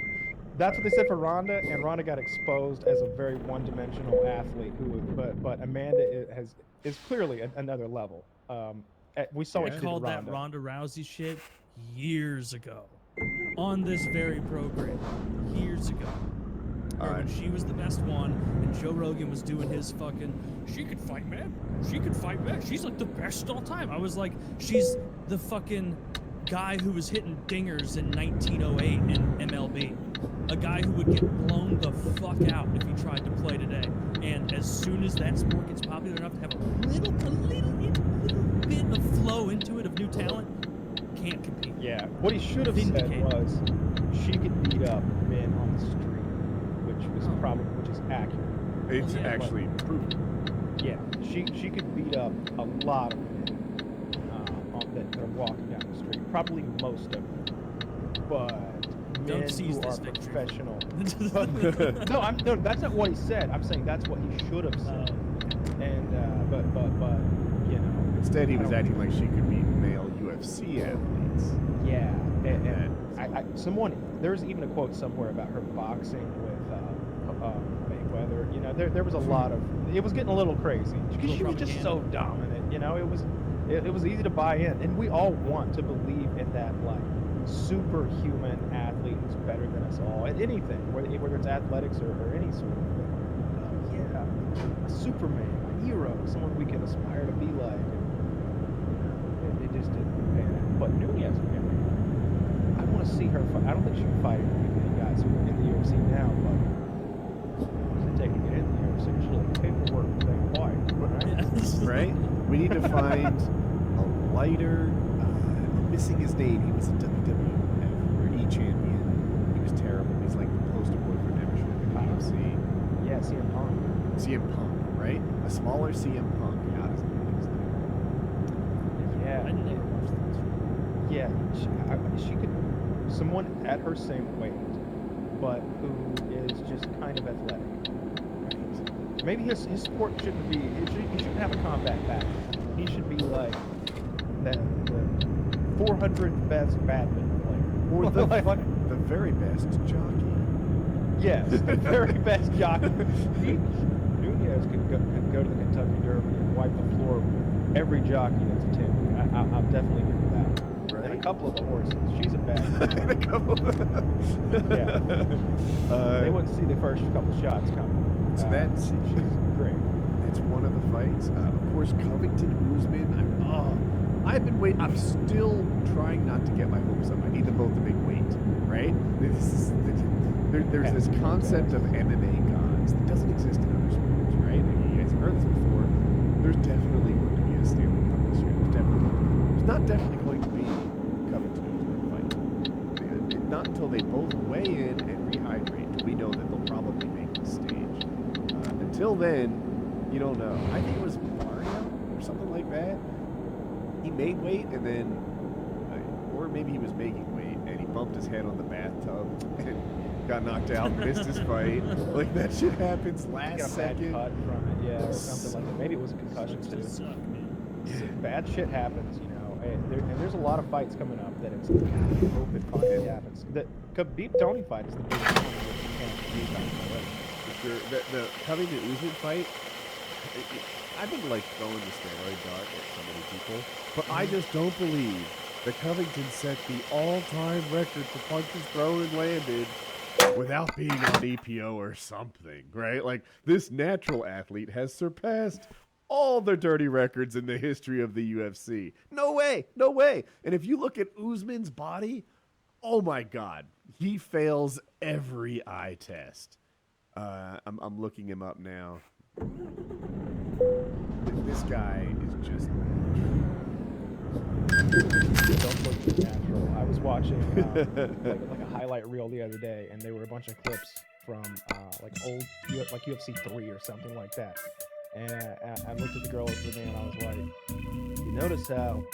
That's what they said for Ronda, and Ronda got exposed as a very one-dimensional athlete. But Amanda is clearly another level. We saw what I she did to called that Ronda. Ronda Rousey shit years ago on this very program. Years ago. Or when she was the best one, and Joe Rogan was doing his fucking, she could fight man. She could fight back. She's like the best all time. I was like, she's the fucking guy who was hitting dingers in 1908 in MLB. A guy who would get blown the fuck out if he tried to play today. And as soon as that sport gets popular enough to have a little bit of flow into it of new talent, can't compete. Yeah, what he should have said was she could beat up men on the street, which is accurate. It's actually proven. Yeah, she could beat up a lot of men that are walking down the street. Probably most of them, but men who are professional. No, that's not what he said. I'm saying that's what he should have said. And but you know, It's Instead, he I was don't- acting like she could beat male UFC athletes. Yeah, and there's even a quote somewhere about her boxing with Mayweather. You know, there was a lot of, it was getting a little crazy because she was just so dominant. You know, it was easy to buy in, and we all want to believe in that like superhuman athlete who's better than us all at anything, whether it's athletics or any sort of thing. Yeah, a Superman, a hero, someone we can aspire to be like. And, it just didn't pan out. But Nunez, man, I want to see her fight. I don't think she can fight any guys who are in the UFC now, but what's it take to get in the UFC? She's like paperwork thing, quite, right? Right? We need to find a lighter. I'm missing his name. He was a WWF or E champion. He was terrible. He's like the poster boy for never should have been UFC. Yeah, CM Punk. CM Punk, right? A smaller CM Punk. How does he Yeah, I never watched that. yeah. She could, someone at her same weight, but who is just kind of athletic. Right? Maybe his sport shouldn't be. He shouldn't have a combat background. He should be like the 400th best badminton player, Or the, like, the very best jockey. yes, the very best jockey. Nunez could go to the Kentucky Derby and wipe the floor with every jockey that's attending. I'll definitely agree with that. Right. And a couple of the horses. She's a bad And a couple. Yeah. They wouldn't see the first couple shots coming. So that's she's great. That's one of the fights. Of course, Covington Usman. I've been waiting. I'm still trying not to get my hopes up. I need them both to make weight, right? There's this concept of MMA gods that doesn't exist in other sports, right? You guys have heard this before. There's definitely going to be a Stanley Cup this year. There's not definitely going to be Covington Usman fight. Not until they both weigh in and rehydrate do we know that they'll probably make the stage. Until then, you don't know. I think it was Mario or something like that. He made weight and then, or maybe he was making weight and he bumped his head on the bathtub and got knocked out, missed his fight. Like that shit happens Got last a bad second. cut from it, yeah, or something like that. Maybe it was a concussion Sucks too. to suck, man. Bad shit happens, you know. And there's a lot of fights coming up that it's I hope it finally happens. The Khabib Tony fight is the biggest one that you can't beat already. For sure. The Covington Usman fight, I've been like throwing the steroid dart at so many people, but I just don't believe that Covington set the all-time record for punches thrown and landed without being on EPO or something, right? Like this natural athlete has surpassed all the dirty records in the history of the UFC. No way, no way. And if you look at Usman's body, oh my God, he fails every eye test. I'm looking him up now. This guy is just. Don't look natural. I was watching like a highlight reel the other day, and there were a bunch of clips from like old like UFC 3 or something like that. And I looked at the girl over there, and I was like, "You notice how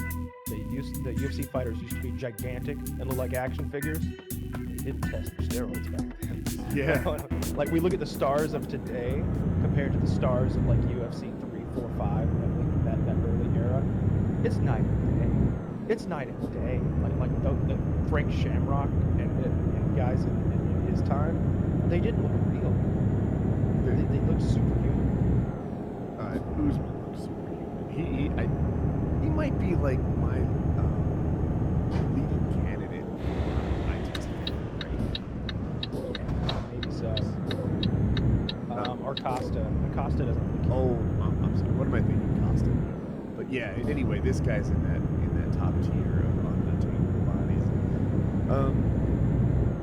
the UFC fighters used to be gigantic and look like action figures? They didn't test for steroids back then." Yeah. Like we look at the stars of today compared to the stars of like UFC 3, 4, 5, that early era. It's night and day. It's night and day. Like the Frank Shamrock and guys in his time, they didn't look real. They looked superhuman. Usman looks superhuman. He might be like my leading candidate for eye testing, right? Maybe so. Or Costa. Costa doesn't look Oh, I'm sorry. What am I thinking? Costa. But yeah. Anyway, this guy's in that top tier of unattainable bodies.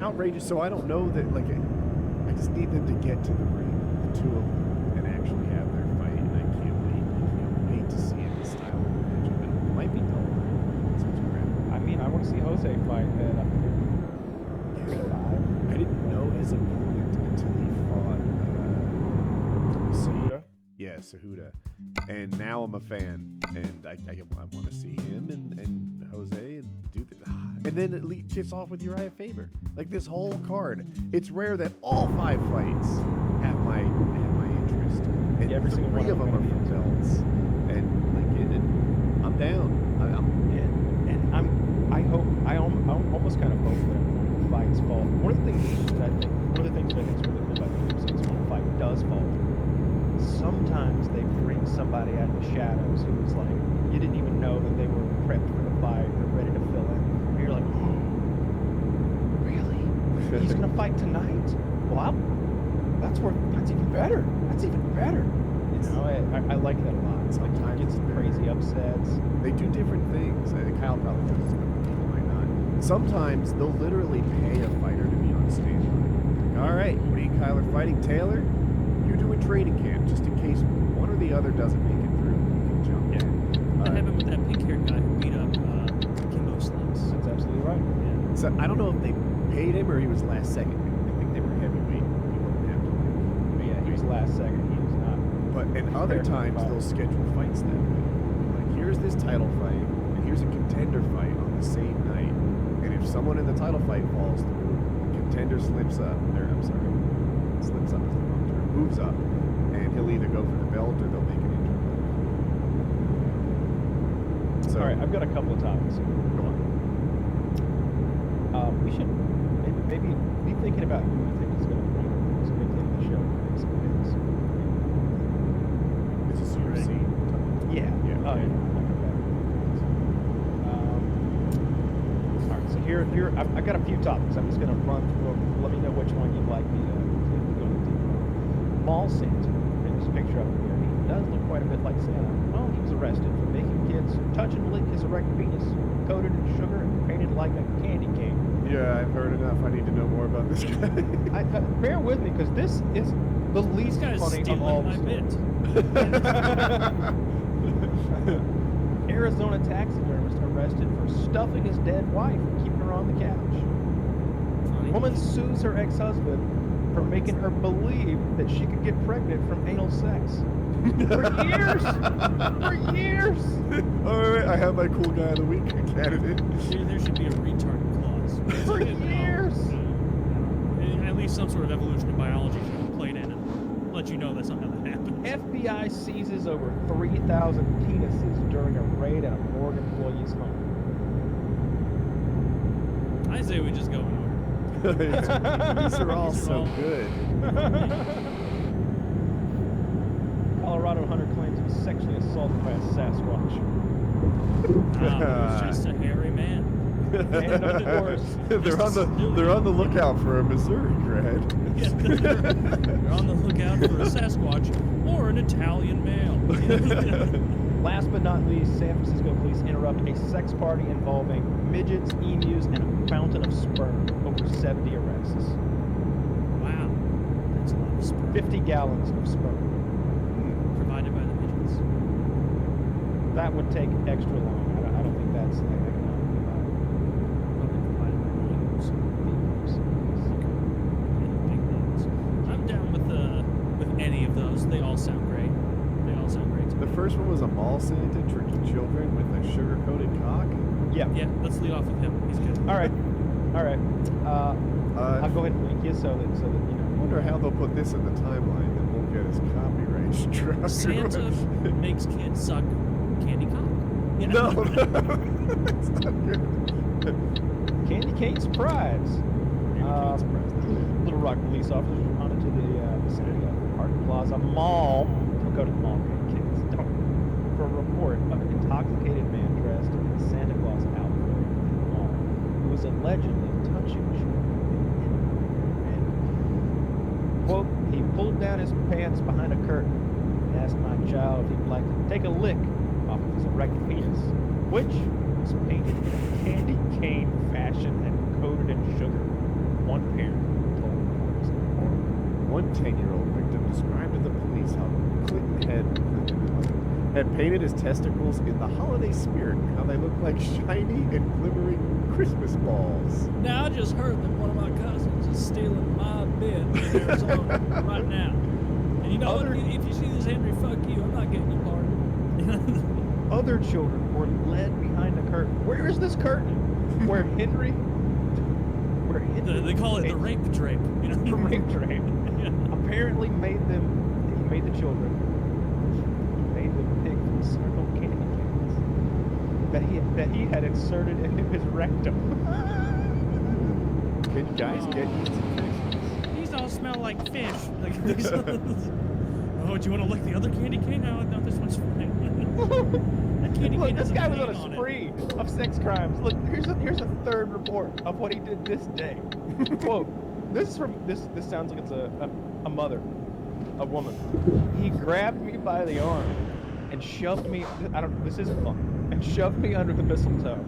Outrageous. So I don't know that. Like, I just need them to get to the ring, the two of them, and actually have their fight. And I can't wait to see it. The style of the match. But it might be dull. I mean, I want to see Jose fight at 135. I didn't know his opponent until he fought Cejudo? Yeah, Cejudo. And now I'm a fan, and I want to see him and Jose and do the. And then it kicks off with Uriah Faber. Like this whole card, it's rare that all 5 fights have my interest. And Yeah, every single three one of them are for belts. And like I'm somebody out of the shadows who was like, you didn't even know that they were prepped for the fight, they're ready to fill in. And you're like, oh, really? He's gonna fight tonight? Well, that's even better. That's even better. You know, I like that a lot. Sometimes Get some crazy upsets. They do different things. Kyle probably knows this, but people might not. Sometimes they'll literally pay a fighter to be on standby. All right, me and Kyle are fighting Taylor. You do a training camp just in case one or the other doesn't make it through. You can jump in. That happened with that pink-haired guy who beat up Kimbo Slice. That's absolutely right. Yeah. So I don't know if they paid him or he was last second. I think they were heavyweight. He wouldn't have to But yeah, he was last second. He was not. But in other Fair times, fight. they'll schedule fights that way. Like, here's this title fight, and here's a contender fight on the same night. And if someone in the title fight falls through, contender slips up, slips up is the wrong term, moves up, and he'll either go for the belt or they'll make an interim belt. So, All right, I've got a couple of topics here. go on. We should maybe be thinking about who we think is going to bring into the show. Make some picks. This is UFC. Yeah. Yeah. Oh, yeah. All right. So here, I've got a few topics. I'm just going to run through them. Let me know which one you'd like me to go deeper on. Mall Santa. There's a picture of him here. He does look quite a bit like Santa. Well, he was arrested for making kids touch and lick his erect penis, coated in sugar and painted like a candy cane. Yeah, I've heard enough. I need to know more about this guy. Bear with me, because this is the This least guy's funny of all stealing the my stories. bit. Arizona taxidermist arrested for stuffing his dead wife and keeping her on the couch. Woman sues her ex-husband for making her believe that she could get pregnant from anal sex. For years! For years! Alright, I have my cool guy of the week candidate. There should be a retard clause. For years! At least some sort of evolution of biology should have played in and let you know that's not how that happens. FBI seizes over 3,000 penises during a raid at a Morgue employee's home. I say we just go in order. These are all so good. Colorado hunter claims he was sexually assaulted by a Sasquatch. It was just a hairy man. And of course, they're on the lookout for a Missouri grad. Yeah, they're on the lookout for a Sasquatch or an Italian male. last but not least, San Francisco police interrupt a sex party involving midgets, emus, and a fountain of sperm. Over 70 arrests. Wow, that's a lot of sperm. 50 gallons of sperm. Provided by the midgets. That would take extra long. I don't think that's economically viable. Probably provided by the eagles. Big ones. I'm down with any of those. They all sound great. They all sound great to me. The first one was a mall Santa tricking children with a sugar-coated cock. Yeah. Yeah, let's lead off with him. He's good. All right. I'll go ahead and link you so that you I know. wonder how they'll put this in the timeline that won't get us copyright struck. Santa makes kids suck candy cock. Yeah. No, that's not good. Candy cane surprise. Little Rock police officers responded to the vicinity of Park Plaza Mall. Don't go to the mall, kids. Don't. For a report of an intoxicated man dressed in a Santa Claus outfit in the mall who was allegedly touching children. Quote, he pulled down his pants behind a curtain and asked my child if he'd like to take a lick off of his erect penis, which was painted in a candy cane fashion and coated in sugar. One parent told reporters in the morning. One 10-year-old victim described to the police how Clinton had painted his testicles in the holiday spirit, how they look like shiny and glimmering Christmas balls. Now I just heard that one of my cousins is stealing my bed in Arizona right now. And you know what? If you see this, Henry, fuck you. I'm not getting you part. Other children were led behind a curtain. Where is this curtain? Where Henry? They call it the rape drape. You know? The rape drape. Yeah. Apparently he made the children. He made them pick from several candy canes that he had inserted into his rectum. Can you guys get used to Christmas? These all smell like fish. Like these. Oh Oh, do you want to lick the other candy cane? No, this one's fine. That candy Look, cane this has guy was on paint a it. spree of sex crimes. Look, here's a third report of what he did this day. Quote: This is from this sounds like it's a mother, a woman. He grabbed me by the arm and shoved me. This isn't fun. And shoved me under the mistletoe,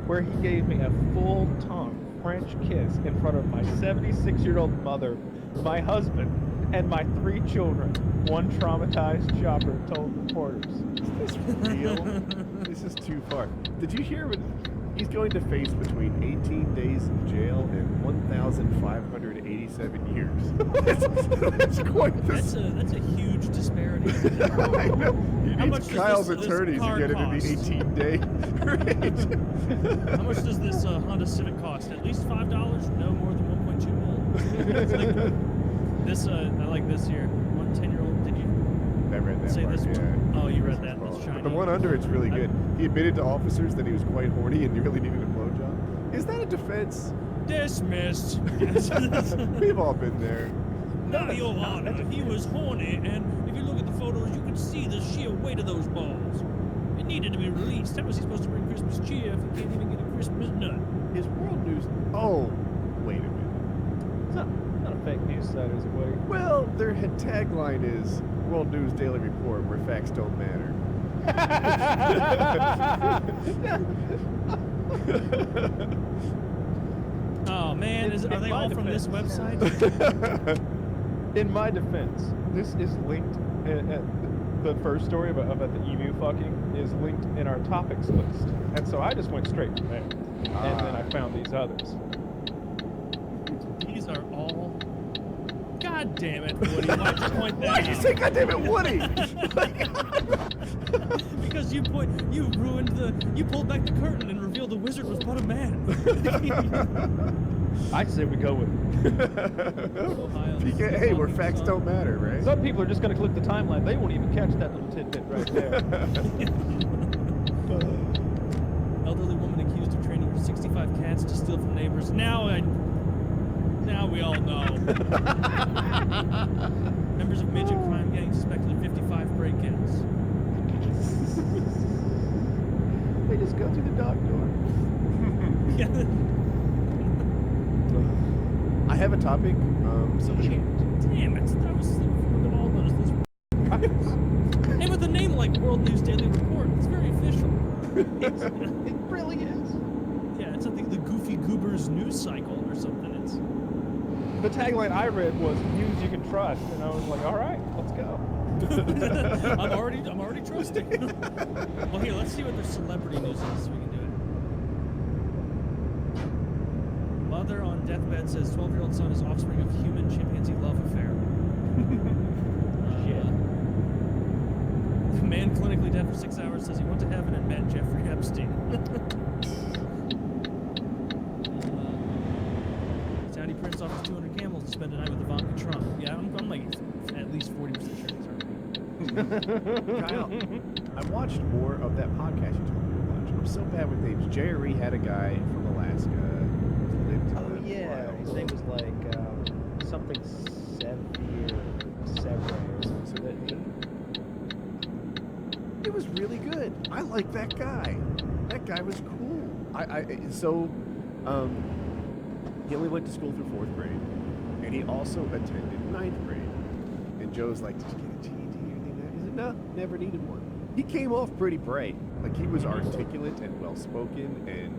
where he gave me a full tongue French kiss in front of my 76-year-old mother, my husband, and my 3 children. One traumatized shopper told reporters. Is this real? This is too far. Did you hear what he's going to face between 18 days in jail and 1,587 years? That's quite the... That's a huge disparity. I know. He How much needs does Kyle's this attorneys to car get into the cost? 18-day range. How much does this Honda Civic cost? At least $5? No more than 1.2 mil. It's like this, I like this here. 10-year-old. Did you I read that say part, this yeah. one? Oh, you read This that. was That's wrong. shiny. But the one under it's really good. He admitted to officers that he was quite horny and really needed a blowjob. Is that a defense? Dismissed. We've all been there. No, Your Honor, he was horny, and if you look at the photos, you can see the sheer weight of those balls. It needed to be released. How was he supposed to bring Christmas cheer if he can't even get a Christmas nut? His world news. Oh, wait a minute. It's not a fake news site, is it, Woody? Well, their tagline is World News Daily Report, where facts don't matter. Oh man, are they all from this website? In my defense, this is linked. The first story about the emu fucking is linked in our topics list, and so I just went straight from there, and then I found these others. These are all. God damn it, Woody! Why'd you point that Why'd you out? say, God damn it, Woody? Because you pulled back the curtain and revealed the wizard was but a man. I say we go with it. Ohio, PK, hey, where facts don't matter, right? Some people are just going to click the timeline. They won't even catch that little tidbit right there. Elderly woman accused of training her 65 cats to steal from neighbors. Now we all know. Members of midget crime gang suspected of 55 break-ins. They just go through the dog door. I have a topic. Somebody. Damn it! That was look at all those. Hey, with a name like World News Daily Report, it's very official. It really is. Yeah, it's something the Goofy Goobers news cycle or something. It's The tagline I read was "News you can trust," and I was like, "All right, let's go." I'm already trusting. Well, here, let's see what their celebrity news is. So we can do it. Mother on deathbed says 12-year-old son is offspring of human chimpanzee love affair. Shit. The man clinically dead for 6 hours says he went to heaven and met Jeffrey Epstein. Saudi prince offers 200 camels to spend a night with Ivanka Trump. Yeah, I'm like at least 40% sure it's her. Kyle, I watched more of that podcast you told me to watch. I'm so bad with names. Jerry had a guy from Alaska. Who lived in Oh the yeah, wild. his name was like something Sevier or something. It was really good. I like that guy. That guy was cool. He only went to school through 4th grade, and he also attended 9th grade. And Joe's like, "Did you get a GED or anything like that?" He said, "No, never needed one." He came off pretty bright. Like, he was articulate and well-spoken and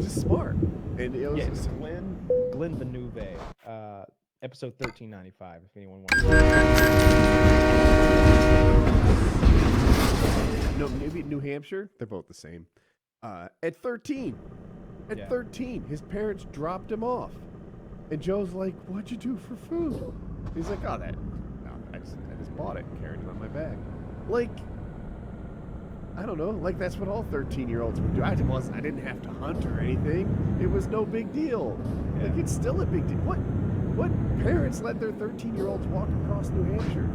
just smart. And it was Yeah, just, Glenn Benuve, episode 1395. If anyone wants. no, maybe New Hampshire. They're both the same. At 13. At Yeah. 13, his parents dropped him off. And Joe's like, "What'd you do for food?" He's like, "Oh, I just bought it and carried it on my bag." Like, I don't know. Like, that's what all 13-year-olds would do. I didn't have to hunt or anything. It was no big deal. Like, it's still a big deal. What parents let their 13-year-olds walk across New Hampshire?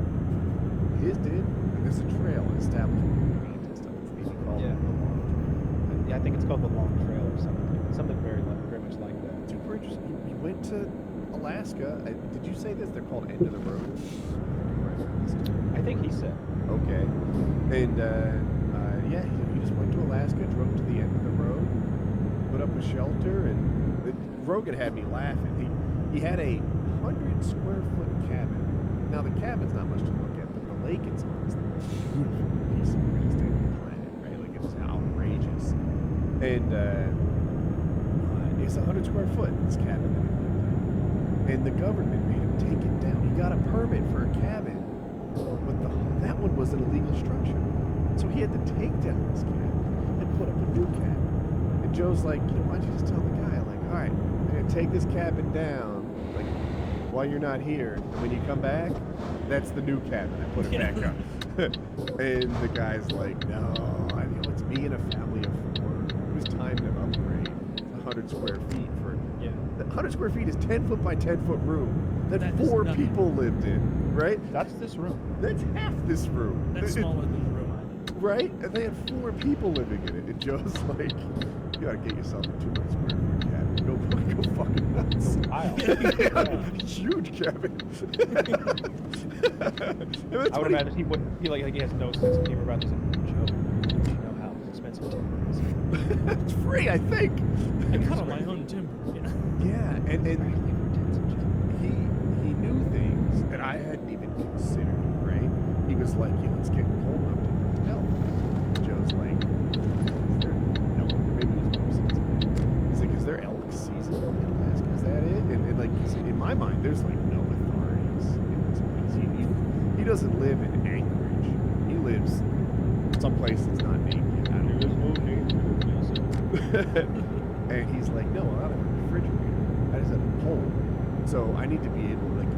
His did. And there's a trail established and stuff. It's maybe called Yeah. the Long Trail. Yeah, I think it's called the Long Trail or something. Something very much like that. Super interesting. You went to Alaska. Did you say this? They're called End of the Road. I think he said. Okay. And yeah, he just went to Alaska, drove to the end of the road, put up a shelter, and Rogan had me laughing. He had a 100 square foot cabin. Now the cabin's not much to look at, but the lake it's on is the most beautiful piece of real estate on the planet, right? Like it's outrageous. And it's 100 square foot, this cabin that he lived in. And the government made him take it down. He got a permit for a cabin, but that one was an illegal structure. So he had to take down this cabin and put up a new cabin. And Joe's like, why don't you just tell the guy, like, all right, I'm going to take this cabin down, like, while you're not here. And when you come back, that's the new cabin. I put it back up. And the guy's like, no, it's me and a family of 4. It was time to upgrade. 100 square feet for 100 square feet is 10 foot by 10 foot room that That is 4 nothing. people lived in, right? That's this room. That's half this room. That's smaller than the room I live. Right? And they had 4 people living in it. And Joe's like, you gotta get yourself a 200 square foot cabin. Go fucking nuts. Aisle. Huge cabin. I would imagine he wouldn't feel like he has no sense of humor about this. Joe, don't you know how expensive timber is? It's free, I think. I cut on my own timber. Yeah, and he knew things that I hadn't even considered, right? He was like, it's getting cold up to tell. Joe's like, is there no, maybe there's no season. He's like, is there elk season in Alaska? Is that it? And like, in my mind, there's like no authorities in this place. He doesn't live in Anchorage. He lives someplace that's not named yet. I don't know. And he's like, no, I don't have a refrigerator. I just have a pole. So I need to be able to, like,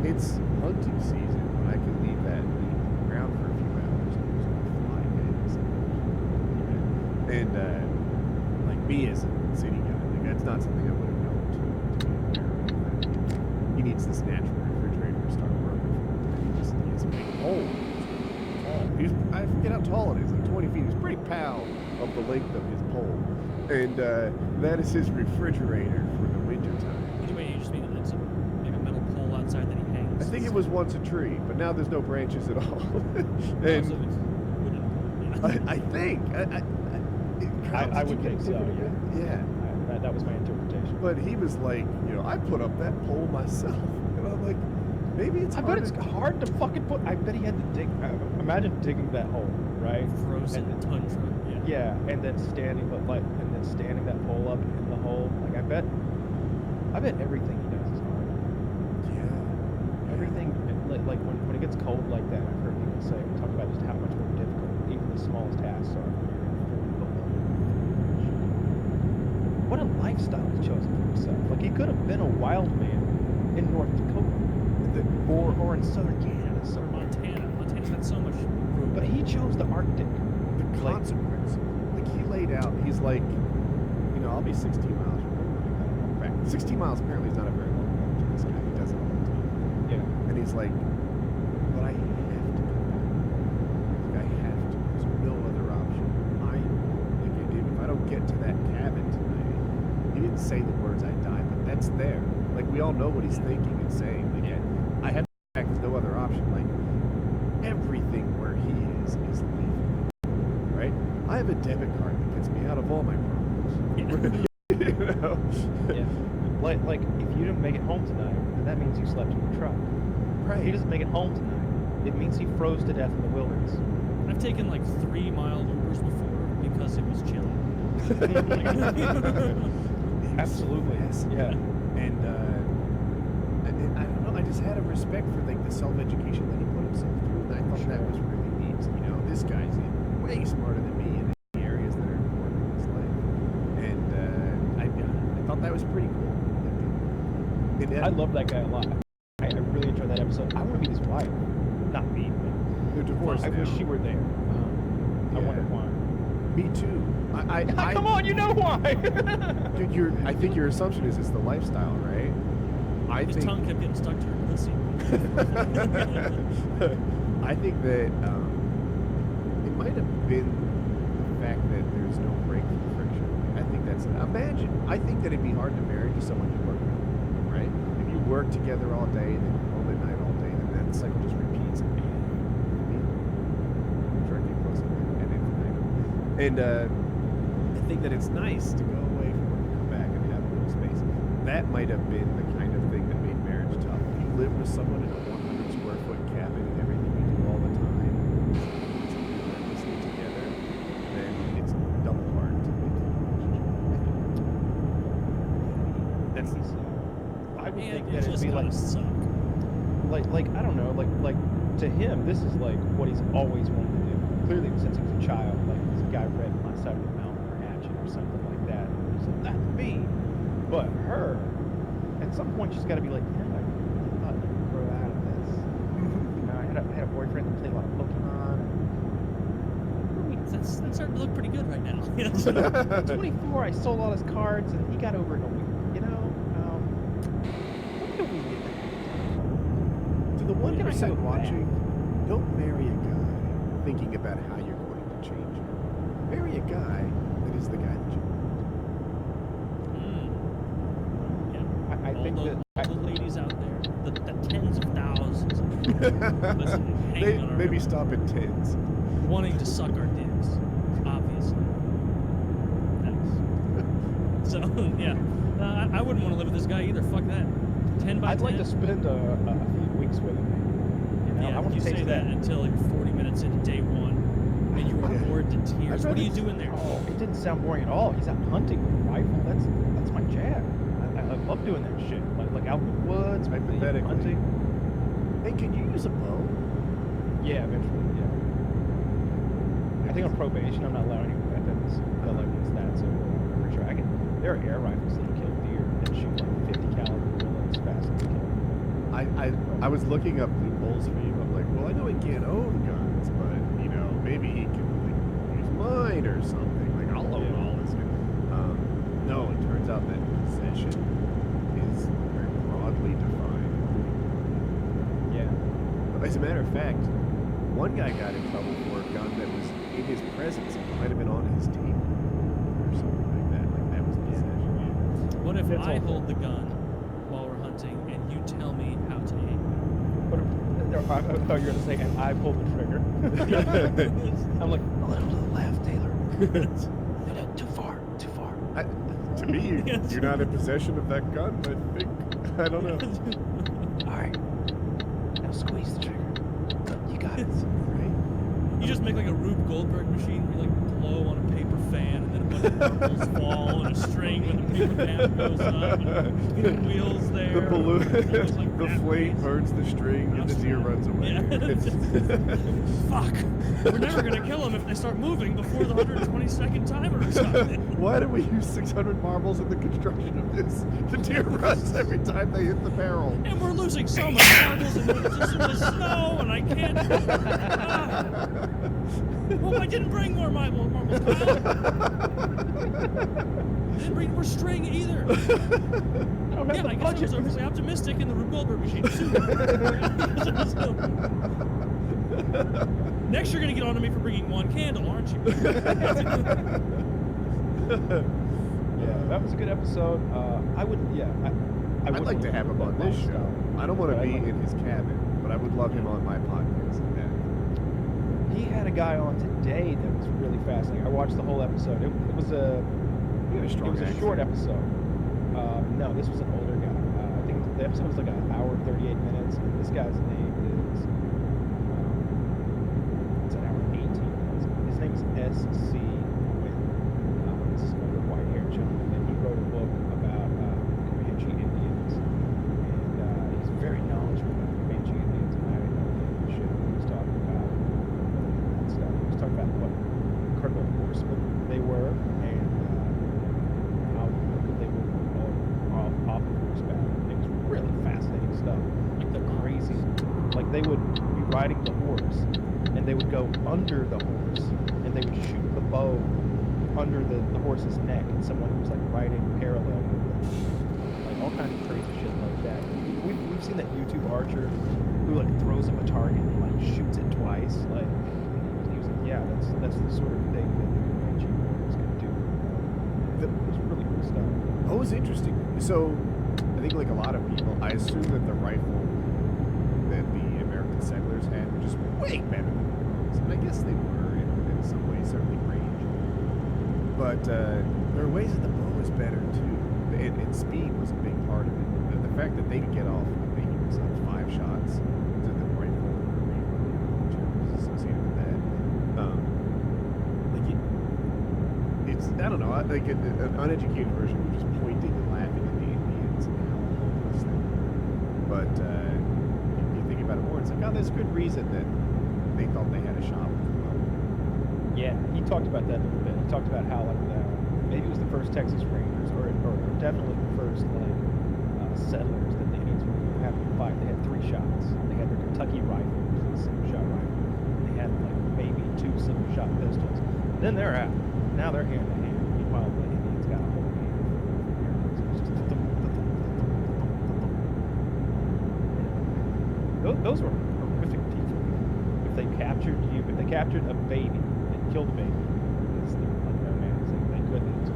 it's hunting season, but I can leave that meat on the ground for a few hours and there's no fly eggs. And like me as a city guy, like that's not something I would have known to be aware of. He needs this natural refrigerator to start working for him. He has a big pole. I forget how tall it is, like 20 feet. He's pretty proud of the length of his pole. And that is his refrigerator for the winter time. Either way, you just mean it's like a metal pole outside that he hangs. I think it was once a tree, but now there's no branches at all. Oh, so And it's wooden. Yeah. I think I would think so, Yeah. That was my interpretation. But he was like, I put up that pole myself, and I'm like, maybe it's. I bet it's hard to fucking put. I bet he had to dig. Imagine digging that hole, right? Frozen And- tundra. Yeah, and then standing that pole up in the hole. Like I bet everything he does is hard. Yeah. Everything, like when it gets cold like that, I've heard people talk about just how much more difficult even the smallest tasks are. What a lifestyle he's chosen for himself. Like he could have been a wild man in North Dakota, or in southern Canada, Or Montana. Montana's got so much room. but he chose the Arctic. The consequence. Like he laid out. He's like, I'll be 16 miles from home. In fact, 60 miles apparently is not a very long walk to this guy. He does it all the time. Yeah. And he's like, but I have to come back. Like, I have to. There's no other option. If I don't get to that cabin tonight, he didn't say the words "I die," but that's there. Like we all know what he's thinking and saying. Like, I have to come back. There's no other option. Like everything where he is leaving. Right? I have a debit card that gets me out of all my problems. Yeah. Like if you didn't make it home tonight, then that means you slept in the truck. Right. If he doesn't make it home tonight, it means he froze to death in the wilderness. I've taken like 3-mile Ubers before because it was chilly. Absolutely. Yeah. And I don't know. I just had a respect for like the self-education that he put himself through, and I thought that was really neat. This guy's way smarter than me in the areas that are important in his life, and I thought that was pretty cool. And I love that guy a lot. I really enjoyed that episode. I want to meet his wife. Not me, but they're divorced. I wish now. she were there. I wonder why. Me too. Come on, you know why. Dude, I think your assumption is it's the lifestyle, right? His tongue kept getting stuck to her pussy. I think that it might have been the fact that there's no break for the friction. I think that's it. I think that it'd be hard to marry to someone you work with, right? If you work together all day, then you're home at night all day, then that cycle just repeats. And And I think that it's nice to go away from work and come back and have a little space. That might have been the kind of thing that made marriage tough. If you live with someone in a 100 square foot cabin and everything you do all the time is relentlessly together, then it's double hard to get to the relationship. That's I would think And that it it'd just be gotta suck. like I don't know, like to him, this is like what he's always wanted to do. Clearly, since he was a child, like this guy read My Side of the Mountain or Hatchet or something like that. And he said, "That's me." But her, at some point, she's got to be like, "Yeah, I really thought you could grow out of this." You know, I had a boyfriend that played a lot of Pokemon. That's starting to look pretty good right now. You know, And, so- at 24, I sold all his cards, and he got over it in a week. You know, what do we do? To the What can I 1% do about watching, don't marry a guy thinking about how you're going to change him. Marry a guy that is the guy that you want. Yeah. I think that all the ladies out there, the tens of thousands of people listening, hanging on our Maybe hip, stop at tens. wanting to suck our dicks, obviously. Thanks. So, yeah. I wouldn't want to live with this guy either. Fuck that. 10 by 10. I'd like to spend a few weeks with him. You know, Yeah, I want you to taste say that until like 40 minutes into day one, and you are Yeah. bored to tears. What are you doing there? Oh, it didn't sound boring at all. He's out hunting with a rifle. That's my jam. I love doing that shit. Like out in the woods, Hypothetically. hunting. Hey, can you use a bow? Yeah, eventually. Yeah. I think on probation, I'm not allowed any weapons. But like once that's over, I'm pretty sure I can. There are air rifles that kill deer that shoot like 50 caliber bullets faster than kill. I was looking up loopholes for you. I'm like, well, I know he can't own guns, but you know, maybe he can like use mine or something. Like I'll own Yeah. all this. No, it turns out that possession is very broadly defined. Yeah. As a matter of fact, one guy got in trouble for a gun that was in his presence. It might have been on his table or something like that. Like that was possession. What if That's I awful. hold the gun while we're hunting and you tell me how to aim? But I thought you were going to say, and I pulled the trigger. I'm like, a little to the left, Taylor. No, too far. To me, you're not in possession of that gun. I think. I don't know. All right. Now squeeze the trigger. You got it. Right? You just make like a Rube Goldberg machine where you like blow on a paper fan and then a bunch of marbles fall on a string when the paper fan goes up and the wheels there. The balloon, It's always like the that flame face. burns the string, and the deer runs away. Fuck. We're never gonna kill them if they start moving before the 122nd timer is up. Why do we use 600 marbles in the construction of this? The deer runs every time they hit the barrel. And we're losing so much marbles in the snow, and I can't. Oh, I didn't bring more marbles. Kyle. I didn't bring more string either. Yeah, I guess I was overly optimistic in the Rube Goldberg machine. Next, you're gonna get on to me for bringing one candle, aren't you? Yeah, that was a good episode. I would, I'd like to have him on this show. I don't want to But be I'd like- in his cabin, but I would love him on my podcast. He had a guy on today that was really fascinating. I watched the whole episode. It was a short episode. No, this was an older guy. I think the episode was like an hour and 38 minutes, and this guy's name is it's an hour and 18 minutes. His name is S.C. Wynn. This is another white-haired gentleman, and he wrote a book about Comanche Indians, and he's very knowledgeable about Comanche Indians, and I didn't know the shit he was talking about. That stuff. He was talking about what incredible horsemen they were, and how good they were off of horseback. It was really fascinating stuff. Like the crazy, like they would be riding the horse, and they would go under the horse, and they would shoot the bow under the horse's neck, and someone who was like riding parallel with them. Like all kinds of crazy shit like that. We've seen that YouTube archer who like throws up a target and like shoots it twice. Like he was like, yeah, that's the sort of thing that the Comanche warriors could do. It was really cool stuff. Oh, it was interesting. So, I think like a lot of people, I assume that the rifle that the American settlers had were just way better than the Romans. And I guess they were in some ways, certainly range. But there are ways that the bow is better too, and speed was a big part of it. The fact that they could get off, I think it was 5 shots to the rifle or challenges associated with that. Like it's I don't know, like an uneducated version of just pointing and laughing at the Indians and how hopeless they were. But you think about it more, it's like, oh, there's good reason that they thought they had a shot with the bow. Yeah, he talked about that a little bit. He talked about how like maybe it was the first Texas Rangers, or definitely the first settlers that they had to have to fight. They had 3 shots. They had their Kentucky rifles, the single shot rifle. They had like maybe 2 single shot pistols. Then they're out. Now they're hand to hand. Meanwhile, the Indians got a whole hand of arrows. It was just those were horrific people. If they captured a baby and killed a baby, as they're like known as, they couldn't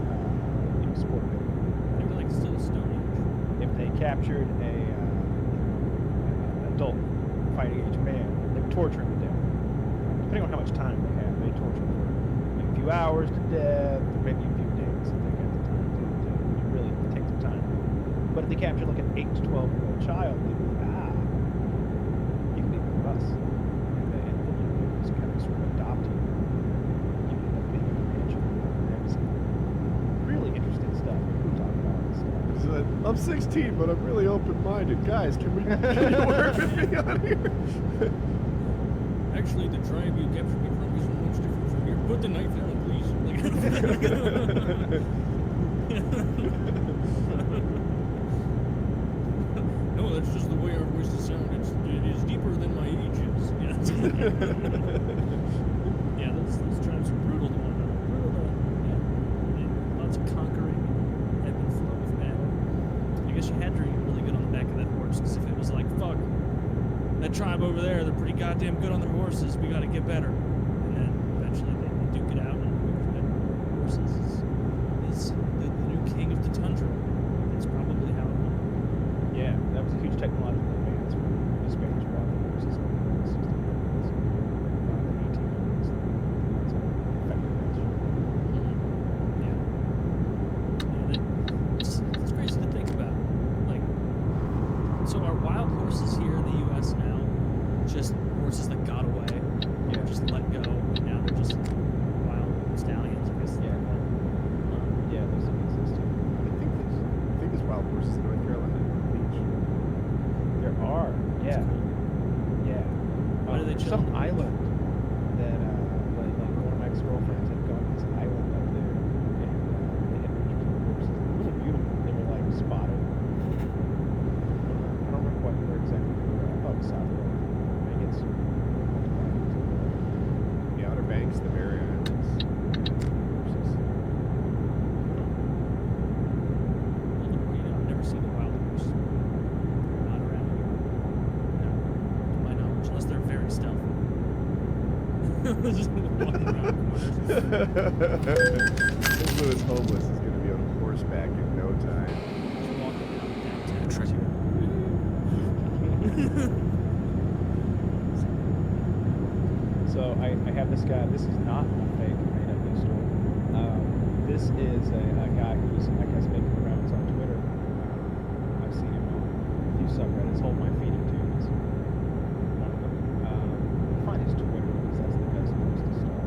export it. They were like still Stone Age. If they captured a adult fighting age man, they would torture him to death. Depending on how much time they had, they torture him for maybe a few hours to death, or maybe a few days if they got the time to really take some time. But if they captured like an 8 to 12-year-old child, they'd be like, you can be one of us. And then they just kind of sort of adopt you. You end up being a rancher. It was really interesting stuff. We were talking about this stuff. He said, I'm 16, but I'm really open-minded. Guys, can you work with me on here? Actually, the tribe you captured me from isn't much different from here. Put the knife down, please. No, that's just the way our voices sound. It is deeper than my age is. Yeah, yeah, those tribes are brutal to one another. Brutal to, yeah. Lots of conquering, ebb and flow of battle. I guess you had to really get on the back of that horse, because if it was like, fuck, that tribe over there, they're pretty goddamn good on their horses, we gotta get better. And then eventually they duke it out, and whoever's better on horses is the new king of the tundra. That's probably how it went. Yeah, that was a huge technological advance when the Spanish brought the horses in the 1600s, the 1800s. That's a effective measure. Yeah, it's crazy to think about. Like, so are wild horses here in the U.S. now just horses that got away, Yeah. or just let go, and now they're just wild stallions? I guess. Yeah. Yeah, those don't exist here. I think there's wild horses in North Carolina beach. There are, yeah. Yeah. Why do they chill Some on the beach? island that, like one of my ex-girlfriends had gone to this island up there, and they had pictures of horses. They were beautiful. They were like spotted. I don't remember where exactly they were. I thought it was South Carolina. I think it's The Outer Banks, the Barrier Islands. Horses. I've never seen a wild horse. They're not around here. No, to my knowledge, unless they're very stealthy. Just walking around corners. This Lewis homeless is going to be on horseback in no time. Just walking around downtown. So I have this guy. This is not a fake made up news story. This is a guy who's, I guess, making the rounds on Twitter. I've seen him on a few subreddits. Hold my feeding tubes. One of them. Find his Twitter because that's the best place to start.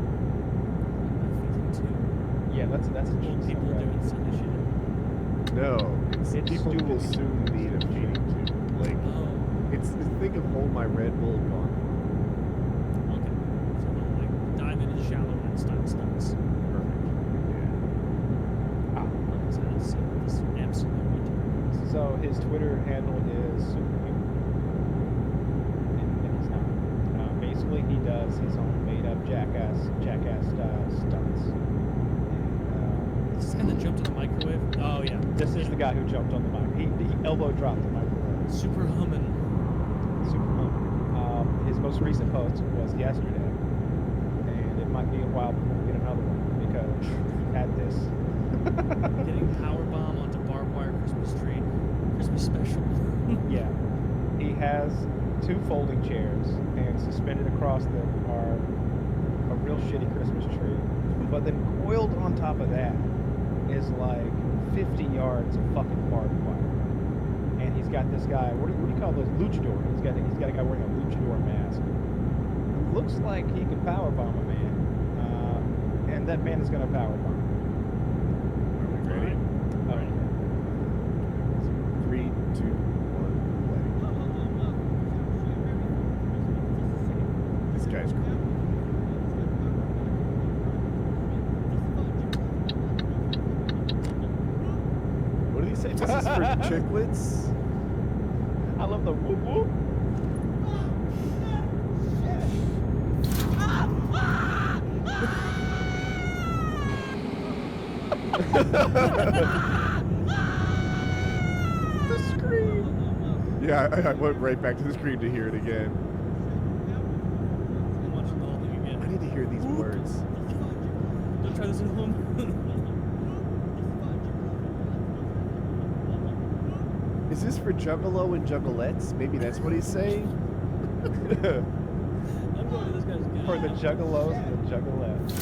Yeah, that's a Old cheap people subreddit. doing silly shit. No, it's It's people will doable. soon need a feeding tube. Like, Oh, it's think of Hold My Red Bull gone. okay. So they'll like dive into the shallow end style stunts. Perfect. Yeah. Like I said, it's this absolute retard. So his Twitter handle is superhuman, and he's not. Basically, he does his own made-up jackass style stunts. And, Is this guy that jumped in the microwave? Oh yeah. this is the guy who jumped on the mic. He elbow dropped the microphone. Super humming. Superhuman. His most recent post was yesterday, and it might be a while before we get another one because he had this. Getting power bomb onto barbed wire Christmas tree. Christmas special. Yeah. He has 2 folding chairs, and suspended across them are a real shitty Christmas tree. But But then coiled on top of that is like 50 yards of fucking barbed wire. And he's got this guy, what do you call those? Luchador. He's got a guy wearing a luchador mask. It looks like he could powerbomb a man. And that man is going to powerbomb. Are we ready? All right. 3, 2, 1, play. This guy's cool. What did he say? This is for chicklets? I love the whoop whoop. The scream. Yeah, I went right back to the screen to hear it again. I'm watching the whole thing I again. need to hear these words. Don't try this at home. Is this for Juggalo and Juggalettes? Maybe that's what he's saying? I'm going to this guy's game. For the juggalos and the juggalettes.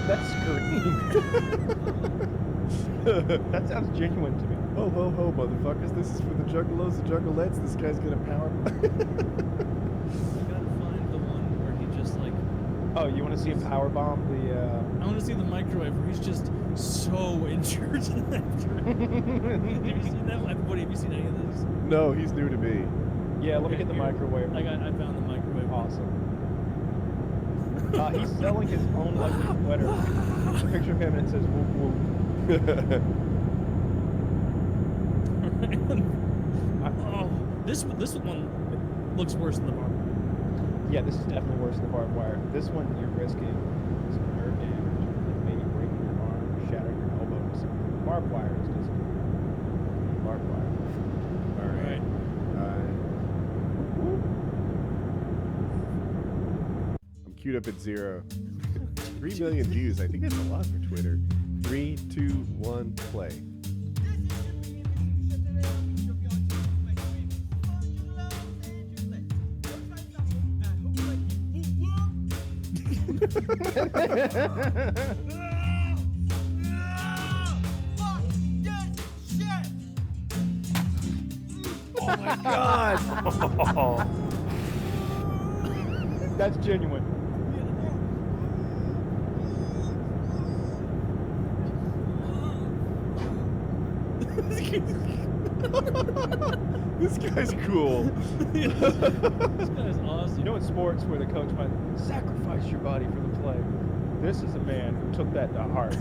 That scream. That sounds genuine to me. Ho, ho, ho, motherfuckers. This is for the Juggalos and Juggalettes. This guy's gonna power. I gotta find the one where he just like. Oh, you want to see him powerbomb the? I want to see the microwave where he's just so injured after it. Have you seen that? Everybody, have you seen any of this? No, he's new to me. Yeah, let me Okay, get the here. microwave. I found the microwave. Awesome. He's selling his own lucky sweater. There's a picture of him and it says whoop whoop. Oh, this one looks worse than the bar. Yeah, this is definitely worse than the barbed wire. This one you're risking some nerve damage, like maybe breaking your arm, shattering your elbow or something. The barbed wire is just barbed wire. All right. I'm queued up at 0. 3 million views. I think that's a lot for Twitter. 3, 2, 1, play. Oh my god! That's genuine. This guy's cool. This guy's awesome. You know in sports where the coach might sacrifice your body for the play? This is a man who took that to heart.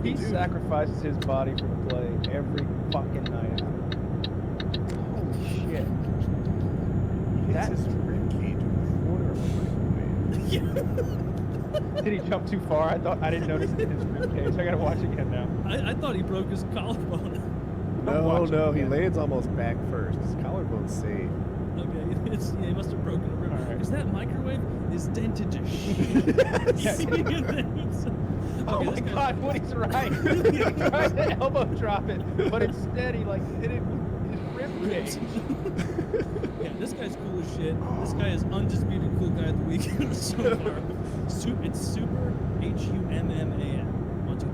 He sacrifices his body for the play every fucking night out. Holy shit. That's his rib cage in the corner of the microwave. Did he jump too far? I didn't notice it in his ribcage. I gotta watch again now. I thought he broke his collarbone. No, watching no, he again. lands almost back first. His collarbone's safe. Okay, he must have broken a rib. All right. Because that microwave is dented to shit. Yes. Oh my god, Woody's right. He tried to elbow drop it, but instead he like hit it with his ribcage. Yeah, this guy's cool as shit. This guy is undisputed cool guy of the week so far. It's Super HUMMAN. 1, 2, 3,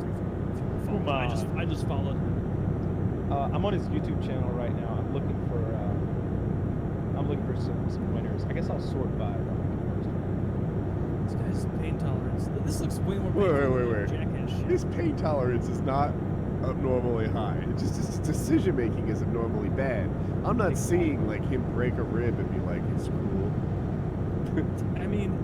4. Human. I just followed him. I'm on his YouTube channel right now. I'm looking for some winners. I guess I'll sort by This guy's pain tolerance. This looks way more Wait, painful wait, than wait. Jackass shit. His pain tolerance is not abnormally high. It's just his decision making is abnormally bad. I'm not seeing like him break a rib and be like, it's cool. I mean,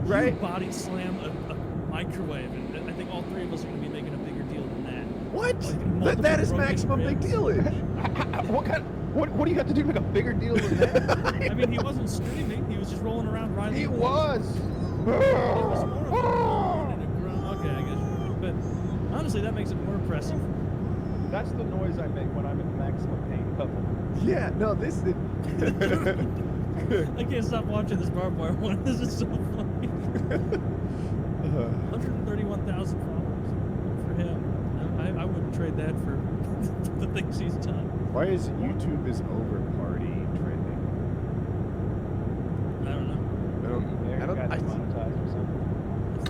Right? you body slam a microwave, and I think all three of us are going to be making a bigger deal than that. What? Like, That is multiple maximum broken big ribs. dealage. What do you have to do to make a bigger deal than that? I mean, he wasn't screaming. He was just rolling around riding. He the was. It was more of a moan and a groan. Okay, I guess. But honestly, that makes it more impressive. That's the noise I make when I'm in maximum pain level. Yeah, no, this is. I can't stop watching this barbed wire one. This is so funny. 131,000 followers for him. I wouldn't trade that for the things he's done. Why is YouTube is over party trending? I don't know. I don't. There, I don't. got I, demonetized or something. It's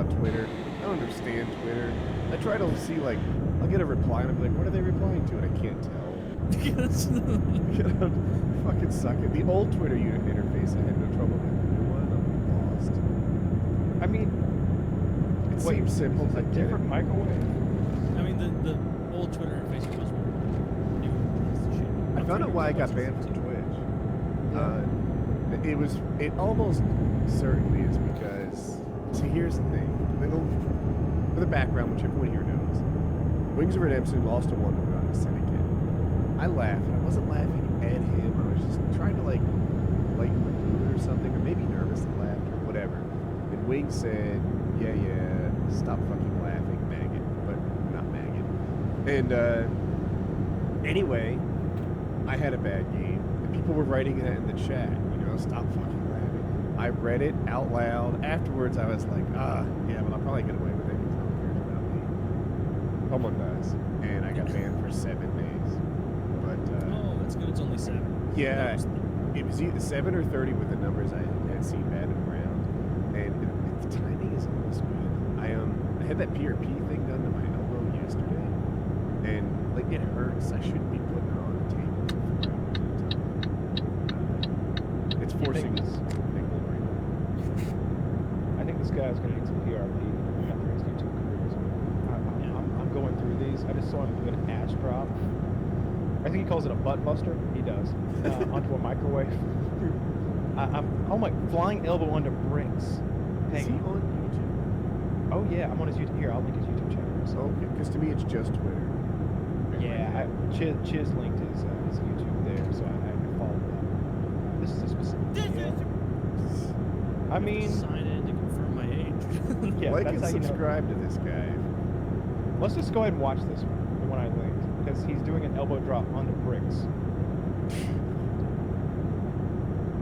about Twitter. I don't understand Twitter. I try to see, like, I'll get a reply and I'll be like, what are they replying to? And I can't tell. Fucking suck it. The old Twitter interface I had no trouble with. The new one, I'm lost. I mean, It seems simple. It's a I get it. different microwave. I mean, the old Twitter interface was new. I found out why I got banned from Twitch. It almost certainly is because, see, here's the thing. For the background, which everyone here knows, Wings of Redemption lost to one on a Syndicate. I laughed. I wasn't laughing at him. I was just trying to, like my mood or something, or maybe nervously laughed or whatever. And Wings said, yeah, stop fucking laughing, maggot. But not maggot. And, anyway, I had a bad game. And people were writing that in the chat, stop fucking laughing. I read it out loud. Afterwards, I was like, yeah, but I'll probably get away with it because no one cares about me. Someone does. And I got banned for 7 days. But, Oh, that's good. It's only 7. yeah, it was either 7 or 30 with the numbers I had seen batted around. And the timing is almost good. I had that PRP thing done to my elbow yesterday. And, like, it hurts. I shouldn't be putting it on the table for 4 hours at a time. It's forcing think this big glory. I think this guy's going to need some PRP after his YouTube career as well. I'm going through these. I just saw him do an ash drop. I think he calls it a butt buster. He does. Onto a microwave. Oh my, flying elbow onto bricks. Is he on YouTube? Oh yeah, I'm on his YouTube. Here, I'll link his YouTube channel. So. Okay, because to me it's just Twitter. Yeah, Chiz linked his YouTube there, so I followed that. This is a specific video. I mean, Sign in to confirm my age. yeah, Like that's and how you know. subscribe to this guy. Let's just go ahead and watch this one, the one I linked, because he's doing an elbow drop onto bricks.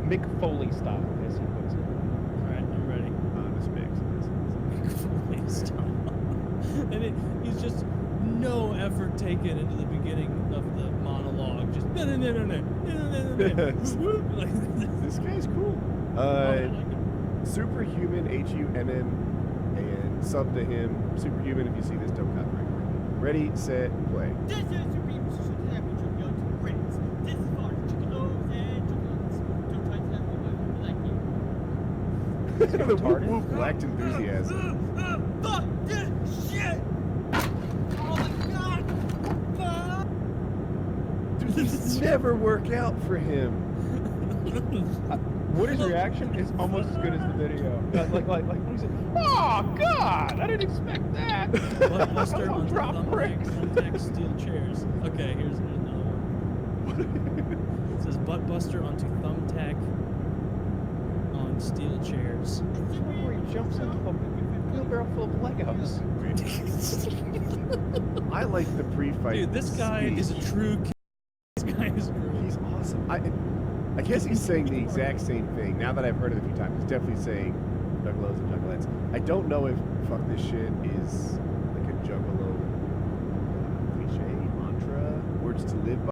Mick Foley style, as he puts it. Alright, I'm ready. Honest mix. And he's just no effort taken into the beginning of the monologue. Just no. Like, This guy's cool. I like it. Superhuman, HUMM, and sub to him. Superhuman, if you see this, don't copyright. Ready, set, play. This is the people should have to go to Brits. This is for chocolates and chocolates. Don't try to have one like you. The whoop retarded? whoop lacked enthusiasm. Fuck this shit! Oh my god! Fuck! Dude, these never work out for him. Woody's reaction is almost as good as the video. Like when he said, "Oh God, I didn't expect that." Buttbuster I'll on drop bricks. thumbtack steel chairs. Okay, here's another one. It says buttbuster onto thumbtack on steel chairs. Where he jumps into a wheelbarrow full of Legos. I like the pre-fight. Dude, this guy speech. is a true. This guy is true. He's awesome. I guess he's saying the exact same thing. Now that I've heard it a few times, he's definitely saying juggalos and juggalettes. I don't know if fuck this shit is like a juggalo cliche, mantra, words to live by.